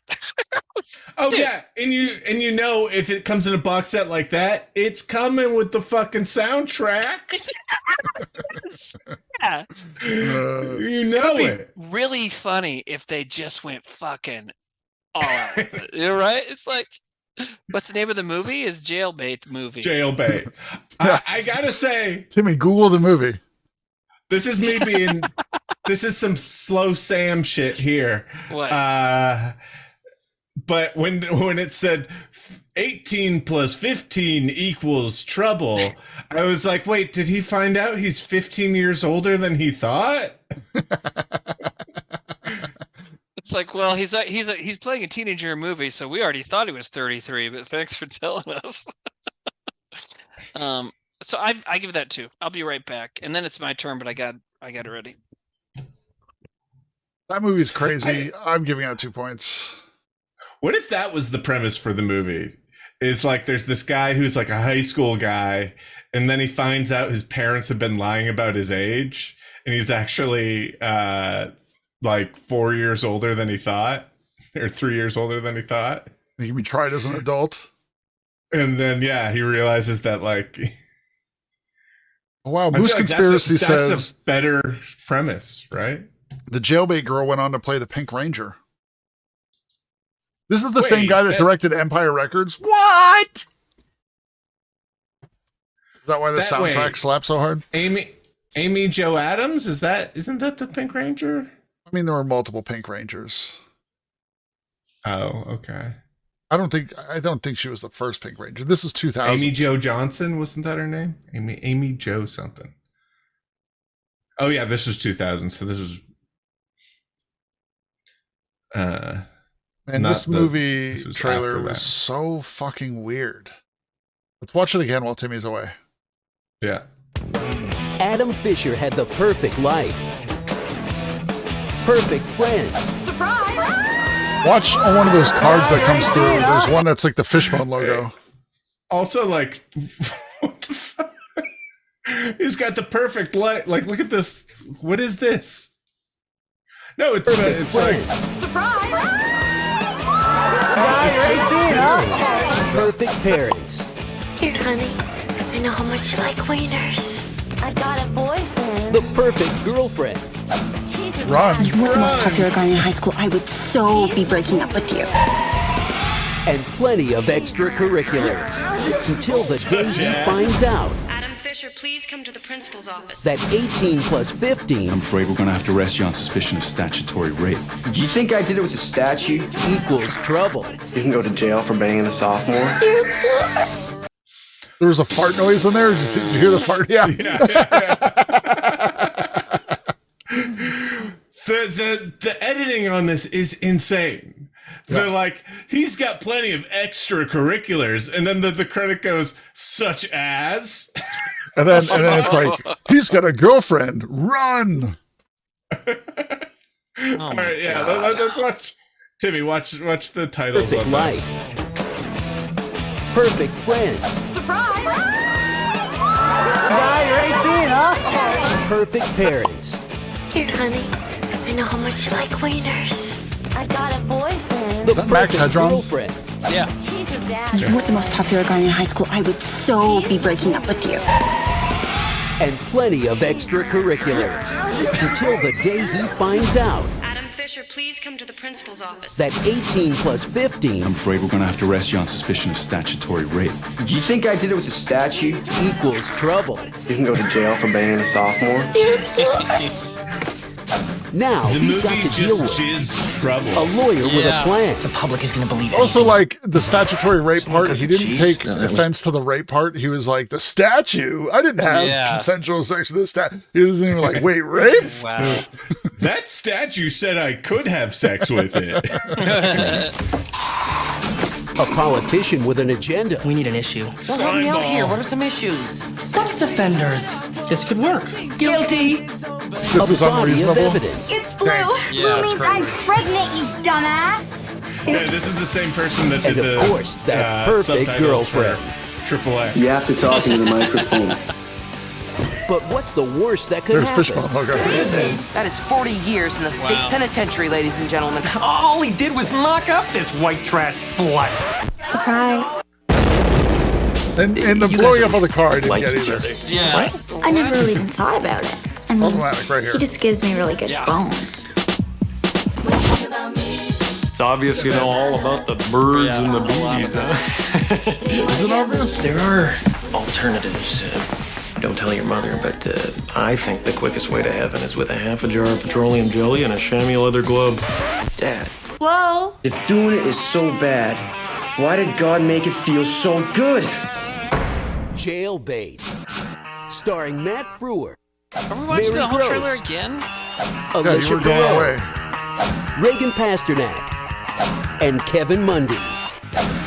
Oh yeah, and you know if it comes in a box set like that, it's coming with the fucking soundtrack. Yeah. You know it. Really funny if they just went fucking all out with it. You're right. It's like, what's the name of the movie? Is Jailbait movie? Jailbait. I gotta say, Timmy, Google the movie. This is me being. This is some slow Sam shit here. What? But when it said 18 plus 15 equals trouble, I was like, wait, did he find out he's 15 years older than he thought? It's like, well, he's playing a teenager in a movie, so we already thought he was 33, but thanks for telling us. So I give that 2. I'll be right back. And then it's my turn, but I got it ready. That movie's crazy. I'm giving out 2 points. What if that was the premise for the movie? It's like there's this guy who's like a high school guy, and then he finds out his parents have been lying about his age, and he's actually like 4 years older than he thought, or 3 years older than he thought. He can be tried as an adult. And then he realizes that like wow, Moose Conspiracy says that's a better premise, right? The Jailbait girl went on to play the Pink Ranger. This is the same guy that directed Empire Records. What? Is that why the soundtrack slaps so hard? Amy Jo Adams? Isn't that the Pink Ranger? I mean, there were multiple Pink Rangers. Oh, okay. I don't think she was the first Pink Ranger. This is 2000. Amy Jo Johnson, wasn't that her name? Amy Jo something. Oh yeah, this was 2000. So this was and this movie trailer was so fucking weird. Let's watch it again while Timmy's away. Yeah. Adam Fisher had the perfect life. Perfect friends. Surprise! Watch on one of those cards that comes through. There's one that's like the Fishbone logo. Also, like, what the fuck? He's got the perfect light. Like, look at this. What is this? No, it's like surprise. It's just perfect parents. Here, honey. I know how much you like wieners. I got a boyfriend. The perfect girlfriend. Run. You were the most popular guy in high school. I would so be breaking up with you. And plenty of extracurriculars. Until the day he finds out. Adam Fisher, please come to the principal's office. That 18 plus 15. I'm afraid we're going to have to arrest you on suspicion of statutory rape. Do you think I did it with a statue? Equals trouble. You can go to jail for banging a sophomore. There was a fart noise in there. Did you hear the fart? Yeah. The editing on this is insane. They're like, he's got plenty of extracurriculars, and then the credit goes, such as. And then it's like, he's got a girlfriend. Run. All right, yeah, let's watch. Timmy, watch the titles. Perfect life. Perfect friends. Surprise! You're 18, huh? Perfect parents. Here, honey. I know how much you like wieners. I got a boyfriend. The Is that Max perfect Headroom? girlfriend. Yeah. She's a dad. You were the most popular guy in high school. I would so be breaking up with you. And plenty of extracurriculars. Until the day he finds out. Adam Fisher, please come to the principal's office. That 18 plus 15. I'm afraid we're going to have to arrest you on suspicion of statutory rape. Do you think I did it with a statue? Equals trouble. You can go to jail for banging a sophomore. Now The he's got movie to deal just with jizzed trouble. a lawyer with a plan. The public is going to believe Also, anything. like the statutory rape part, he didn't cheese? take No, that was- offense to the rape part. He was like, the statue. I didn't have consensual sex with this statue. He wasn't even like, wait, rape? Wow. That statue said I could have sex with it. A politician with an agenda. We need an issue. Don't help me out here. What are some issues? Sex offenders. This could work. Guilty. This is A body of unreasonable. evidence. It's blue. Yeah, Blue it's means very I'm blue. pregnant, you dumbass. Yeah, this is the same person that did And of the course, that perfect subtitles for girlfriend. Triple X. You have to talk into the microphone. But what's the worst that could There's happen? Fishbone logo. That is 40 years in the state Wow. penitentiary, ladies and gentlemen. All he did was knock up this white trash slut. Surprise. And the You blowing guys up of the car, I didn't like get each either. other. Yeah. I never really even thought about it. I mean, Problematic right here. he just gives me really good bone. It's obvious you know all about the birds and the bees, huh? Is it obvious? There are alternatives. Don't tell your mother, but I think the quickest way to heaven is with a half a jar of petroleum jelly and a chamois leather glove. Dad, Whoa. if doing it is so bad, why did God make it feel so good? Jailbait. Starring Matt Frewer, Are we watching Mary the whole Gross. trailer again? Yeah, you Alicia were going Perot, away. Reagan Pasternak, and Kevin Mundy.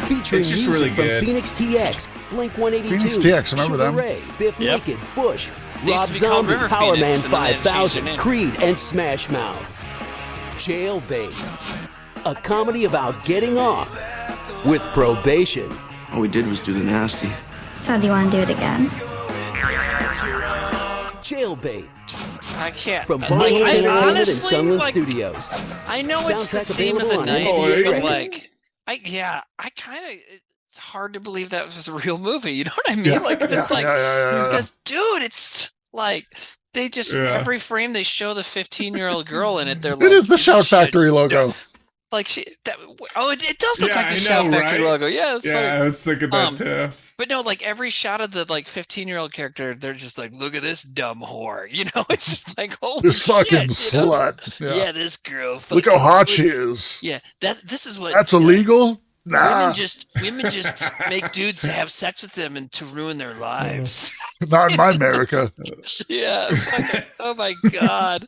Featuring It's just music really from good. Phoenix TX, Blink 182, Phoenix TX, remember Sugar them? Ray, Biff Yep. Naked, Bush, They used Rob to be called Zombie, River Power Phoenix, Man and then they changed their 5000, name. Creed, and Smash Mouth. Jailbait, a comedy about getting off with probation. All we did was do the nasty. So do you want to do it again? Jailbait I can't. from Like, Barlows I Entertainment and honestly, Sunland like, Studios. I know it's the Soundtrack theme of the available on night, MCA but Records. like, I kind of. It's hard to believe that was a real movie. You know what I mean? Yeah. Like, it's like, yeah. because dude, it's like they just every frame they show the 15-year-old girl in it. They're like, It is the Shout shit. Factory logo. Like it does look Yeah, like the I Shout know, Factory right? logo. Yeah, it's funny. I was thinking that too. But no, like every shot of the like 15-year-old character, they're just like, look at this dumb whore. You know, it's just like, holy This fucking shit, you know? slut. Yeah. Yeah. This girl. Look how fucking hot she would- is. Yeah, this is what That's illegal? Nah. women just make dudes have sex with them and to ruin their lives. Not in my America. Yeah. Fucking, oh my god.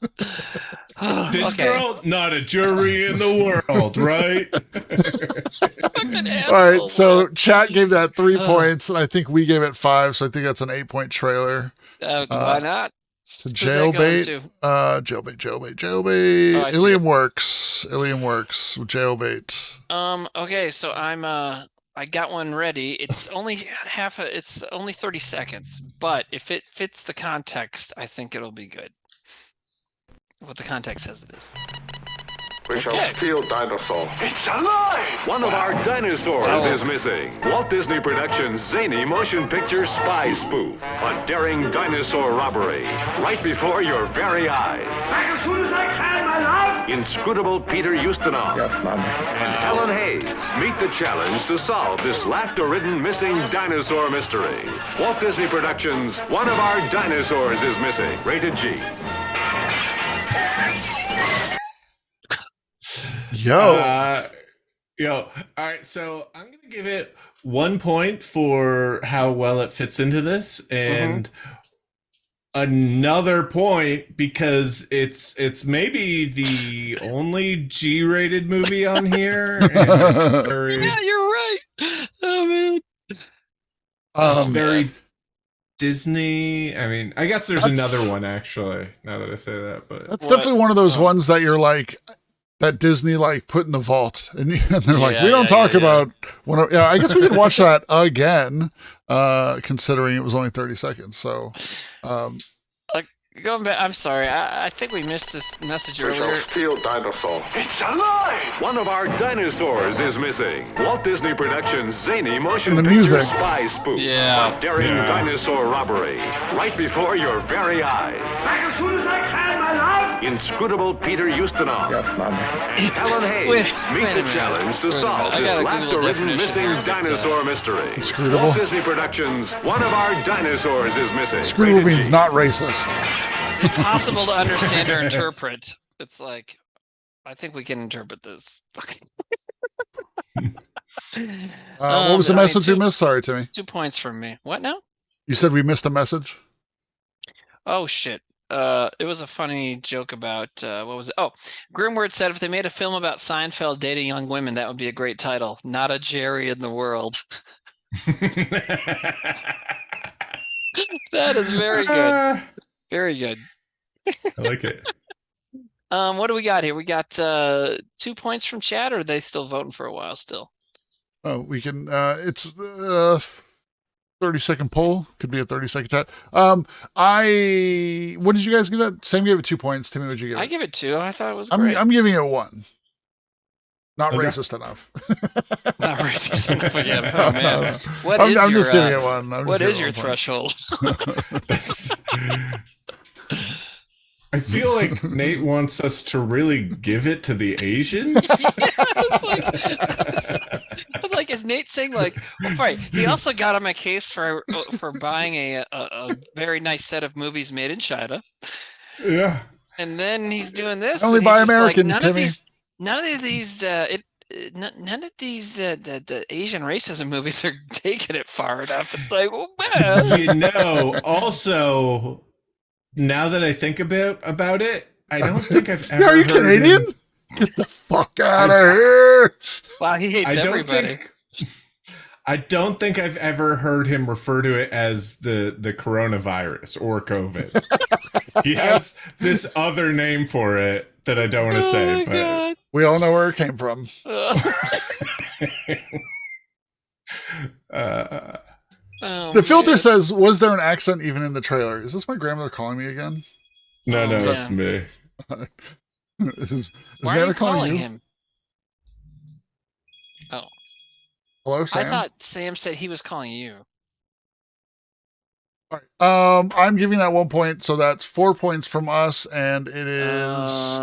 This Okay. girl, not a jury in the world, right? All right, so chat gave that 3 points, and I think we gave it 5, so I think that's an 8-point trailer. Why not? So Who's that going Jailbait, jailbait. Oh, I see Ilium works with Jailbait. Okay, so I got one ready. It's only it's only 30 seconds, but if it fits the context, I think it'll be good. What the context says it is. We shall steal dinosaur. It's alive! One of our dinosaurs is missing. Walt Disney Productions' zany motion picture spy spoof. A daring dinosaur robbery. Right before your very eyes. Back as soon as I can, my love! Inscrutable Peter Ustinov. Yes, Mom. And Helen Hayes meet the challenge to solve this laughter-ridden missing dinosaur mystery. Walt Disney Productions' One of Our Dinosaurs is Missing. Rated G. Yo. All right, so I'm gonna give it 1 point for how well it fits into this, and another point because it's maybe the only G-rated movie on here. And it's very, Yeah, you're right. Oh man. it's very Disney. I mean, I guess there's That's- another one actually. Now that I say that, but That's definitely one of those ones that you're like, that Disney like put in the vault, and they're like, we don't talk about one. I guess we could watch that again, considering it was only 30 seconds. So, Going back, I'm sorry. I think we missed this message We shall earlier. steal dinosaur. It's alive! One of our dinosaurs is missing. Walt Disney Productions' zany motion And the picture music. spy spoof. Yeah. A daring dinosaur robbery. Right before your very eyes. Back as soon as I can, my love! Inscrutable Peter Ustinov. Yes, Mom. And Helen Hayes Wait meet a the minute. challenge to Wait a solve minute. I this gotta Google laughter-ridden definition missing here, but, dinosaur mystery. Inscrutable. Walt Disney Productions' One of Our Dinosaurs is Missing. screwable Rated means G. not racist. Impossible to understand or interpret. It's like, I think we can interpret this. What was the message we missed? Sorry, Timmy. 2 points from me. What now? You said we missed a message? Oh, shit. It was a funny joke about, what was it? Oh, Grimward said if they made a film about Seinfeld dating young women, that would be a great title. Not a Jerry in the world. That is very good. Very good. I like it. What do we got here? We got 2 points from chat, or are they still voting for a while still? Oh, we can, it's 30-second poll. Could be a 30-second chat. What did you guys give that? Sam gave it 2 points. Timmy, what did you give it? I give it 2. I thought it was great. I'm giving it 1. Not racist enough. Not racist enough again. Oh, man. I'm just giving it 1. What is your threshold? I feel like Nate wants us to really give it to the Asians. I was like, is Nate saying like, well, right? He also got on my case for buying a very nice set of movies made in China. Yeah. And then he's doing this. Only buy American, like, Timmy. None of these the Asian racism movies are taking it far enough. It's like, well, man. Also, now that I think about it, I don't think I've ever Are you heard Canadian? him. Get the fuck out of here. Wow, he hates everybody. I don't think I've ever heard him refer to it as the coronavirus or COVID. He has this other name for it that I don't want to say, but God. We all know where it came from. The filter says, was there an accent even in the trailer? Is this my grandmother calling me again? No, that's me. is Why are you calling him? Oh. Hello, Sam? I thought Sam said he was calling you. All right. I'm giving that 1 point, so that's 4 points from us, and it is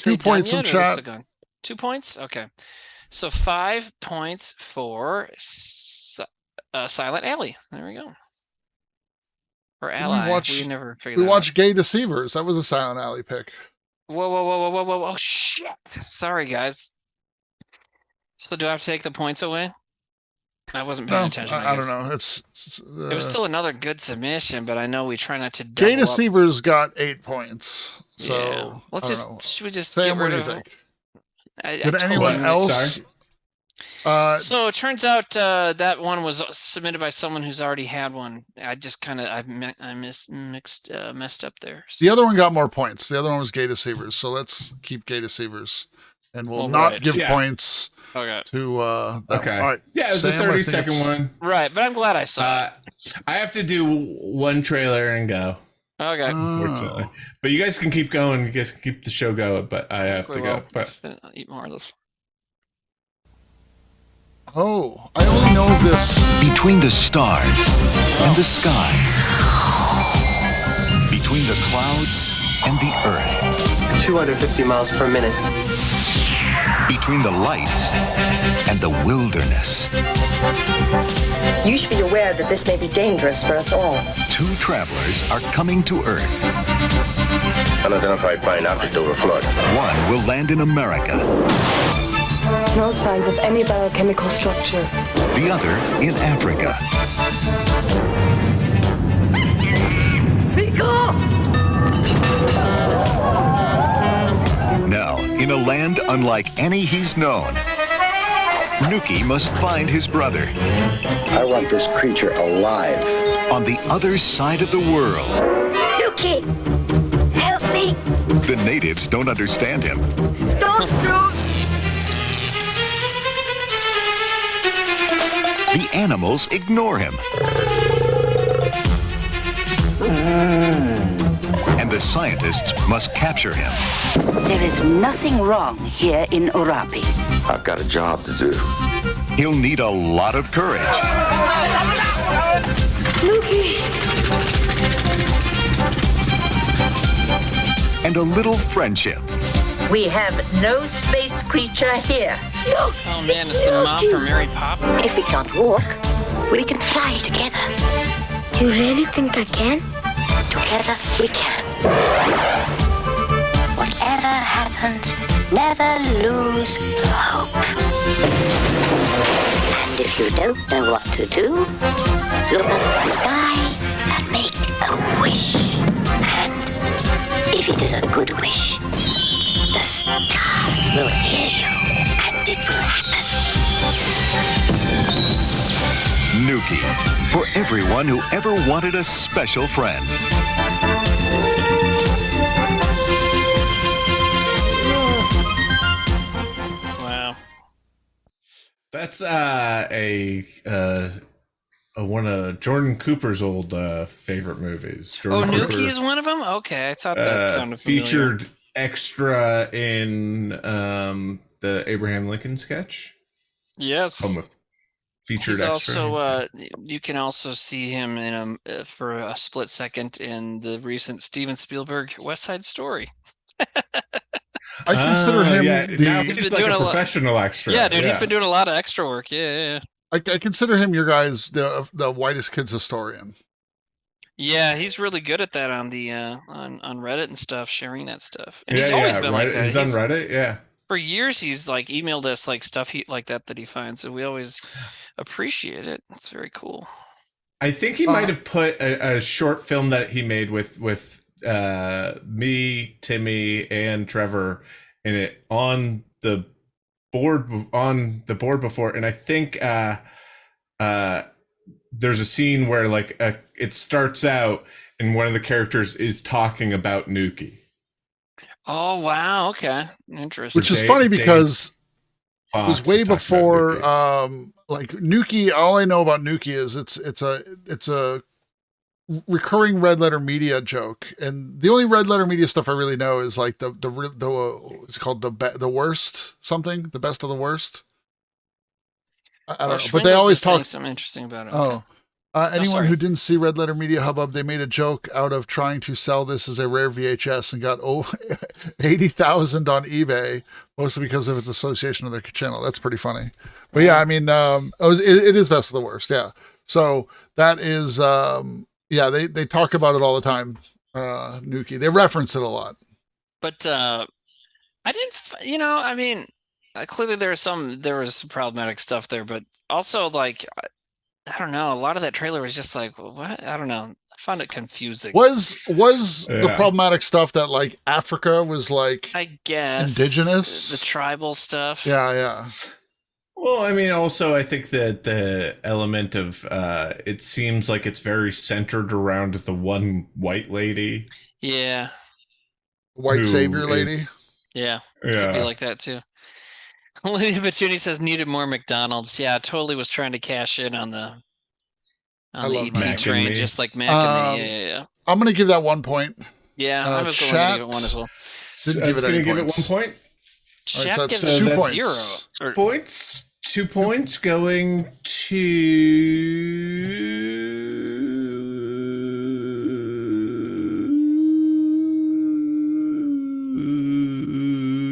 2 points from chat. 2 points? Okay. So 5 points for Silent Alley. There we go. Or Ally. We never figured that out. We watched Gay Deceivers. That was a Silent Alley pick. Whoa. Oh, shit. Sorry, guys. So do I have to take the points away? I wasn't paying attention. I don't know. It was still another good submission, but I know we try not to double Gay Deceivers got 8 points. So yeah. Should we just Sam, get rid what do of you think? Did anyone else? So it turns out that one was submitted by someone who's already had one. I just kind of messed up there. So. The other one got more points. The other one was Gay Deceivers. So let's keep Gay Deceivers, and we'll not give points. Okay. To okay. All right. Yeah, it was a 30-second one. Right, but I'm glad I saw it. I have to do one trailer and go. Okay. Unfortunately. But you guys can keep going. You guys can keep the show going, but I have to go. Let's eat more of this. Oh, I only know this. Between the stars and the sky. Between the clouds and the earth. 250 miles per minute. Between the lights and the wilderness. You should be aware that this may be dangerous for us all. 2 travelers are coming to Earth. Unidentified plane after Dover flood. One will land in America. No signs of any biochemical structure. The other in Africa. Now, in a land unlike any he's known, Nuki must find his brother. I want this creature alive. On the other side of the world. Nuki! Help me! The natives don't understand him. Don't shoot! The animals ignore him. And the scientists must capture him. There is nothing wrong here in Orapi. I've got a job to do. He'll need a lot of courage. Nuki! And a little friendship. We have no space creature here. Oh man, it's the mom from Mary Poppins. If we can't walk, we can fly together. Do you really think I can? Together we can. Whatever happens, never lose hope. And if you don't know what to do, look at the sky and make a wish. And if it is a good wish, the stars will hear you and it will happen. Nuki, for everyone who ever wanted a special friend. Wow. That's one of Jordan Cooper's old favorite movies. Jordan Cooper, Nuki is one of them? Okay, I thought that sounded familiar. Featured extra in the Abraham Lincoln sketch. Yes. Featured He's extra. also, you can also see him in for a split second in the recent Steven Spielberg West Side Story. I consider him now he's like a professional extra. Yeah, dude, he's been doing a lot of extra work. Yeah. I consider him your guys the whitest kids historian. Yeah, he's really good at that on the on Reddit and stuff, sharing that stuff. And he's always been like that. He's on Reddit, yeah. For years, he's like emailed us like stuff like that he finds, and we always appreciate it. It's very cool. I think he might have put a short film that he made with me, Timmy, and Trevor in it on the board before, and I think there's a scene where like it starts out and one of the characters is talking about Nuki. Oh wow, okay, interesting. Which is funny because it was way before like Nuki. All I know about Nuki is it's a recurring Red Letter Media joke, and the only Red Letter Media stuff I really know is like the it's called the worst something, the best of the worst. I don't know, but they always talk something interesting about it. Oh, anyone who didn't see Red Letter Media Hubbub, they made a joke out of trying to sell this as a rare VHS and got 80,000 on eBay, mostly because of its association with their channel. That's pretty funny. But yeah, I mean, it is best of the worst. Yeah. So that is, they talk about it all the time. Nuki, they reference it a lot. But I didn't, I mean, clearly there was some problematic stuff there, but also like, I don't know. A lot of that trailer was just like, what? I don't know. I found it confusing. Was the problematic stuff that like Africa was like, I guess, indigenous, the tribal stuff? Yeah. Well, I mean, also I think that the element of it seems like it's very centered around the one white lady. Yeah. White savior lady. Yeah. Could be like that too. Lydia Batuni says needed more McDonald's. Yeah, totally was trying to cash in on the ET train, just like Mac and me. Yeah. I'm gonna give that 1 point. Yeah, I was going to give it one as well. Didn't give it 1 point. Chat right, so gives that's 2 points. 0. 2 points going to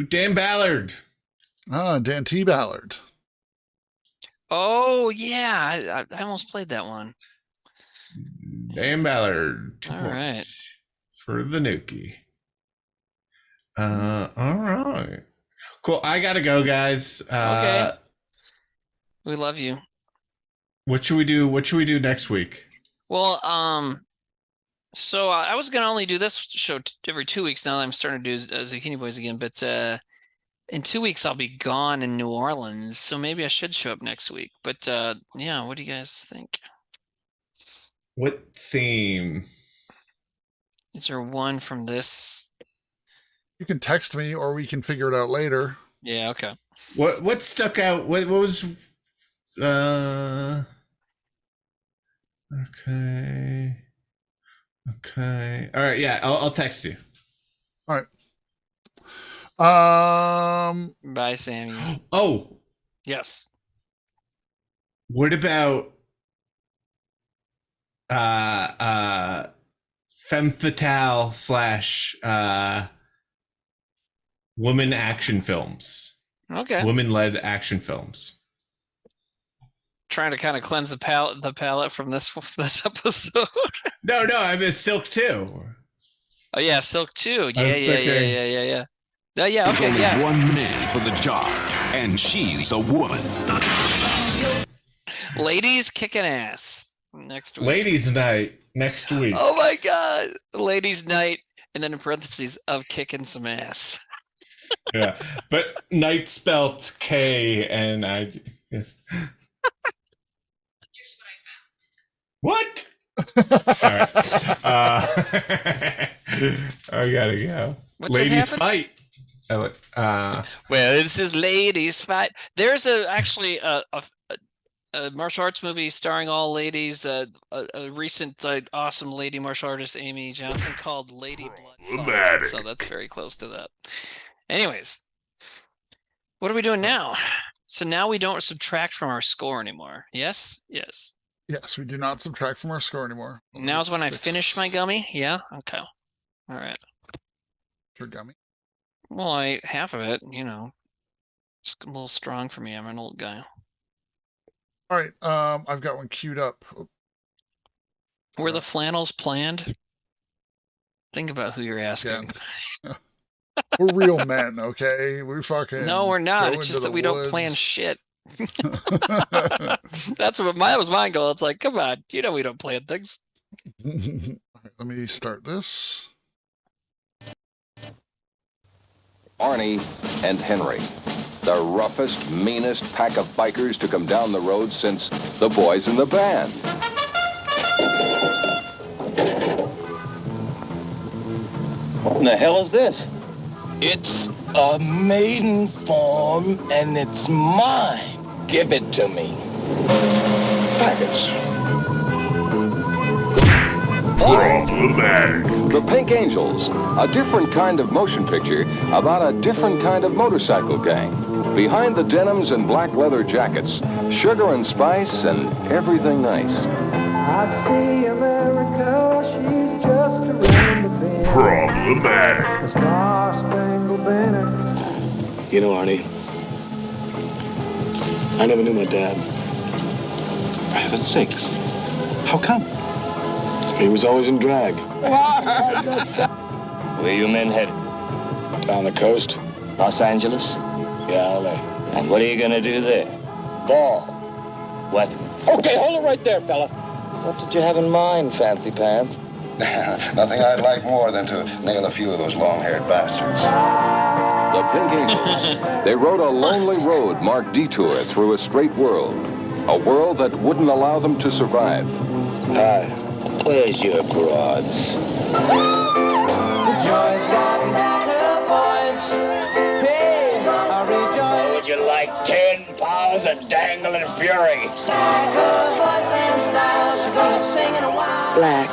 Dan Ballard. Dan T. Ballard. Oh yeah, I almost played that one. Dan Ballard. 2 All points right. for the Nuki. All right. Cool. I gotta go, guys. Okay. We love you. What should we do? What should we do next week? Well, so I was gonna only do this show every 2 weeks. Now that I'm starting to do Zucchini Boys again, but in 2 weeks I'll be gone in New Orleans, so maybe I should show up next week. But yeah, what do you guys think? What theme? Is there one from this? You can text me, or we can figure it out later. Yeah. Okay. What stuck out? What was? Okay. All right. Yeah, I'll text you. All right. Bye, Sammy. Oh. Yes. What about femme fatale / woman action films? Okay. Woman-led action films. Trying to kind of cleanse the palate from this episode. No, I mean Silk 2. Oh yeah, Silk 2. Yeah. Yeah, There's okay, only yeah. one man for the job, and she's a woman. Ladies kicking ass next week. Ladies' night next week. Oh my god. Ladies' night, and then in parentheses of kicking some ass. Yeah, but night spelt K and I. What? All right. I gotta go. What just Ladies happened? fight. Well, this is ladies fight. There's actually a martial arts movie starring all ladies. A recent awesome lady martial artist, Amy Johnson, called Lady Blood Fight. So that's very close to that. Anyways, what are we doing now? So now we don't subtract from our score anymore. Yes. Yes, we do not subtract from our score anymore. Now's when I finish my gummy. Yeah. Okay. All right. Your gummy. Well, half of it. It's a little strong for me. I'm an old guy. All right. I've got one queued up. Were the flannels planned? Think about who you're asking. Yeah. We're real men, okay? We fucking. No, we're not. It's just that we don't plan shit. That was my goal. It's like, come on, we don't plan things. All right, let me start this. Arnie and Henry, the roughest, meanest pack of bikers to come down the road since the boys in the band. What in the hell is this? It's a maiden form, and it's mine. Give it to me. Packets. Problematic. The Pink Angels, a different kind of motion picture about a different kind of motorcycle gang. Behind the denims and black leather jackets, sugar and spice and everything nice. I see America, she's just around the bend. Problematic. The Star-Spangled Banner. You know, Arnie, I never knew my dad. For heaven's sakes. How come? He was always in drag. Where you men headed? Down the coast. Los Angeles? Yeah, LA. And what are you gonna do there? Ball. What? Okay, hold it right there, fella. What did you have in mind, Fancy Pants? Nothing I'd like more than to nail a few of those long-haired bastards. The Pink Angels. They rode a lonely road marked detour through a straight world. A world that wouldn't allow them to survive. Hi. Where's your broads? The joy's gotten better, boys. Hey, I rejoice. Would you like 10 pounds of dangling fury? Like a voice and style, she goes singing a while. Black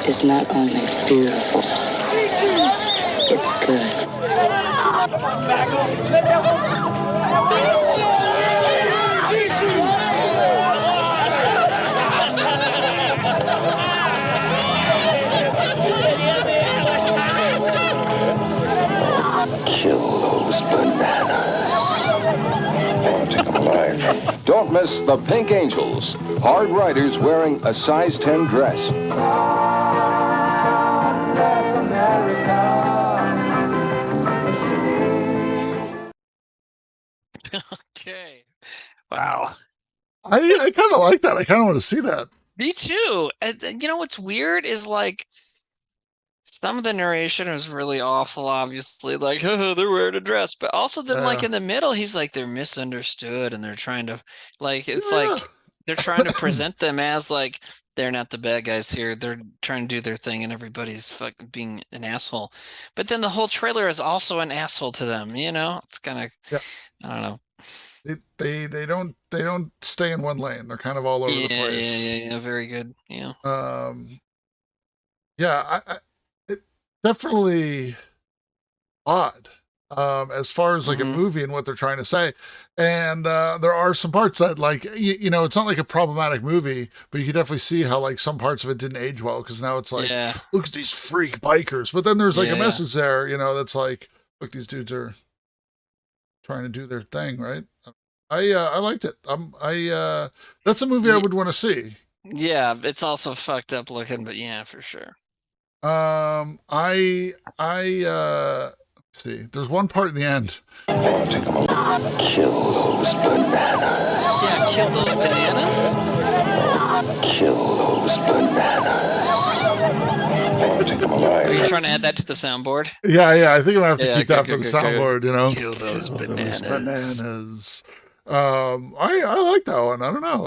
is not only beautiful, it's good. Kill those bananas. I want to take them alive. Don't miss the Pink Angels. Hard riders wearing a size 10 dress. Bless America. Okay. Wow. I kind of like that. I kind of want to see that. Me too. And what's weird is like some of the narration is really awful, obviously, like, oh, they're wearing a dress. But also then like in the middle, he's like, they're misunderstood and they're trying to like like they're trying to present them as like they're not the bad guys here. They're trying to do their thing and everybody's fucking being an asshole. But then the whole trailer is also an asshole to them, It's kind of I don't know. They don't stay in one lane. They're kind of all over the place. Yeah. Very good. Yeah. It definitely odd. As far as like a movie and what they're trying to say. And there are some parts that like, it's not like a problematic movie, but you can definitely see how like some parts of it didn't age well. Cause now it's like, look at these freak bikers. But then there's like a message there, that's like, look, these dudes are trying to do their thing. Right. I liked it. That's a movie I would want to see. Yeah. It's also fucked up looking, but yeah, for sure. See, there's one part in the end. Kill those bananas. Yeah, kill those bananas? Kill those bananas. Take them alive. Are you trying to add that to the soundboard? Yeah, I think I'm gonna have to keep that for the good. soundboard. You know, Kill those bananas. bananas. I like that one. I don't know.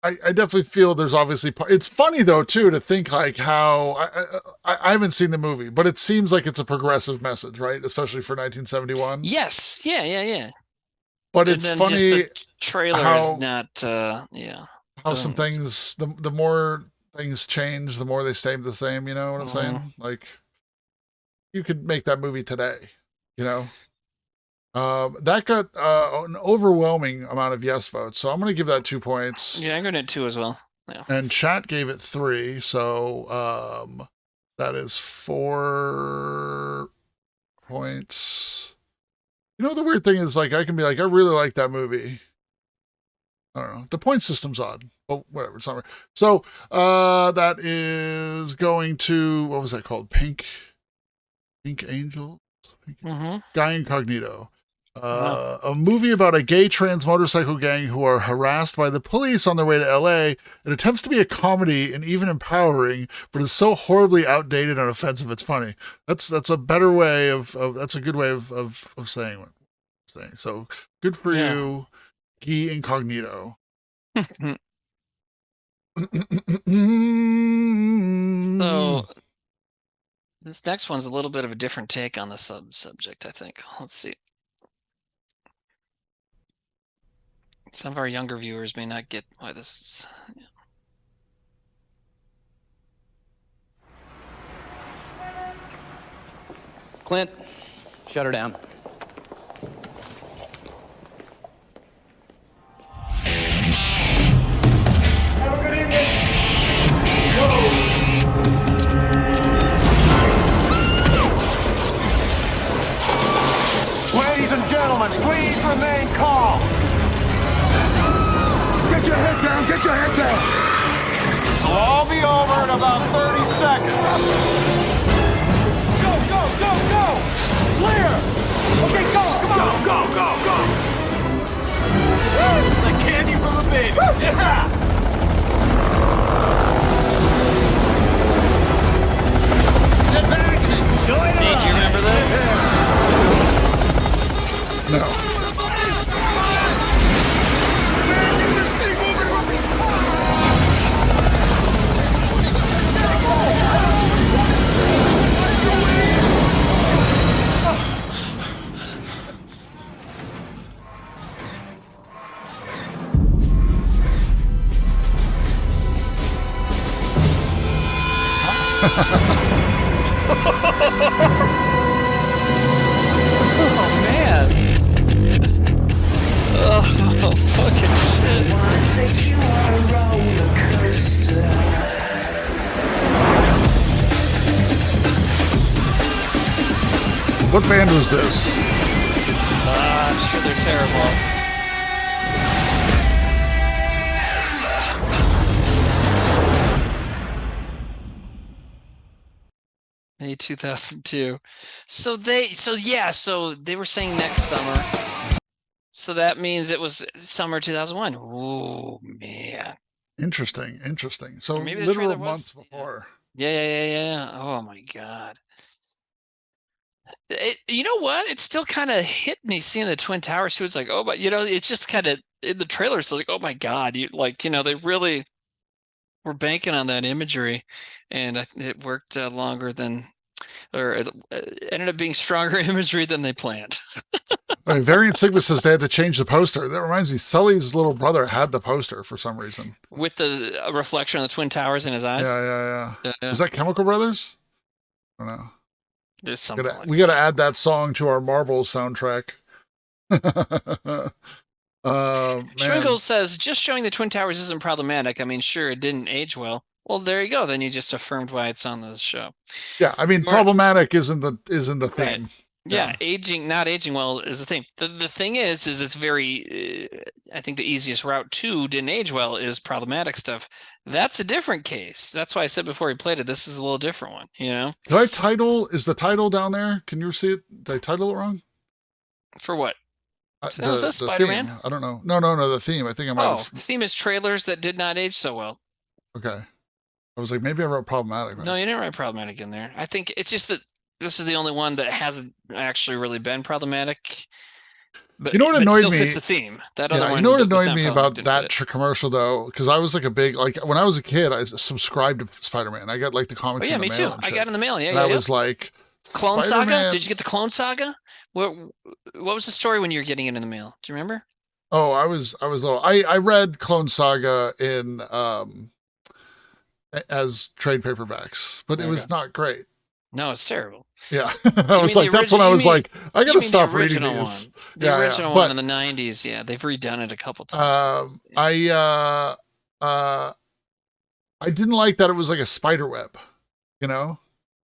I definitely feel there's obviously. It's funny though too to think like how I haven't seen the movie, but it seems like it's a progressive message, right? Especially for 1971. Yes. Yeah. But it's then funny. Just the trailer is not. Yeah. How some things, the more things change, the more they stay the same. You know what I'm saying? Like, you could make that movie today. You know. That got an overwhelming amount of yes votes, so I'm going to give that 2 points. Yeah, I'm going to 2 as well. Yeah. And chat gave it 3, so that is 4 points. You know, the weird thing is, like, I can be like, I really like that movie. I don't know. The point system's odd, but whatever. It's not right. So that is going to, what was that called? Pink Angel? Guy Incognito. A movie about a gay trans motorcycle gang who are harassed by the police on their way to LA. It attempts to be a comedy and even empowering, but is so horribly outdated and offensive it's funny. That's a better way of that's a good way of saying what I'm saying. So good for you, Guy Incognito. So this next one's a little bit of a different take on the subject, I think. Let's see. Some of our younger viewers may not get why this is. Clint, shut her down. Have a good evening. Ladies and gentlemen, please remain calm. Get your head down, get your head down. It'll all be over in about 30 seconds. Go, go, go, go. Clear. Okay, go, come on. Go, go, go, go. Woo! Like candy from a baby. Yeah. Sit back and enjoy the ride. Do you remember this? No. Oh man. Oh fucking shit. Take you on a roller coaster. What band was this? I'm sure they're terrible. May 2002. So they were saying next summer. So that means it was summer 2001. Oh man. Interesting. So Or maybe the literal trailer was- months before. Yeah. Oh my god. You know what? It still kind of hit me seeing the Twin Towers too. It's like, oh, but it's just kind of in the trailer. So like, oh my god, they really were banking on that imagery, and it worked longer than, or it ended up being stronger imagery than they planned. Right, Variant Sigma says they had to change the poster. That reminds me, Sully's little brother had the poster for some reason. With the reflection of the Twin Towers in his eyes. Yeah. Was that Chemical Brothers? I don't know. It's something We got to add that song to our Marbles soundtrack. Schwingle says, just showing the Twin Towers isn't problematic. I mean, sure, it didn't age well. Well, there you go. Then you just affirmed why it's on the show. Yeah, I mean, problematic isn't the theme. Yeah, not aging well is the thing. The thing is it's very. I think the easiest route to didn't age well is problematic stuff. That's a different case. That's why I said before he played it, this is a little different one. You know. Is the title down there? Can you see it? Did I title it wrong? For what? The Spider-Man? theme. I don't know. No, the theme. I think I might have. The theme is trailers that did not age so well. Okay. I was like, maybe I wrote problematic. Right? No, you didn't write problematic in there. I think it's just that this is the only one that hasn't actually really been problematic. But you know what annoyed still me? Fits the theme. That other one. You know what annoyed me about that commercial though? Because I was like when I was a kid, I subscribed to Spider-Man. I got like the comics. Oh yeah, in the me mail too. and I shit. got in the mail. Yeah, and yeah. I was like, Clone Spider-Man. Saga. Did you get the Clone Saga? What was the story when you were getting it in the mail? Do you remember? Oh, I was little. I read Clone Saga in as trade paperbacks, but it was not great. No, it's terrible. Yeah, I was like, that's when I was like, I gotta stop reading these. The original one in the '90s. Yeah, they've redone it a couple times. I didn't like that it was like a spider web, you know.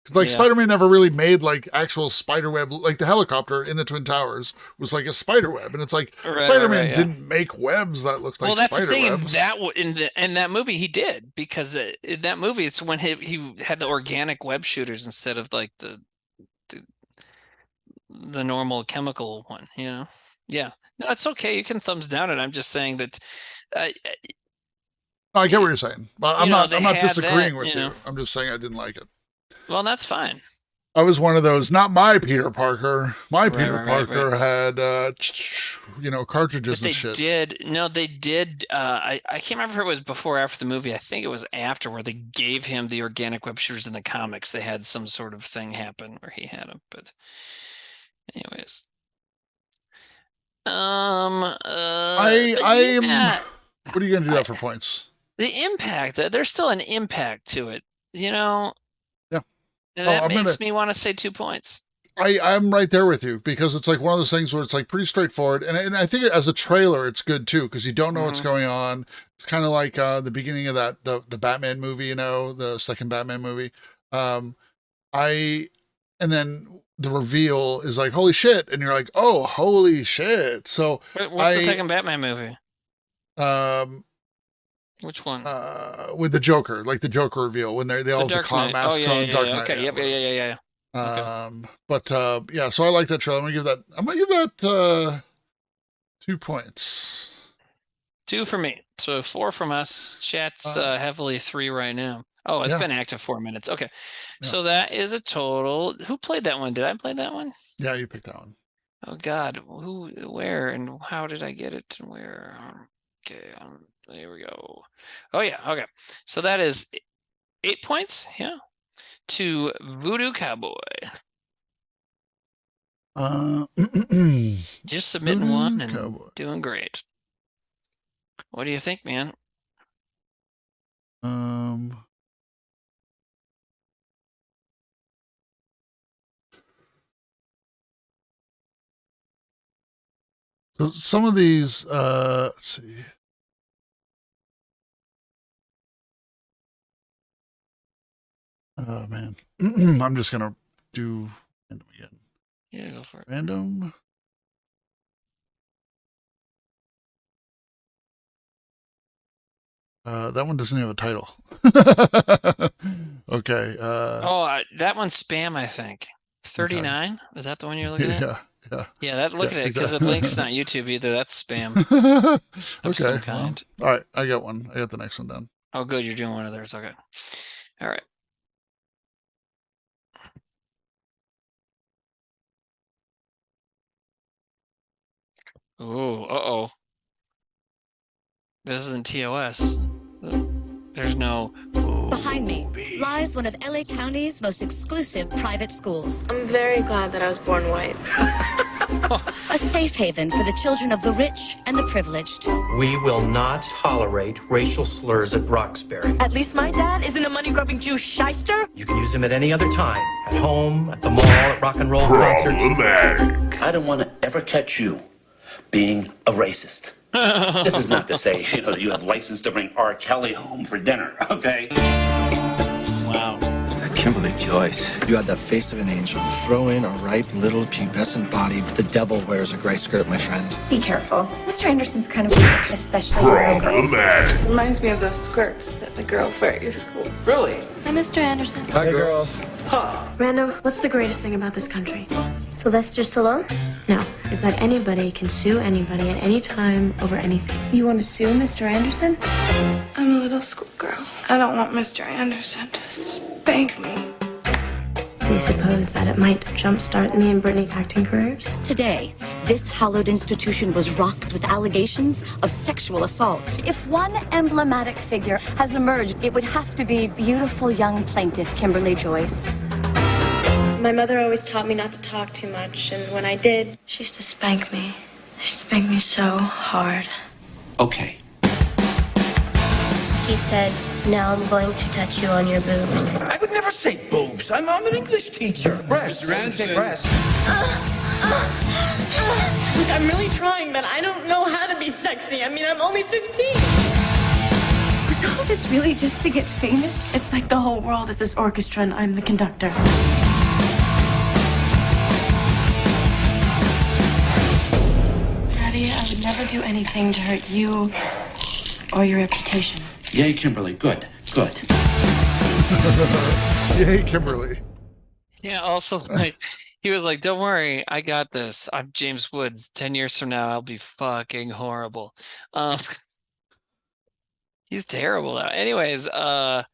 Because Spider-Man never really made like actual spider web, like the helicopter in the Twin Towers was like a spider web, and it's like Spider-Man didn't make webs that looked like spider webs. In that movie he did, because in that movie it's when he had the organic web shooters instead of like the normal chemical one, you know. Yeah, no, it's okay. You can thumbs down it. I'm just saying that. I get what you're saying, but I'm not disagreeing with you. I'm just saying I didn't like it. Well, that's fine. I was one of those, not my Peter Parker. My Peter Parker had, cartridges and shit. They did. I can't remember if it was before or after the movie. I think it was after, where they gave him the organic web shooters in the comics. They had some sort of thing happen where he had them. But anyways. What are you going to do that for points? The impact, there's still an impact to it, you know? And that makes me want to say 2 points. I'm right there with you, because it's like one of those things where it's like pretty straightforward. And I think as a trailer, it's good too, because you don't know what's going on. It's kind of like the beginning of the Batman movie, you know, the second Batman movie. And then the reveal is like, holy shit. And you're like, oh, holy shit. So what's the second Batman movie? Which one? With the Joker, like the Joker reveal when they all have the clown masks on. Dark Knight. Okay. Yeah. But so I like that trailer. I'm gonna give that 2 points. 2 for me. So 4 from us. Chat's heavily 3 right now. Oh, it's been active 4 minutes. Okay. Yeah. So that is a total. Who played that one? Did I play that one? Yeah, you picked that one. Oh God. Who, where, and how did I get it and where? Okay. There we go. Oh yeah. Okay. So that is 8 points. Yeah. To Voodoo Cowboy. Just submitting one and doing great. What do you think, man? So some of these, let's see. Oh man, I'm just gonna do random again. Yeah, go for it. Random. That one doesn't have a title. Okay. That one's spam, I think. 39? Okay. Is that the one you're looking at? Yeah. Look at it, because the link's not YouTube either. That's spam. Of some kind. Well, all right, I got one. I got the next one done. Oh, good. You're doing one of theirs. Okay. All right. Oh, uh-oh. This isn't TOS. There's no... Behind me lies one of LA County's most exclusive private schools. I'm very glad that I was born white. A safe haven for the children of the rich and the privileged. We will not tolerate racial slurs at Roxbury. At least my dad isn't a money-grubbing Jew shyster. You can use them at any other time. At home, at the mall, at rock and roll concerts. I don't want to ever catch you being a racist. This is not to say, you have license to bring R. Kelly home for dinner, okay? Wow. Kimberly Joyce, you had the face of an angel. Throw in a ripe little pubescent body. The devil wears a gray skirt, my friend. Be careful. Mr. Anderson's kind of weird, especially for girls. Reminds me of those skirts that the girls wear at your school. Really? Hi, Mr. Anderson. Hi, girls. Huh. Rando, what's the greatest thing about this country? Sylvester Stallone? No, is that anybody can sue anybody at any time over anything. You want to sue Mr. Anderson? I'm a little schoolgirl. I don't want Mr. Anderson to spank me. Do you suppose that it might jumpstart me and Brittany's acting careers? Today, this hallowed institution was rocked with allegations of sexual assault. If one emblematic figure has emerged, it would have to be beautiful young plaintiff Kimberly Joyce. My mother always taught me not to talk too much, and when I did, she used to spank me. She spanked me so hard. Okay. He said, now I'm going to touch you on your boobs. I would never say boobs. I'm an English teacher. Breasts. Breasts. Look, I'm really trying, but I don't know how to be sexy. I mean, I'm only 15. Was all of this really just to get famous? It's like the whole world is this orchestra and I'm the conductor. Daddy, I would never do anything to hurt you or your reputation. Yay, Kimberly. Good. Good. Yay, Kimberly. Yeah, also, like, he was like, don't worry, I got this. I'm James Woods. 10 years from now, I'll be fucking horrible. He's terrible now. Anyways, wow.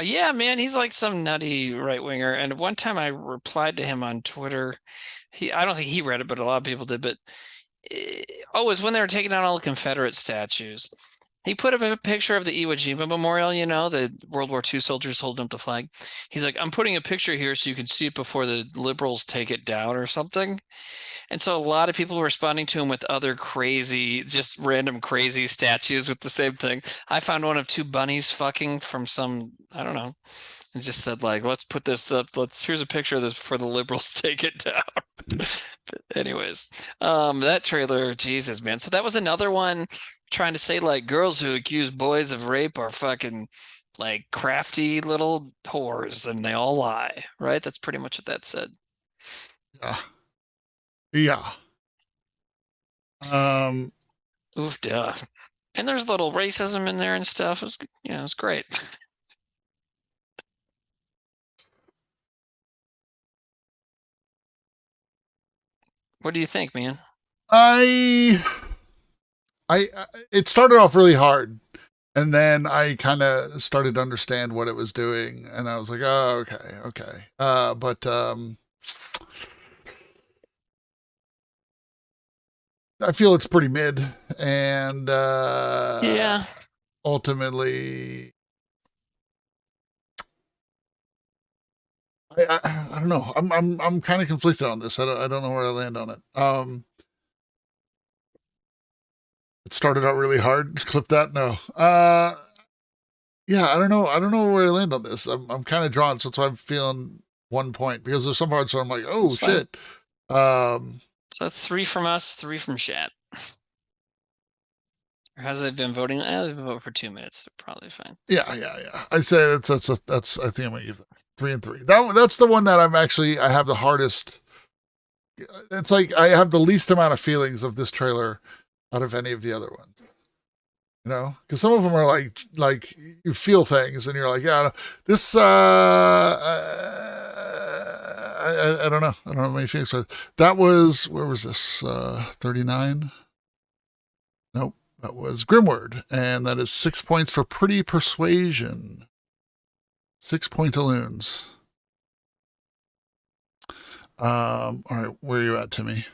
Yeah, man, he's like some nutty right-winger. And one time I replied to him on Twitter. I don't think he read it, but a lot of people did. But it was when they were taking down all the Confederate statues. He put up a picture of the Iwo Jima Memorial, you know, the World War II soldiers holding up the flag. He's like, I'm putting a picture here so you can see it before the liberals take it down or something. And so a lot of people were responding to him with other crazy, just random crazy statues with the same thing. I found one of two bunnies fucking from some, I don't know, and just said like, let's put this up. Here's a picture of this before the liberals take it down. But anyways, that trailer, Jesus, man. So that was another one trying to say like girls who accuse boys of rape are fucking like crafty little whores and they all lie, right? That's pretty much what that said. Yeah. Oof, duh. And there's little racism in there and stuff. It's great. What do you think, man? It started off really hard, and then I kind of started to understand what it was doing, and I was like, oh, okay. But I feel it's pretty mid, and yeah, ultimately, I don't know. I'm kind of conflicted on this. I don't know where I land on it. It started out really hard. Clip that. No. Yeah, I don't know. I don't know where I land on this. I'm kind of drawn, so that's why I'm feeling 1 point, because there's some parts where I'm like, oh shit. So that's 3 from us, 3 from Shat. Or has it been voting? I'll vote for 2 minutes. They're probably fine. Yeah. I say that's. I think I'm gonna give that 3 and 3. That's the one that I have the hardest. It's like I have the least amount of feelings of this trailer out of any of the other ones. You know, because some of them are like you feel things and you're like, yeah, this. I don't know. I don't have many feelings. That was, where was this? 39. Nope. That was Grimward, and that is 6 points for Pretty Persuasion. 6 point-a-loons. All right, where are you at, Timmy?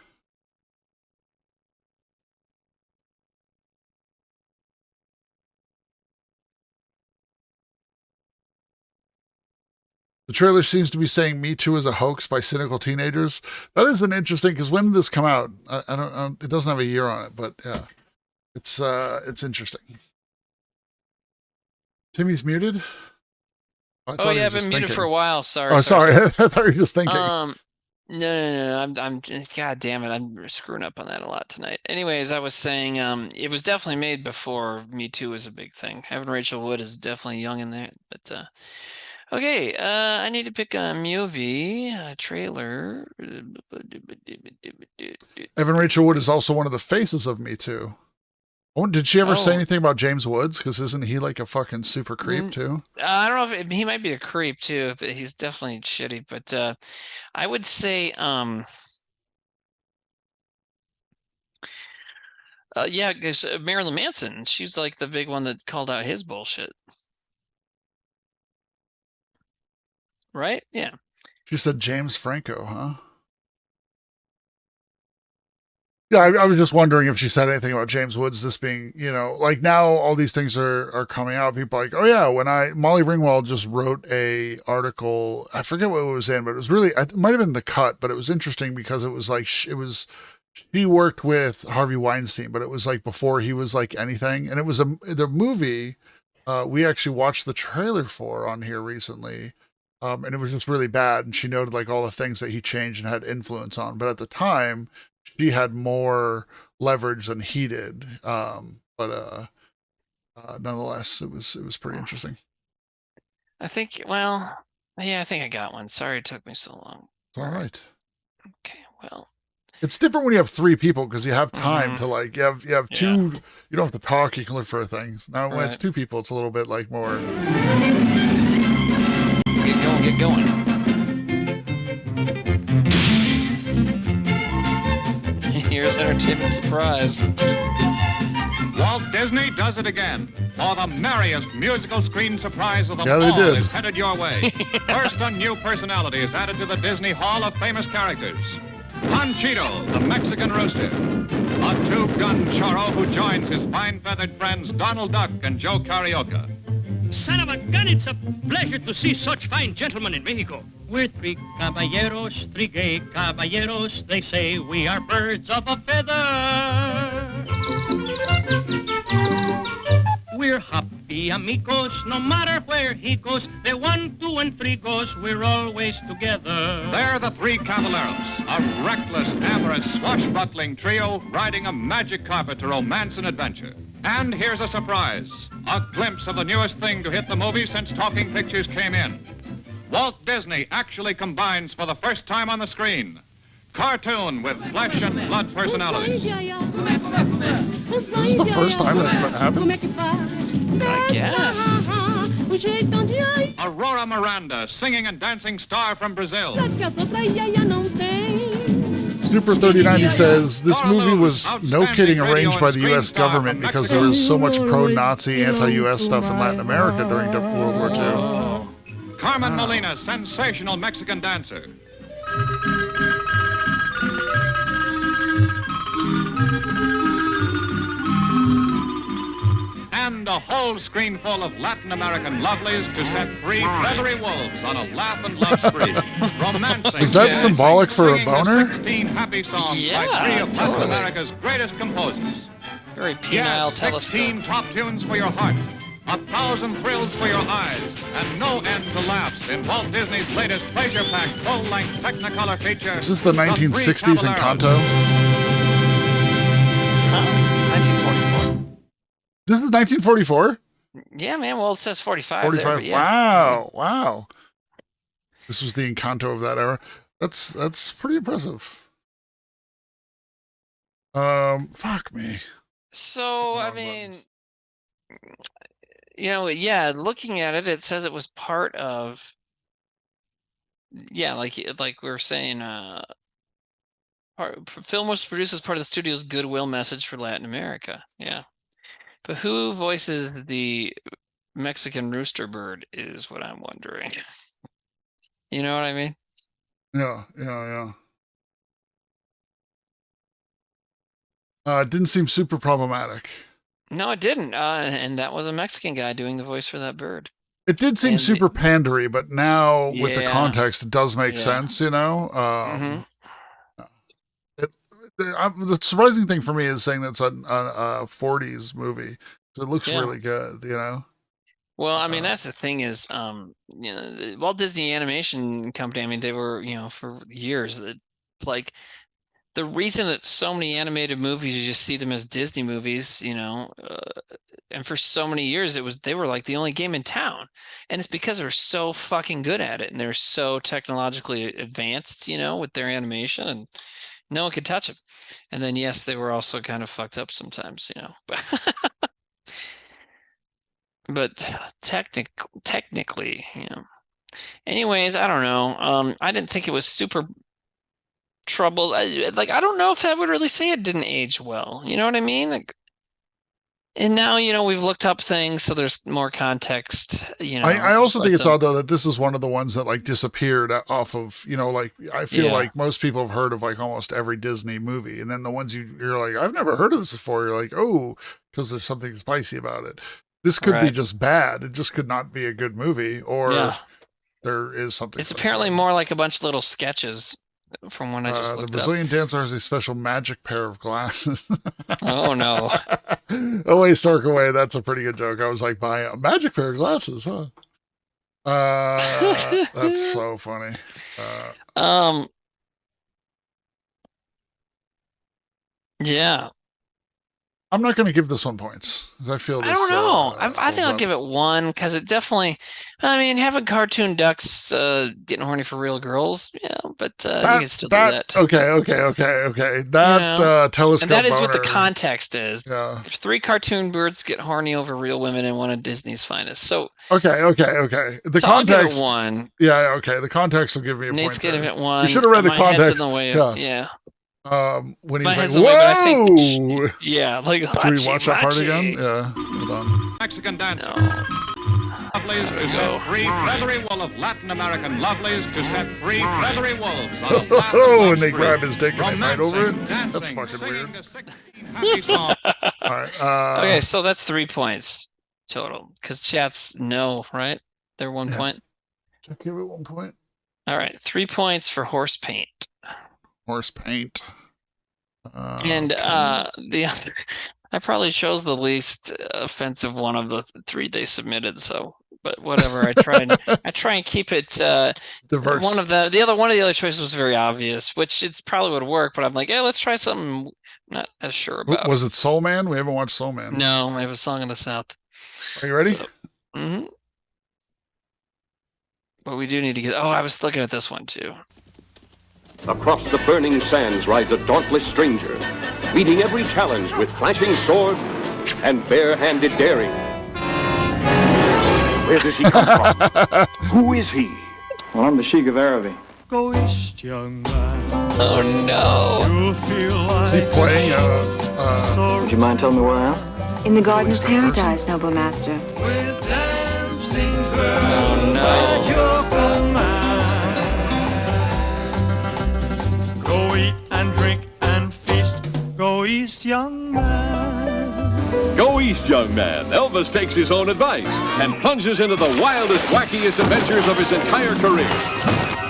The trailer seems to be saying Me Too is a hoax by cynical teenagers. That is an interesting, because when did this come out? I don't, it doesn't have a year on it, but yeah. It's interesting. Timmy's muted? Oh yeah, I've been muted for a while. Sorry. Oh, sorry. I thought you were just thinking. No. I'm God damn it. I'm screwing up on that a lot tonight. Anyways, I was saying, it was definitely made before Me Too was a big thing. Evan Rachel Wood is definitely young in there, but Okay, I need to pick a movie, a trailer. Evan Rachel Wood is also one of the faces of Me Too. Oh, did she ever say anything about James Woods? Because isn't he like a fucking super creep too? I don't know if he might be a creep too, but he's definitely shitty. But I would say, yeah, because Marilyn Manson, she's like the big one that called out his bullshit. Right? Yeah. She said James Franco, huh? Yeah, I was just wondering if she said anything about James Woods, this being, like now all these things are coming out. People are like, oh yeah, Molly Ringwald just wrote a article. I forget what it was in, but it was really, it might have been The Cut, but it was interesting because it was like, she worked with Harvey Weinstein, but it was like before he was like anything. And it was the movie, we actually watched the trailer for on here recently. And it was just really bad. And she noted like all the things that he changed and had influence on. But at the time, she had more leverage than he did. But nonetheless, it was pretty interesting. I think I got one. Sorry it took me so long. All right. Okay, well. It's different when you have three people because you have time to like, you have two, you don't have to talk, you can look for things. Now when it's two people, it's a little bit like more. Get going. Here's entertainment surprise. Walt Disney does it again. For the merriest musical screen surprise of them Yeah, they all did. is headed your way. First, a new personality is added to the Disney Hall of Famous Characters. Panchito, the Mexican rooster. A two-gun churro who joins his fine feathered friends Donald Duck and Joe Carioca. Son of a gun, it's a pleasure to see such fine gentlemen in Mexico. We're three caballeros, three gay caballeros. They say we are birds of a feather. We're happy amigos, no matter where he goes. They're 1, 2, and 3 goes, we're always together. They're the three Caballeros, a reckless, amorous, swashbuckling trio riding a magic carpet to romance and adventure. And here's a surprise, a glimpse of the newest thing to hit the movie since talking pictures came in. Walt Disney actually combines for the first time on the screen cartoon with flesh and blood personalities. This is the first time that's happened? I guess. Aurora Miranda, singing and dancing star from Brazil. Snooper 3090 says this movie was no kidding arranged by the U.S. government because there was so much pro-Nazi, anti-U.S. stuff in Latin America during World War II. Carmen Molina, sensational Mexican dancer. And a whole screen full of Latin American lovelies to set three feathery wolves on a laugh and love spree. Romancing. Is that symbolic for a singing boner? the 16 happy songs by three of Latin America's greatest composers. Very penile telescope. 16 top tunes for your heart, 1,000 thrills for your eyes, and no end to laughs in Walt Disney's latest pleasure-packed full-length Technicolor feature. Is this the 1960s Encanto? Huh? 1944. This is 1944? Yeah, man. Well, it says 45. 45. There, but yeah. Wow. This was the Encanto of that era. That's pretty impressive. Fuck me. So, I mean, yeah, looking at it, it says it was part of, yeah, like we were saying, film was produced as part of the studio's goodwill message for Latin America. Yeah. But who voices the Mexican rooster bird is what I'm wondering. You know what I mean? Yeah. It didn't seem super problematic. No, it didn't. And that was a Mexican guy doing the voice for that bird. It did seem super pandery, but now with the Yeah. context, it does make sense, The surprising thing for me is saying that's a 40s movie. So it looks really good, Well, I mean, that's the thing is, the Walt Disney Animation Company, I mean, they were, for years, like, the reason that so many animated movies, you just see them as Disney movies, and for so many years they were like the only game in town, and it's because they're so fucking good at it and they're so technologically advanced, with their animation, and no one could touch them. And then yes, they were also kind of fucked up sometimes, but technically, Anyways, I don't know. I didn't think it was super troubled. I don't know if I would really say it didn't age well. You know what I mean? And now, we've looked up things, so there's more context, I also think it's odd, though, that this is one of the ones that, disappeared off of, I feel like most people have heard of, almost every Disney movie. And then the ones you're like, I've never heard of this before. You're like, oh, because there's something spicy about it. This could be just bad. It just could not be a good movie, or there is something. It's apparently more like a bunch of little sketches. From when I just looked the Brazilian dancer has a special magic pair of glasses. Oh no! Away, Stark away. That's a pretty good joke. I was like, buy a magic pair of glasses, huh? That's so funny. Yeah. I'm not going to give this one points. I feel this. I don't know. I think I'll give it 1 because it definitely. Having cartoon ducks getting horny for real girls, but you can still do that. Okay. That telescope. And that is boner. what the context is. Yeah. 3 cartoon birds get horny over real women in one of Disney's finest. So okay. The context. I'll give it 1. Yeah. Okay. The context will give me a Nate's point. Nate's giving it 1. You should have read the context. In the way yeah. When My he's head's like, in the way, whoa! Can we watch that part again? Yeah, hold on. Mexican dancer. No. Lovelies to set free feathery wool of Latin American lovelies to set free feathery wolves on a vast Oh, and love they spree. grab his dick and they fight over it? Romancing, That's dancing, fucking singing weird. the 16 happy songs. All right. Okay, so that's 3 points total because chat's no, right? They're 1 point. Should I give it 1 point? All right, 3 points for horse paint. Horse paint. And I probably chose the least offensive one of the 3 they submitted. So, but whatever. I try and keep it diverse. One of the other choices was very obvious, which it's probably would work. But I'm like, let's try something. Not as sure about. Was it Soul Man? We haven't watched Soul Man. No, I have a song in the South. Are you ready? Mm-hmm. But we do need to get. Oh, I was looking at this one too. Across the burning sands rides a dauntless stranger, meeting every challenge with flashing sword and bare-handed daring. Where does he come from? Who is he? Well, I'm the Sheik of Araby. Go east, young man. Oh no! You'll feel like Is he playing? Would you mind telling me where I am? In the Garden of Paradise, noble master. with dancing girls. Oh no! Your command. Go eat and drink and feast. Go east, young man. Go east, young man. Elvis takes his own advice and plunges into the wildest, wackiest adventures of his entire career.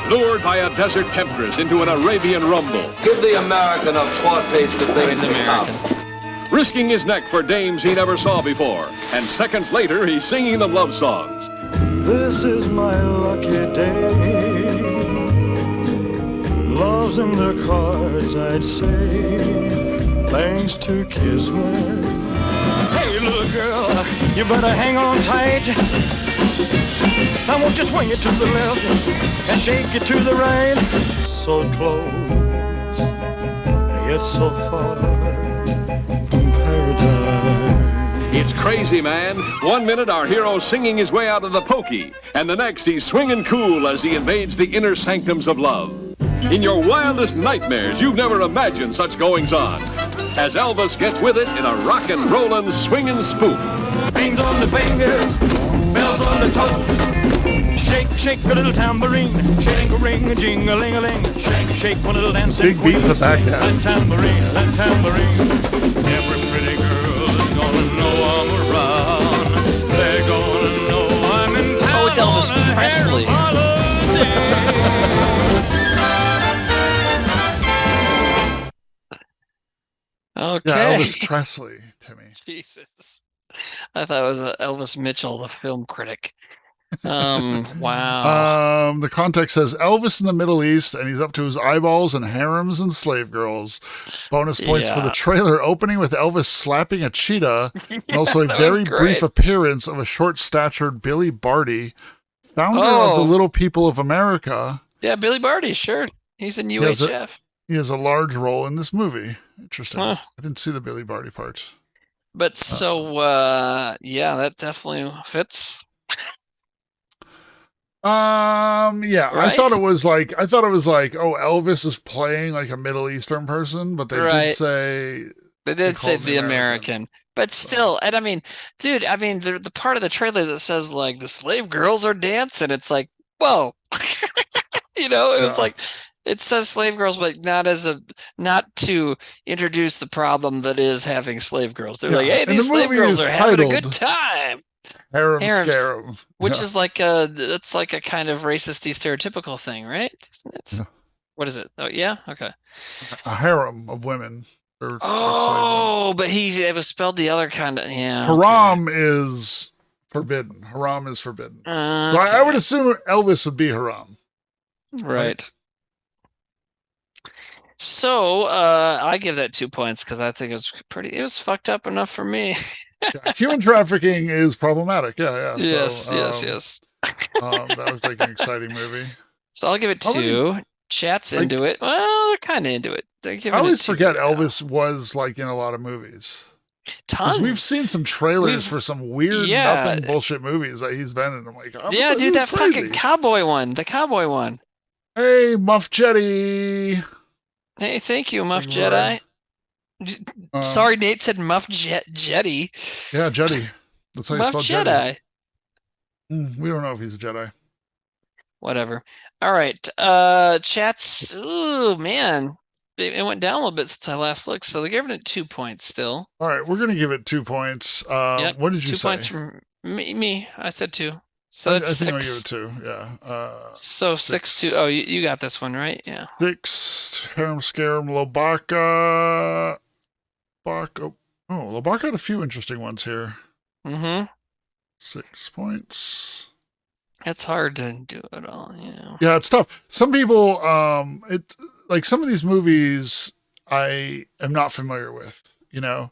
Lured by a desert temptress into an Arabian rumble. Give the American a foretaste of things to come. Risking his neck for dames he never saw before. And seconds later, he's singing them love songs. This is my lucky day. Love's in the cards, I'd say. Thanks to Kismet. Hey, little girl, you better hang on tight. Now won't you swing it to the left and shake it to the right? So close, yet so far from paradise. It's crazy, man. 1 minute, our hero's singing his way out of the pokey, and the next, he's swinging cool as he invades the inner sanctums of love. In your wildest nightmares, you've never imagined such goings-on, as Elvis gets with it in a rockin', rollin', swingin' spoof. Rings on the fingers, bells on the toes. Shake, shake a little tambourine. Shake a ring, a jing-a-ling-a-ling. Shake, shake one little dancing Big beat to back down. That tambourine, that tambourine. Every pretty girl is gonna know I'm around. They're gonna know I'm in town. Oh, it's Elvis Presley. Okay. Yeah, Elvis Presley, Timmy. Jesus. I thought it was Elvis Mitchell, the film critic. Wow. The context says Elvis in the Middle East, and he's up to his eyeballs in harems and slave girls. Bonus points for the trailer opening with Elvis slapping a cheetah, and also a very brief appearance of a short-statured Billy Barty, founder of the Little People of America. Yeah, Billy Barty, sure. He's in UHF. He has a large role in this movie. Interesting. I didn't see the Billy Barty part. But that definitely fits. Yeah, right? I thought it was like, oh, Elvis is playing like a Middle Eastern person, but they did say the American. But still, and I mean, dude, the part of the trailer that says like the slave girls are dancing, it's like, whoa, it was like, it says slave girls, but not to introduce the problem that is having slave girls. They're like, hey, these slave girls are having a good time. Harum, Scarum. Which is like that's like a kind of racist stereotypical thing, right? What is it? Oh, yeah? Okay. A harem of women. But it was spelled the other kind of, yeah. Harum is forbidden. Harum is forbidden. So I would assume Elvis would be Harum. Right. So I give that 2 points because I think it was fucked up enough for me. Human trafficking is problematic. Yeah. Yes. That was like an exciting movie. So I'll give it 2. Chat's into it. Well, they're kind of into it. I always forget Elvis was like in a lot of movies. Tons. We've seen some trailers for some weird nothing bullshit movies that he's been in. I'm like, dude, that fucking cowboy one. The cowboy one. Hey, Muff Jetty. Hey, thank you, Muff Jedi. Sorry, Nate said Muff Jetty. Yeah, Jetty. That's how you spell Jedi. We don't know if he's a Jedi. Whatever. All right. Chats. Ooh, man. It went down a little bit since I last looked, so they're giving it 2 points still. All right, we're going to give it 2 points. What did you say? 2 points from me. I said 2. So that's I think 6. I'll give it 2, yeah. So 6-2. Oh, you got this one, right? Yeah. 6, Harum, Scarum, Lobaka. Lobaka had a few interesting ones here. 6 points. It's hard to do it all, Yeah, it's tough. Some people, some of these movies I am not familiar with, and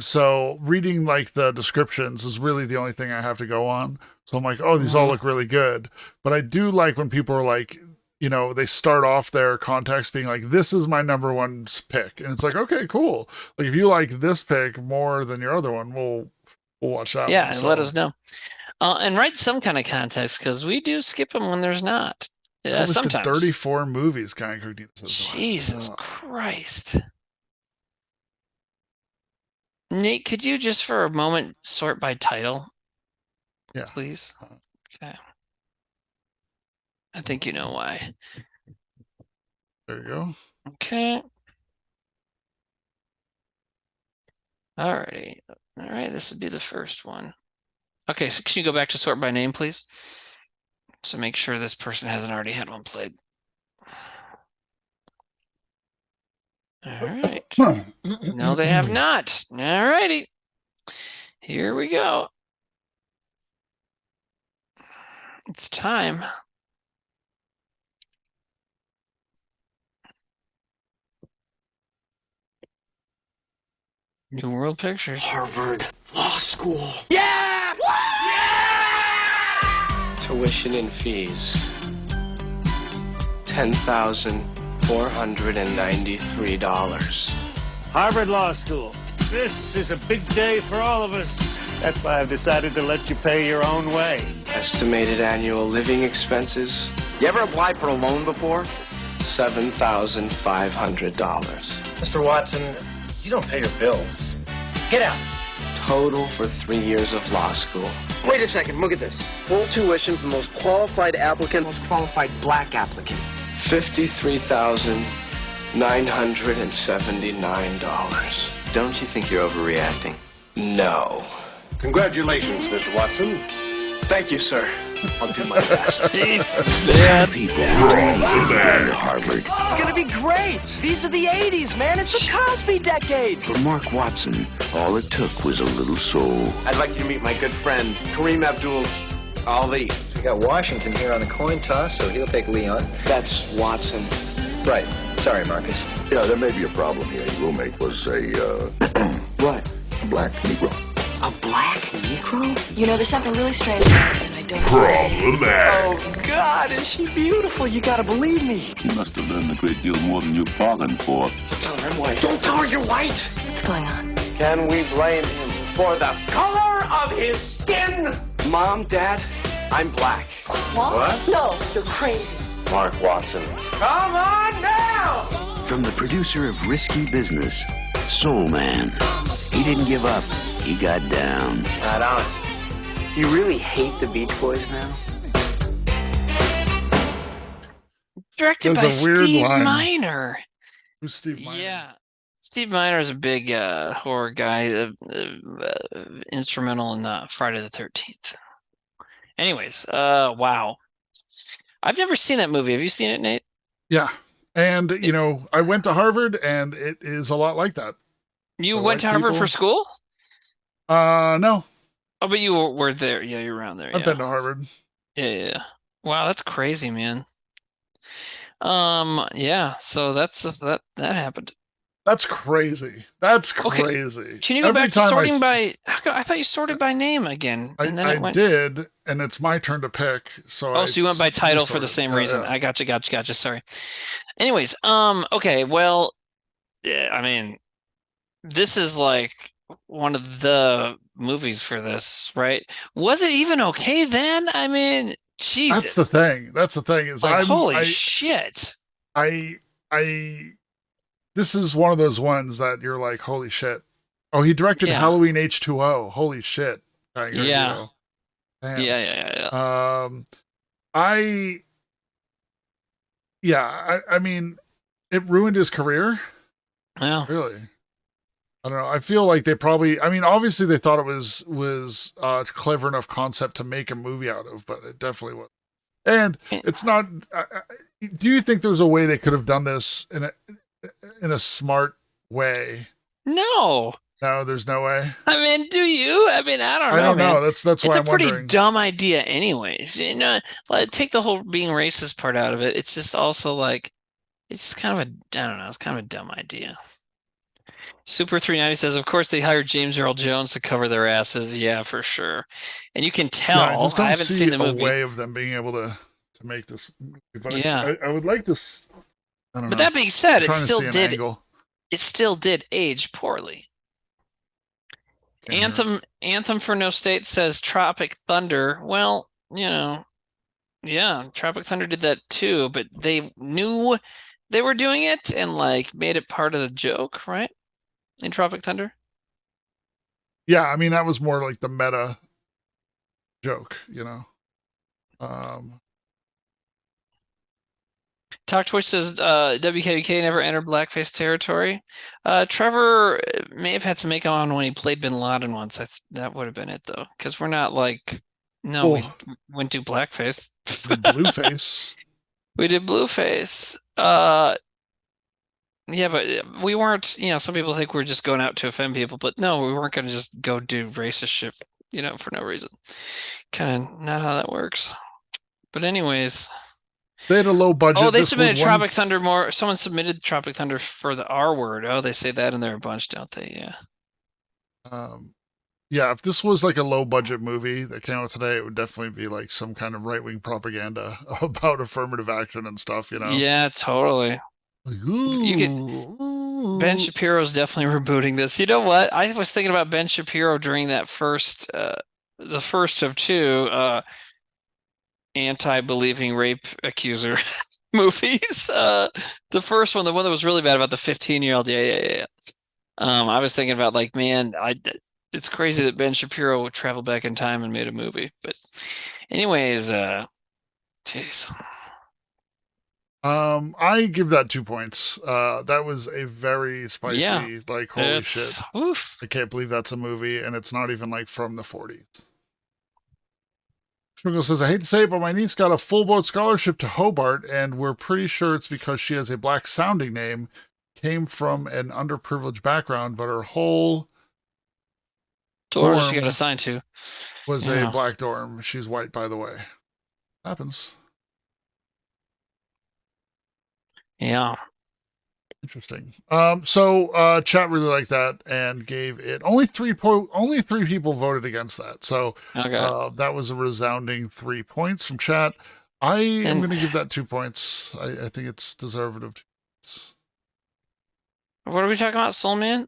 so reading like the descriptions is really the only thing I have to go on. So I'm like, oh, these all look really good. But I do like when people are like, they start off their context being like, this is my number one pick. And it's like, okay, cool. Like if you like this pick more than your other one, we'll watch that. Yeah, and let us know. And write some kind of context because we do skip them when there's not. Sometimes 34 movies, kind of. Jesus Christ. Nate, could you just for a moment sort by title? Yeah. Please. Okay. I think you know why. There you go. Okay. Alrighty. All right, this would be the first one. Okay, so can you go back to sort by name, please? So make sure this person hasn't already had one played. All right. No, they have not. All righty. Here we go. It's time. New World Pictures. Harvard Law School. Yeah! Tuition and fees. $10,493. Harvard Law School. This is a big day for all of us. That's why I've decided to let you pay your own way. Estimated annual living expenses. You ever applied for a loan before? $7,500. Mr. Watson, you don't pay your bills. Get out. Total for 3 years of law school. Wait a second, look at this. Full tuition for the most qualified applicant. Most qualified black applicant. $53,979. Don't you think you're overreacting? No. Congratulations, Mr. Watson. Thank you, sir. I'll do my best. Jeez, People at Harvard. It's gonna be great. These are the 80s, man. It's the Cosby decade. For Mark Watson, all it took was a little soul. I'd like you to meet my good friend, Kareem Abdul-Ali. We got Washington here on the coin toss, so he'll take Leon. That's Watson. Right. Sorry, Marcus. Yeah, there may be a problem here. His roommate was a, What? black Negro. A black Negro? You know, there's something really strange about it, and I don't know what it is. Problematic. Oh, God, is she beautiful? You gotta believe me. You must have learned a great deal more than you bargained for. Tell her I'm white. Don't tell her you're white. What's going on? Can we blame him for the color of his skin? Mom, Dad, I'm black. What? No, you're crazy. Mark Watson. Come on now! From the producer of Risky Business, Soul Man. He didn't give up. He got down. Right on. You really hate the Beach Boys now? Directed by There's a weird Steve line. Miner. Who's Steve Miner? Yeah. Steve Miner is a big horror guy, instrumental in Friday the 13th. Anyways, wow. I've never seen that movie. Have you seen it, Nate? Yeah. And, you know, I went to Harvard, and it is a lot like that. You The went to white Harvard people- for school? No. Oh, but you were there. Yeah, you're around there. I've yeah. been to Harvard. Yeah. Wow, that's crazy, man. Yeah, so that happened. That's crazy. That's Okay. crazy. Can you go Every back to time sorting by I thought you sorted by name again. And then it I went did, and it's my turn to pick. So Oh, so you went by title for the resorted. same Yeah, reason. yeah. I gotcha. Sorry. Anyways, okay, well, yeah, I mean, this is like one of the movies for this, right? Was it even okay then? I mean, Jesus. That's the thing. That's the thing is Like, holy I, shit. this is one of those ones that you're like, holy shit. Oh, he directed Yeah. Halloween H2O. Holy shit. Tiger Yeah. Hero. Damn. Yeah. I mean, it ruined his career. Yeah. Really. I don't know. I feel like they probably, I mean, obviously they thought it was a clever enough concept to make a movie out of, but it definitely was. And it's not, do you think there's a way they could have done this in a smart way? No. No, there's no way. I mean, do you? I mean, I don't know. I don't know. Man. That's It's why a I'm pretty wondering. dumb idea, anyways. You know, like, take the whole being racist part out of it. It's just also like, it's just kind of I don't know. It's kind of a dumb idea. Super 390 says, of course they hired James Earl Jones to cover their asses. Yeah, for sure. And you can tell. Yeah, I just don't haven't see seen the a movie. way of them being able to make this movie. But Yeah. I would like this. I don't know. But that being said, I'm it trying to still see an did. angle. It still did age poorly. Anthem for No State says Tropic Thunder. Well, you know, yeah, Tropic Thunder did that too, but they knew they were doing it and like made it part of the joke, right? In Tropic Thunder. Yeah, I mean that was more like the meta joke, you know. Talk Twitch says WKUK never entered blackface territory. Trevor may have had some makeup on when he played Bin Laden once. That would have been it though, because we're not like we wouldn't do blackface. Blueface. We did blueface. Yeah, but we weren't. You know, some people think we're just going out to offend people, but no, we weren't going to just go do racist shit. You know, for no reason. Kind of not how that works. But anyways. They had a low budget. Oh, they This submitted was one- Tropic Thunder more. Someone submitted Tropic Thunder for the R word. Oh, they say that in there a bunch, don't they? Yeah. Yeah, if this was like a low budget movie that came out today, it would definitely be like some kind of right wing propaganda about affirmative action and stuff, you know? Yeah, totally. Like, Ben Shapiro's definitely rebooting this. You know what? I was thinking about Ben Shapiro during that the first of two anti-believing rape accuser movies. The first one, the one that was really bad about the 15-year-old. Yeah. I was thinking about like, man, it's crazy that Ben Shapiro traveled back in time and made a movie. But anyways, jeez. I give that 2 points. That was a very spicy, like, holy shit. Oof. I can't believe that's a movie, and it's not even like from the 40s. Schmigel says, I hate to say it, but my niece got a full boat scholarship to Hobart, and we're pretty sure it's because she has a black sounding name, came from an underprivileged background, but her whole Dorm she got dorm assigned to was a black dorm. She's white, by the way. Happens. Yeah. Interesting. So chat really liked that and gave it only three people voted against that. So that was a resounding 3 points from chat. I am going to give that 2 points. I think it's deserved of 2 points. What are we talking about? Soul Man?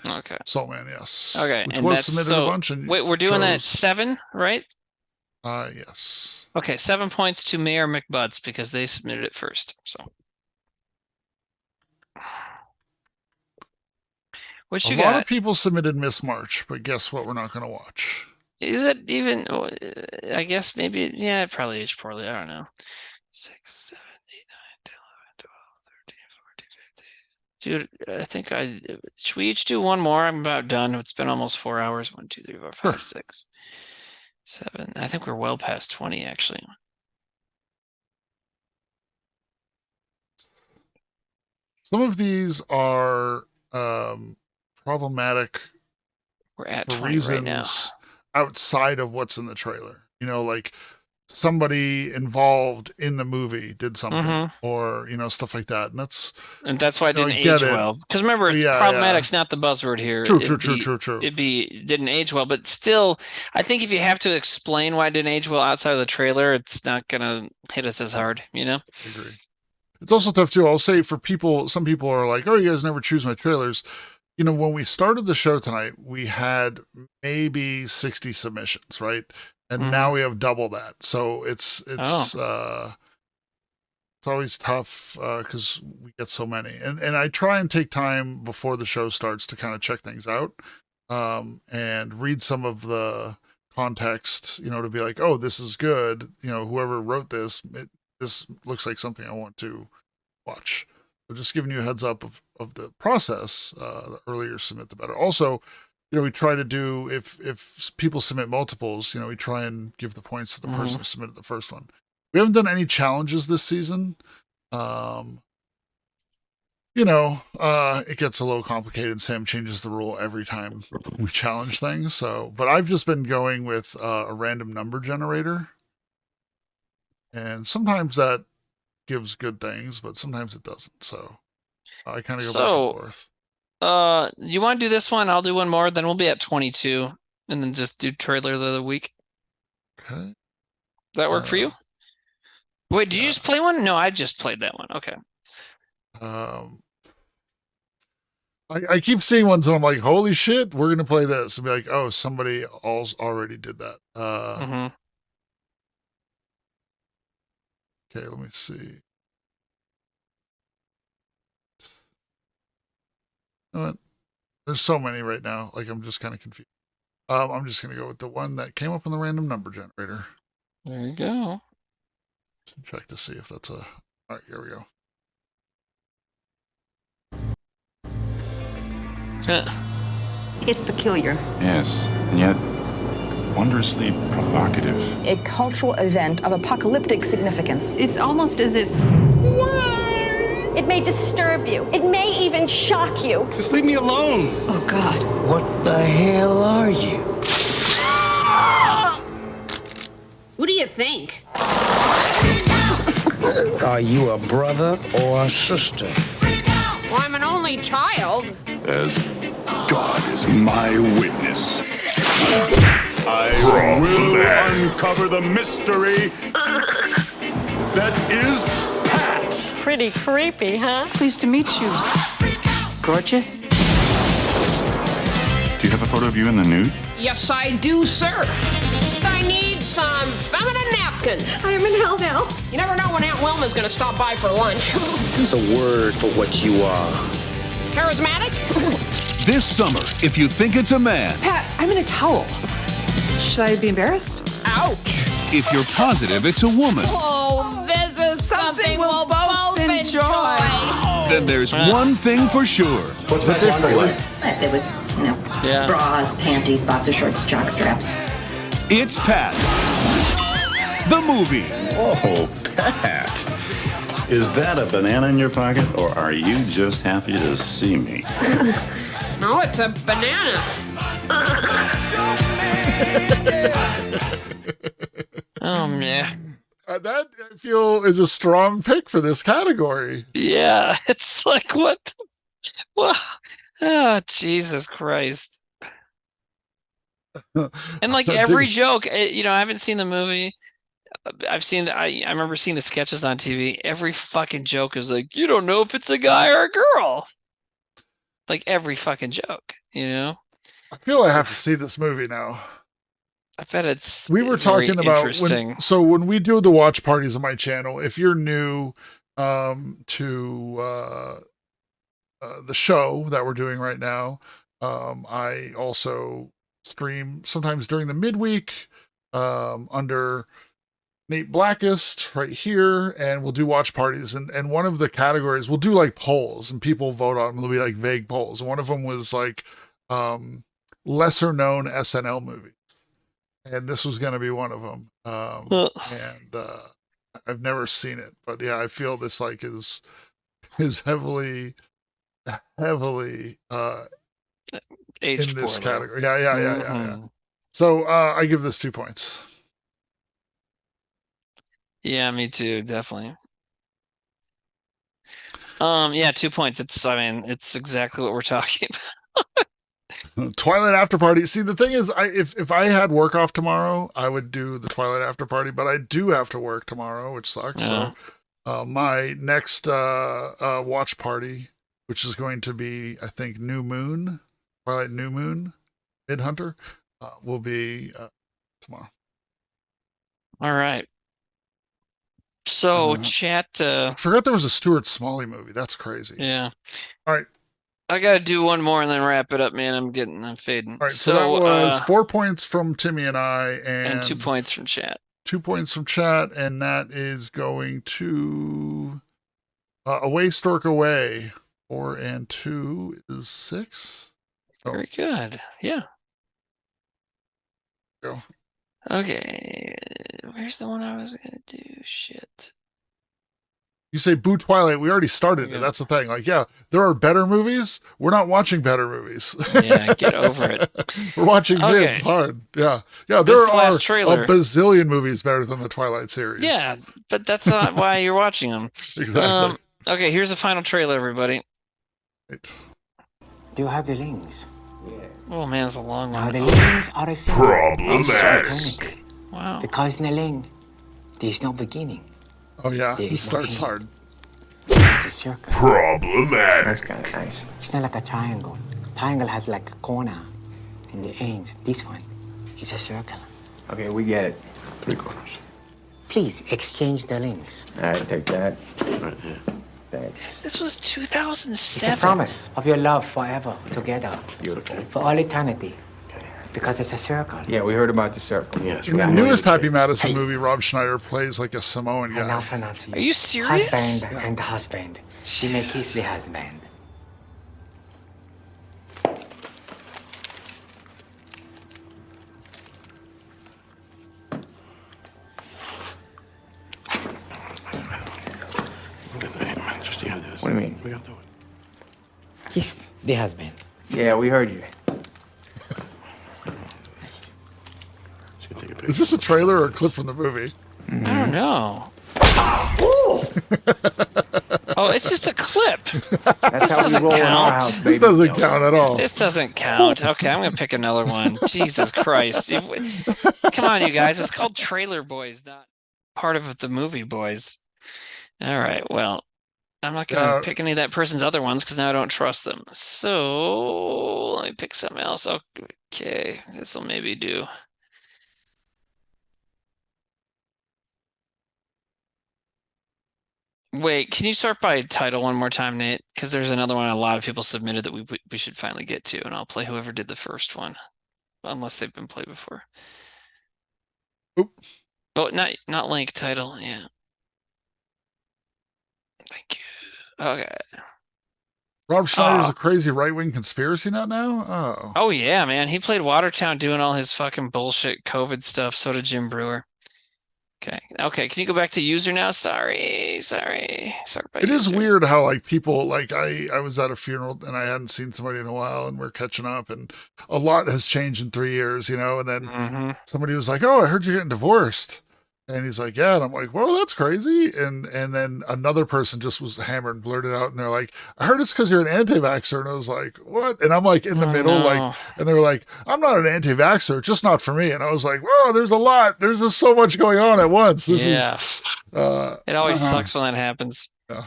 Okay. Soul Man, yes. Okay. Which was submitted a bunch. And wait, we're doing that at 7, right? Yes. Okay, 7 points to Mayor McButts because they submitted it first. So. What you a lot of people submitted Miss March, but guess what? We're not going to watch. Is it even? I guess maybe. Yeah, it probably aged poorly. I don't know. 6, 7, 8, 9, 10, 11, 12, 13, 14, 15. Dude, I think should we each do one more? I'm about done. It's been almost 4 hours. 1, 2, 3, 4, 5, 6, 7. I think we're well past 20 actually. Some of these are problematic We're at for 20 reasons right now. Outside of what's in the trailer. You know, like somebody involved in the movie did something, or stuff like that, and that's why it didn't age well. Because remember, problematic's not the buzzword here. True. It didn't age well, but still, I think if you have to explain why it didn't age well outside of the trailer, it's not gonna hit us as hard. I agree. It's also tough too. I'll say for people, some people are like, "Oh, you guys never choose my trailers." When we started the show tonight, we had maybe 60 submissions, right? And now we have double that. So it's always tough because we get so many. And I try and take time before the show starts to kind of check things out and read some of the context, to be like, oh, this is good. Whoever wrote this, this looks like something I want to watch. So just giving you a heads up of the process, the earlier submit, the better. Also, we try to do, if people submit multiples, we try and give the points to the person who submitted the first one. We haven't done any challenges this season. It gets a little complicated. Sam changes the rule every time we challenge things. But I've just been going with a random number generator. And sometimes that gives good things, but sometimes it doesn't. So I kind of go back and forth. You want to do this one? I'll do one more. Then we'll be at 22, and then just do trailer of the week. Okay. Does that work for you? Wait, did you just play one? No, I just played that one. Okay. I keep seeing ones and I'm like, holy shit, we're gonna play this, and be like, oh, somebody else already did that. Okay, let me see. There's so many right now. Like, I'm just kind of confused. I'm just going to go with the one that came up in the random number generator. There you go. Check to see if that's a... All right, here we go. It's peculiar. Yes, and yet wondrously provocative. A cultural event of apocalyptic significance. It's almost as if... It may disturb you. It may even shock you. Just leave me alone. Oh, God. What the hell are you? What do you think? Are you a brother or a sister? Well, I'm an only child. As God is my witness, I will uncover the mystery that is Pat. Pretty creepy, huh? Pleased to meet you. Gorgeous. Do you have a photo of you in the nude? Yes, I do, sir. I need some feminine napkins. I am in hell now. You never know when Aunt Wilma's going to stop by for lunch. There's a word for what you are. Charismatic? This summer, if you think it's a man. Pat, I'm in a towel. Should I be embarrassed? Ouch. If you're positive it's a woman. Oh, this is something we'll both enjoy. Then there's one thing for sure. What's the difference? If it was, bras, panties, boxer shorts, jock straps. It's Pat, the movie. Oh, Pat. Is that a banana in your pocket, or are you just happy to see me? No, it's a banana. Oh, man. That I feel is a strong pick for this category. Yeah, it's like what? Well, oh, Jesus Christ! And like every joke, I haven't seen the movie. I've seen. I remember seeing the sketches on TV. Every fucking joke is like, you don't know if it's a guy or a girl. Like every fucking joke, I feel I have to see this movie now. I bet it's. We were talking about when we do the watch parties on my channel. If you're new to the show that we're doing right now, I also stream sometimes during the midweek under Nate Blackest right here, and we'll do watch parties. And one of the categories, we'll do like polls, and people vote on them. They'll be like vague polls. And one of them was like lesser known SNL movies. And this was going to be one of them. And I've never seen it, but yeah, I feel this like is heavily Age in this poorly. category. Yeah. So I give this 2 points. Yeah, me too, definitely. Yeah, 2 points. It's exactly what we're talking about. Twilight After Party. See, the thing is, if I had work off tomorrow, I would do the Twilight After Party, but I do have to work tomorrow, which sucks. Yeah. So my next watch party, which is going to be, I think, Twilight New Moon, Midhunter, will be tomorrow. All right. So chat. I forgot there was a Stuart Smalley movie. That's crazy. Yeah. All right. I gotta do one more and then wrap it up, man. I'm fading. All right. So that was 4 points from Timmy and I, and 2 points from chat. 2 points from chat, and that is going to Away Stork Away. 4 and 2 is 6. Very good. Yeah. Go. Okay. Where's the one I was gonna do? Shit. You say boo Twilight, we already started it. That's the thing. Like, yeah, there are better movies. We're not watching better movies. Yeah, get over it. We're watching mids hard. Yeah. Yeah, there are a bazillion movies better than the Twilight series. Yeah, but that's not why you're watching them. Exactly. Okay, here's the final trailer, everybody. Right. Do you have the links? Yeah. Oh man, it's a long one. Now the links are a symbol of eternity. Wow. Because in the link, there's no beginning. Oh yeah, he starts hard. It's a circle. Problematic. That's kind of nice. It's not like a triangle. Triangle has like a corner in the ends. This one is a circle. Okay, we get it. 3 corners. Please exchange the links. All right, take that. Right here. Thanks. This was 2007. It's a promise of your love forever together. Beautiful. For all eternity. Because it's a circle. Yeah, we heard about the circle. Yes. In the newest Happy Madison movie, Rob Schneider plays like a Samoan guy. Are you serious? Husband and husband. She may kiss the husband. What do you mean? Kiss the husband. Yeah, we heard you. Is this a trailer or a clip from the movie? I don't know. Oh, it's just a clip. That's how we roll in our house, baby. This doesn't count at all. This doesn't count. Okay, I'm gonna pick another one. Jesus Christ! Come on, you guys. It's called Trailer Boys, not part of the movie Boys. All right. Well, I'm not gonna pick any of that person's other ones because now I don't trust them. So let me pick something else. Okay, this will maybe do. Wait, can you start by title one more time, Nate? Because there's another one a lot of people submitted that we should finally get to, and I'll play whoever did the first one, unless they've been played before. Oop. Oh, not link title. Yeah. Thank you. Okay. Rob Schneider's a crazy right-wing conspiracy nut now? Oh. Oh yeah, man. He played Watertown doing all his fucking bullshit COVID stuff. So did Jim Brewer. Okay. Can you go back to user now? Sorry. It is weird how like people like I was at a funeral and I hadn't seen somebody in a while and we're catching up and a lot has changed in 3 years, and then somebody was like, "Oh, I heard you're getting divorced." And he's like, yeah. And I'm like, well, that's crazy. And then another person just was hammered and blurted out. And they're like, I heard it's because you're an anti-vaxxer. And I was like, what? And I'm like in the middle, like, and they're like, I'm not an anti-vaxxer, just not for me. And I was like, whoa, there's a lot. There's just so much going on at once. This is, it always sucks when that happens. Yeah.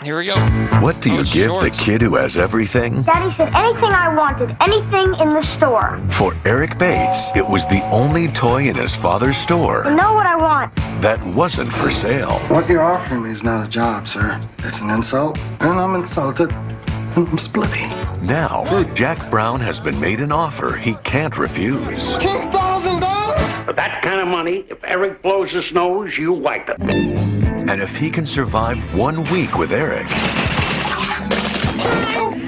Here we go. What do you give the kid who has everything? Daddy said anything I wanted, anything in the store. For Eric Bates, it was the only toy in his father's store You know what I want. that wasn't for sale. What you're offering me is not a job, sir. It's an insult, and I'm insulted, and I'm splitting. Now, Jack Brown has been made an offer he can't refuse. $10,000? For that kind of money, if Eric blows his nose, you wipe it. And if he can survive 1 week with Eric,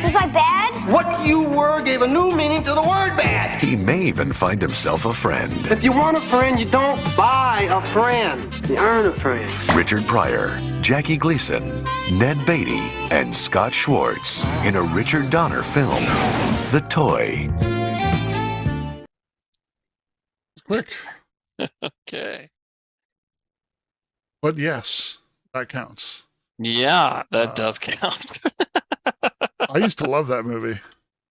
Was I bad? What you were gave a new meaning to the word bad. he may even find himself a friend. If you want a friend, you don't buy a friend. You earn a friend. Richard Pryor, Jackie Gleason, Ned Beatty, and Scott Schwartz in a Richard Donner film, The Toy. quick. Okay. But yes, that counts. Yeah, that does count. I used to love that movie.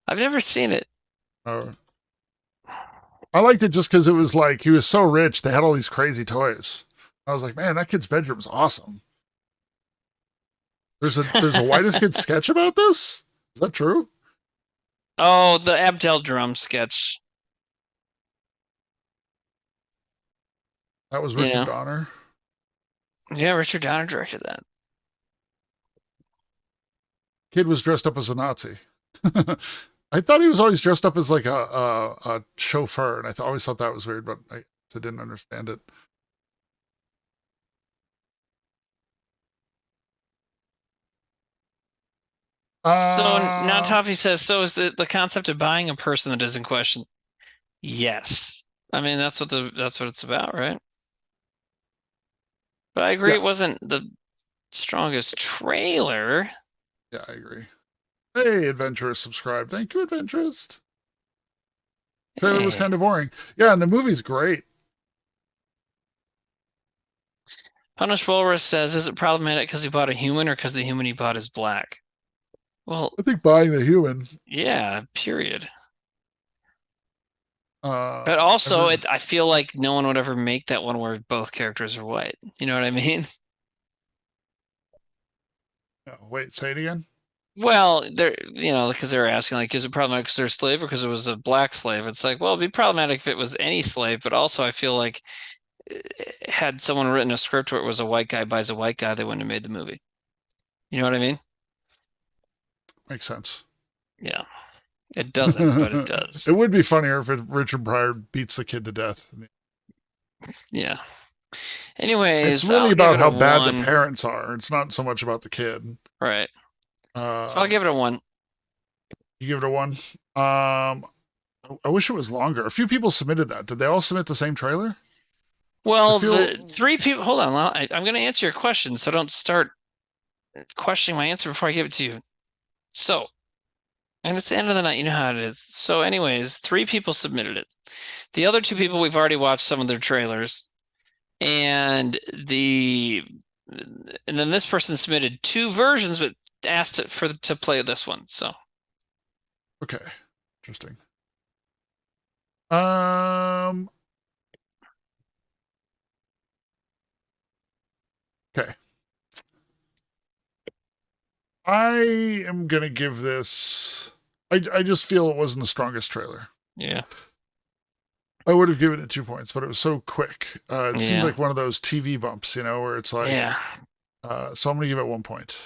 I've never seen it. I liked it just because it was like, he was so rich. They had all these crazy toys. I was like, man, that kid's bedroom's awesome. There's a Whitest Kid sketch about this? Is that true? Oh, the Abdel drum sketch. That was Richard Donner. Yeah, Richard Donner directed that. Kid was dressed up as a Nazi. I thought he was always dressed up as like a chauffeur, and I always thought that was weird, but I didn't understand it. So now Toffee says, so is the concept of buying a person that is in question? Yes. I mean, that's what it's about, right? But I agree, it wasn't the strongest trailer. Yeah, I agree. Hey, Adventurous, subscribe. Thank you, Adventurous. Trailer was kind of boring. Yeah, and the movie's great. Punish Walrus says, is it problematic because he bought a human or because the human he bought is black? Well, I think buying the human. Yeah, period. But also, I feel like no one would ever make that one where both characters are white. You know what I mean? Oh, wait, say it again. Well, they're because they're asking like, is it problematic because they're a slave or because it was a black slave? It's like, well, it'd be problematic if it was any slave, but also I feel like had someone written a script where it was a white guy buys a white guy, they wouldn't have made the movie. You know what I mean? Makes sense. Yeah. It doesn't, but it does. It would be funnier if Richard Pryor beats the kid to death. Yeah. Anyways, it's really about how bad the parents are. It's not so much about the kid. Right. So I'll give it a 1. You give it a 1? I wish it was longer. A few people submitted that. Did they all submit the same trailer? Well, the 3 people. Hold on. I'm going to answer your question, so don't start questioning my answer before I give it to you. So, and it's the end of the night. You know how it is. So, anyways, 3 people submitted it. The other 2 people, we've already watched some of their trailers, and then this person submitted 2 versions, but asked it to play this one. So, okay, interesting. Okay. I am going to give this... I just feel it wasn't the strongest trailer. Yeah. I would have given it 2 points, but it was so quick. It seemed like one of those TV bumps, where it's like... Yeah. So I'm going to give it 1 point.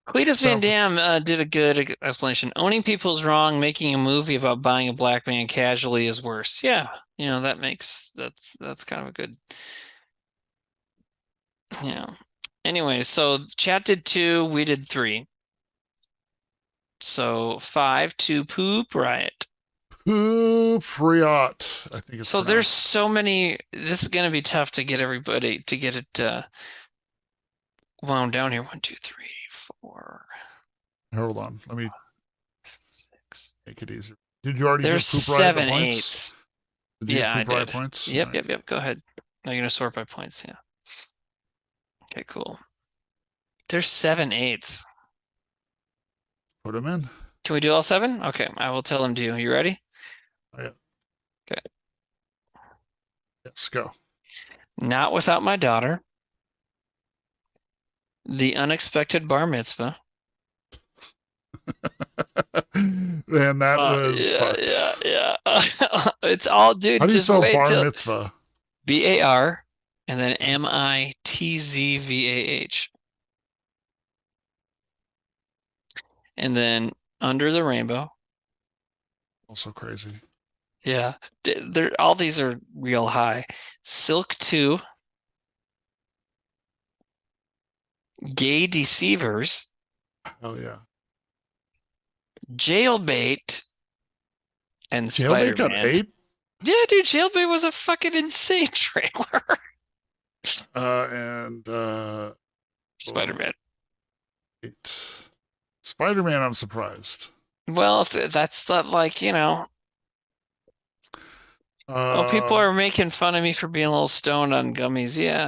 Cletus Van Dam did a good explanation. Owning people is wrong. Making a movie about buying a black man casually is worse. Yeah. That's kind of a good... Anyway, so chat did 2, we did 3. So 5 to Poop Riot. Poop Riot, I think it's so pronounced. There's so many. This is going to be tough to get everybody to get it wound down here. 1, 2, 3, 4. Hold on. Let me make it easier. Did you already There's give Poop Riot 7 the points? 8s. Did you Yeah, I provide did. points? Yep. Go ahead. No, you're gonna sort by points. Yeah. Okay, cool. There's 7 8s. Put them in. Can we do all 7? Okay, I will tell them to you. You ready? Oh, yeah. Okay. Let's go. Not Without My Daughter. The Unexpected Bar Mitzvah. Man, that was fucked. Yeah. It's all, dude. How do you just spell wait bar till mitzvah? BAR and then MITZVAH. And then Under the Rainbow. Also crazy. Yeah, all these are real high. Silk 2. Gay Deceivers. Oh yeah. Jailbait. And Jailbait got Spider-Man. 8? Yeah, dude, Jailbait was a fucking insane trailer. And Spider-Man. 8. Spider-Man, I'm surprised. Well, that's not like, people are making fun of me for being a little stoned on gummies. Yeah,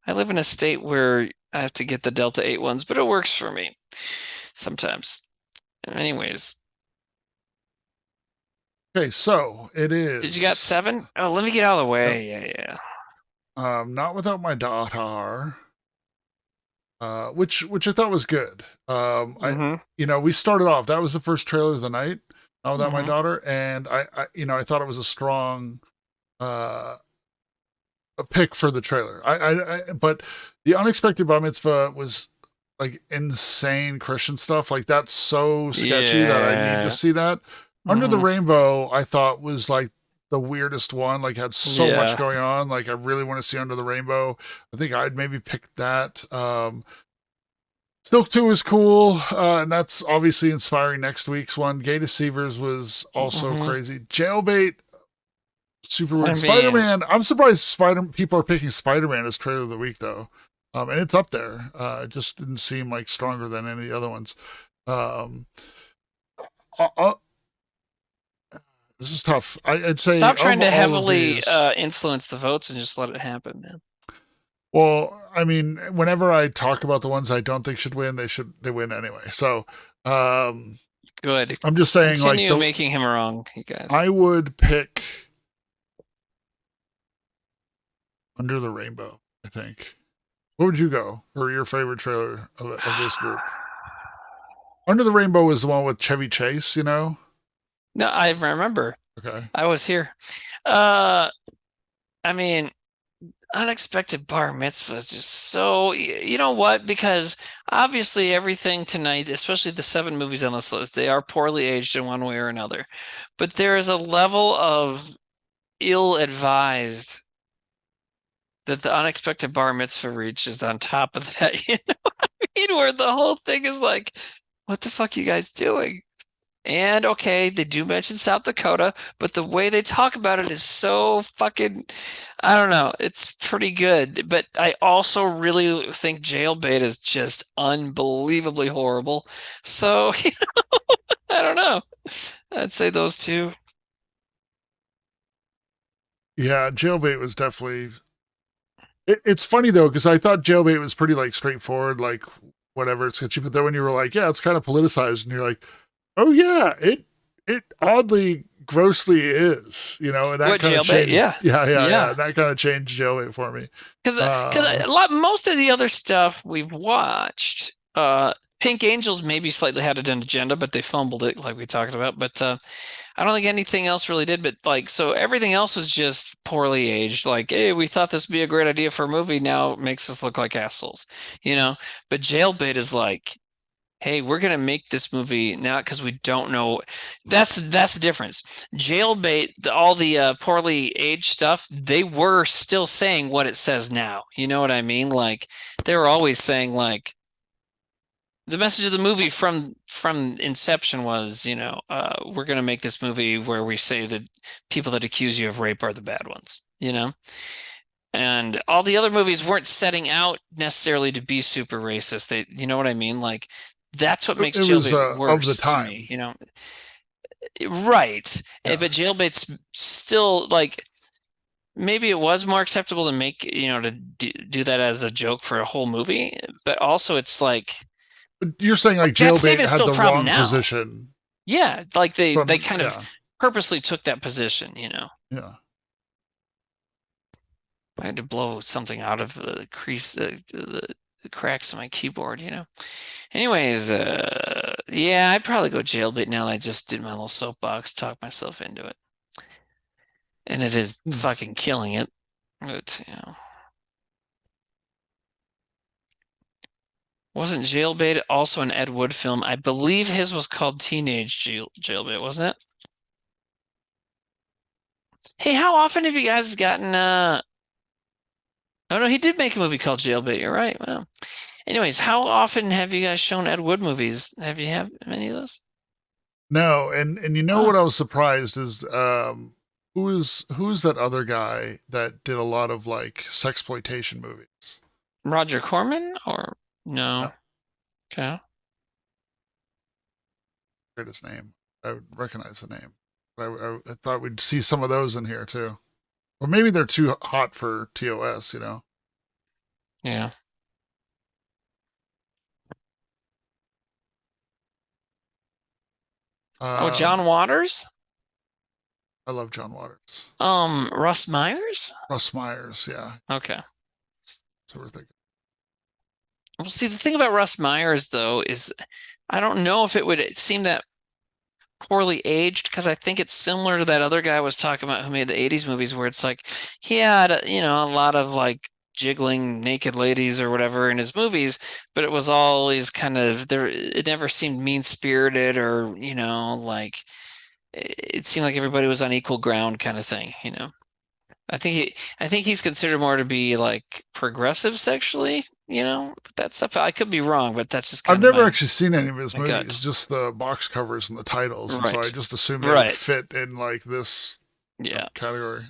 I live in a state where I have to get the Delta 8 ones, but it works for me sometimes. Anyways. Okay, so it is. Did you got 7? Oh, let me get out of the way. Yeah. Not Without My Daughter. Which I thought was good. We started off. That was the first trailer of the night. Not Without My Daughter, and I thought it was a strong a pick for the trailer. But the Unexpected Bar Mitzvah was like insane Christian stuff. Like that's so sketchy that I need to see that. Under the Rainbow, I thought was like the weirdest one. Like had so much going on. Like I really want to see Under the Rainbow. I think I'd maybe pick that. Silk 2 is cool, and that's obviously inspiring next week's one. Gay Deceivers was also crazy. Jailbait, super weird. Spider-Man, I'm surprised people are picking Spider-Man as trailer of the week, though. And it's up there. It just didn't seem like stronger than any of the other ones. This is tough. I'd say stop trying to heavily influence the votes and just let it happen, man. Well, I mean, whenever I talk about the ones I don't think should win, they win anyway. So, good. I'm just saying, continue making him wrong, you guys. I would pick Under the Rainbow. I think. What would you go for your favorite trailer of this group? Under the Rainbow is the one with Chevy Chase. No, I remember. Okay, I was here. I mean. Unexpected Bar Mitzvah is just so, you know what? Because obviously everything tonight, especially the 7 movies on this list, they are poorly aged in one way or another. But there is a level of ill-advised that the Unexpected Bar Mitzvah reaches on top of that. You know what I mean? Where the whole thing is like, what the fuck are you guys doing? And okay, they do mention South Dakota, but the way they talk about it is so fucking, I don't know, it's pretty good. But I also really think Jailbait is just unbelievably horrible. So, I don't know. I'd say those 2. Yeah, Jailbait was definitely. It's funny though, because I thought Jailbait was pretty like straightforward, like whatever, it's sketchy. But then when you were like, yeah, it's kind of politicized, and you're like, oh yeah, it oddly grossly is, and that kind of changed. Yeah. That kind of changed Jailbait for me. Because most of the other stuff we've watched, Pink Angels maybe slightly had an agenda, but they fumbled it, like we talked about. But I don't think anything else really did. But so everything else was just poorly aged. Like, hey, we thought this would be a great idea for a movie. Now it makes us look like assholes, But Jailbait is like, hey, we're going to make this movie now because we don't know. That's the difference. Jailbait, all the poorly aged stuff, they were still saying what it says now. You know what I mean? Like, they were always saying, like, the message of the movie from inception was, we're going to make this movie where we say that people that accuse you of rape are the bad ones, And all the other movies weren't setting out necessarily to be super racist. You know what I mean? Like, that's what makes Jailbait worse of the time. to me, Right. But Jailbait's still like, maybe it was more acceptable to make, to do that as a joke for a whole movie, but also it's like. You're saying like Jailbait had the wrong position. Yeah, like they kind of purposely took that position, Yeah. I had to blow something out of the crease, the cracks in my keyboard, Anyways, yeah, I'd probably go Jailbait now that I just did my little soapbox, talk myself into it. And it is fucking killing it. But, Wasn't Jailbait also an Ed Wood film? I believe his was called Teenage Jailbait, wasn't it? Hey, how often have you guys gotten Oh no, he did make a movie called Jailbait, you're right. Well, anyways, how often have you guys shown Ed Wood movies? Have you had many of those? No, and what I was surprised is who is that other guy that did a lot of like sexploitation movies? Roger Corman or no? Okay. I forget his name. I would recognize the name. But I thought we'd see some of those in here too. Or maybe they're too hot for TOS, Yeah. John Waters? I love John Waters. Russ Myers? Russ Myers, yeah. Okay. That's what we're thinking. Well, see, the thing about Russ Myers, though, is I don't know if it would seem that poorly aged, because I think it's similar to that other guy I was talking about who made the 80s movies where it's like he had, a lot of like jiggling naked ladies or whatever in his movies, but it was always kind of there. It never seemed mean-spirited or, like it seemed like everybody was on equal ground kind of thing, I think he's considered more to be like progressive sexually, but that stuff I could be wrong, but that's just I've never actually seen any of his movies, just the box covers and the titles, and so I just assumed they would fit in like this category.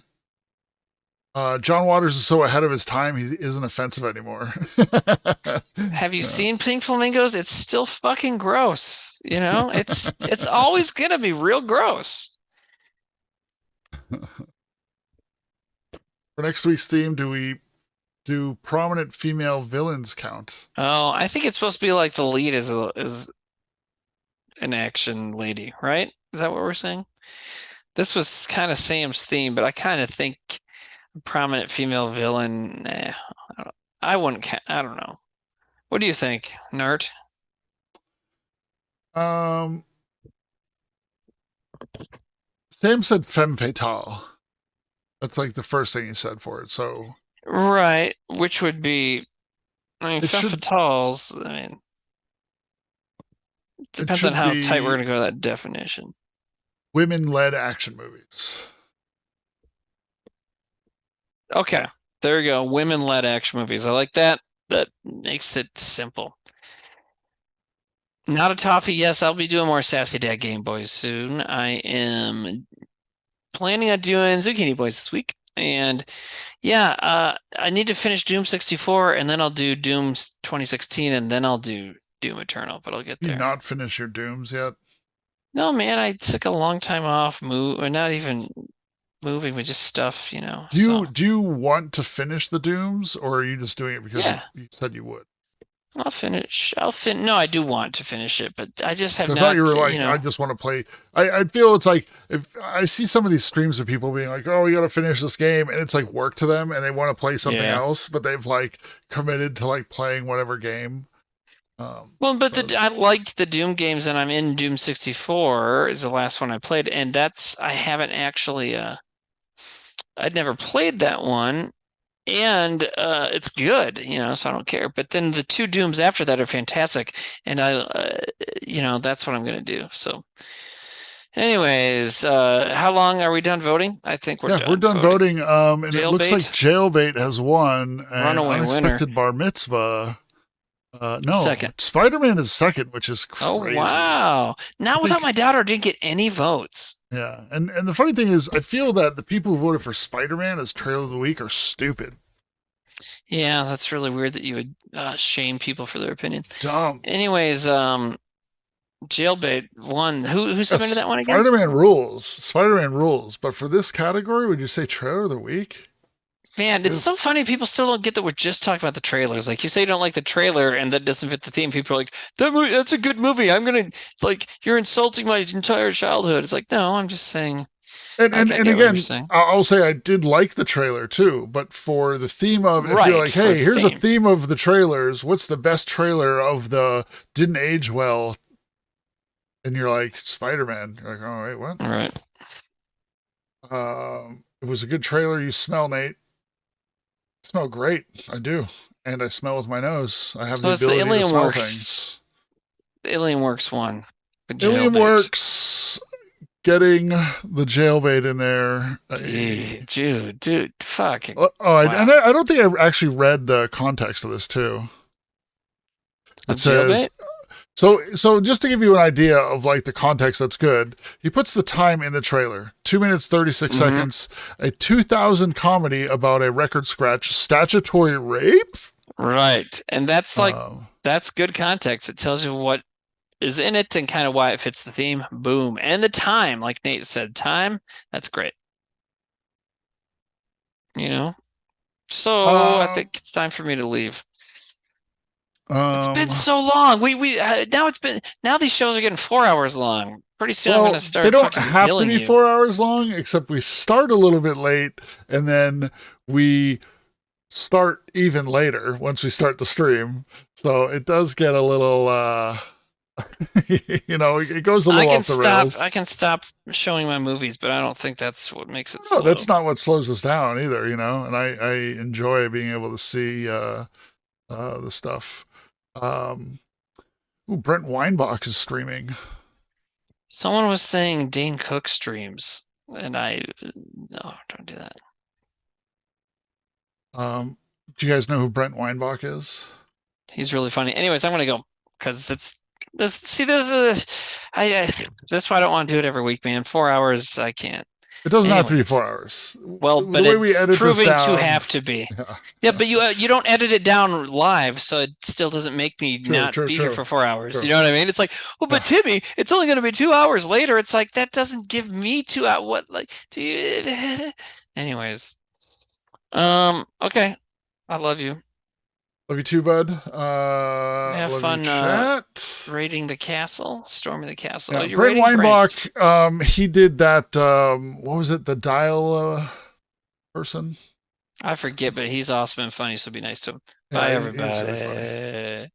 John Waters is so ahead of his time, he isn't offensive anymore. Have you seen Pink Flamingos? It's still fucking gross. It's always gonna be real gross. For next week's theme, do we do prominent female villains count? Oh, I think it's supposed to be like the lead is an action lady, right? Is that what we're saying? This was kind of Sam's theme, but I kind of think prominent female villain. I wouldn't. I don't know. What do you think, Nerd? Sam said femme fatale. That's like the first thing he said for it. So right, which would be, femme fatales. It depends on how tight we're going to go with that definition. Women-led action movies. Okay, there we go. Women-led action movies. I like that. That makes it simple. Not a toffee. Yes, I'll be doing more Sassy Dad Game Boys soon. I am planning on doing Zucchini Boys this week. And yeah, I need to finish Doom 64, and then I'll do Doom 2016, and then I'll do Doom Eternal, but I'll get there. You not finish your Dooms yet? No, man, I took a long time off, or not even moving, but just stuff, Do you want to finish the Dooms, or are you just doing it because you said you would? I'll finish. No, I do want to finish it, but I just have not. I thought you were like, I just want to play. I feel it's like, if I see some of these streams of people being like, oh, we got to finish this game, and it's like work to them, and they want to play something else, but they've like committed to like playing whatever game. Well, but I liked the Doom games, and I'm in Doom 64 is the last one I played, and I haven't actually, I'd never played that one. And it's good, so I don't care. But then the two Dooms after that are fantastic, and that's what I'm going to do. So, anyways, how long are we done voting? I think we're done. We're done voting. And Jailbait. It looks like Jailbait has won. Runaway Unexpected winner. Bar Mitzvah. No, second. Spider-Man is second, which is crazy. Oh wow! Now without my daughter, didn't get any votes. Yeah, and the funny thing is, I feel that the people who voted for Spider-Man as Trailer of the Week are stupid. Yeah, that's really weird that you would shame people for their opinion. Dumb. Anyways, Jailbait won. Who submitted that one again? Spider-Man rules. Spider-Man rules. But for this category, would you say trailer of the week? Man, it's so funny. People still don't get that we're just talking about the trailers. Like, you say you don't like the trailer and that doesn't fit the theme. People are like, that's a good movie. I'm going to, like, you're insulting my entire childhood. It's like, no, I'm just saying. And again, I'll say I did like the trailer too, but for the theme of, if you're like, hey, here's a theme of the trailers, what's the best trailer of the didn't age well? And you're like, Spider-Man. You're like, oh, wait, what? All right. It was a good trailer. You smell, Nate. I smell great. I do. And I smell with my nose. I have the ability to smell things. The Alien Works one. Alien Works getting the Jailbait in there. Dude, fucking. And I don't think I actually read the context of this too. It says, so just to give you an idea of like the context, that's good. He puts the time in the trailer, 2 minutes, 36 seconds, a 2000 comedy about a record scratch, statutory rape. Right. And that's like, that's good context. It tells you what is in it and kind of why it fits the theme. Boom. And the time, like Nate said, time, that's great. You know? So I think it's time for me to leave. It's been so long. Now these shows are getting 4 hours long. Pretty soon I'm going to start. They don't have to be 4 hours long, except we start a little bit late and then we start even later once we start the stream. So it does get a little, it goes a little off the rails. I can stop showing my movies, but I don't think that's what makes it. No, that's not what slows us down either, And I enjoy being able to see the stuff. Brent Weinbach is streaming. Someone was saying Dane Cook streams, and no, don't do that. Do you guys know who Brent Weinbach is? He's really funny. Anyways, I'm gonna go because it's this. See, this is this is why I don't want to do it every week, man. 4 hours, I can't. It doesn't have to be 4 hours. Well, but it's proving to have to be. Yeah, but you don't edit it down live, so it still doesn't make me be here for 4 hours. True. You know what I mean? It's like, well, but Timmy, it's only going to be 2 hours later. It's like, that doesn't give me 2 hours. What, like, do you? Anyways, okay, I love you. Love you too, bud. Have fun raiding the castle, storming the castle. Yeah, Brent Weinbach, he did that, what was it, the dial person? I forget, but he's awesome and funny, so be nice to him. Bye, everybody.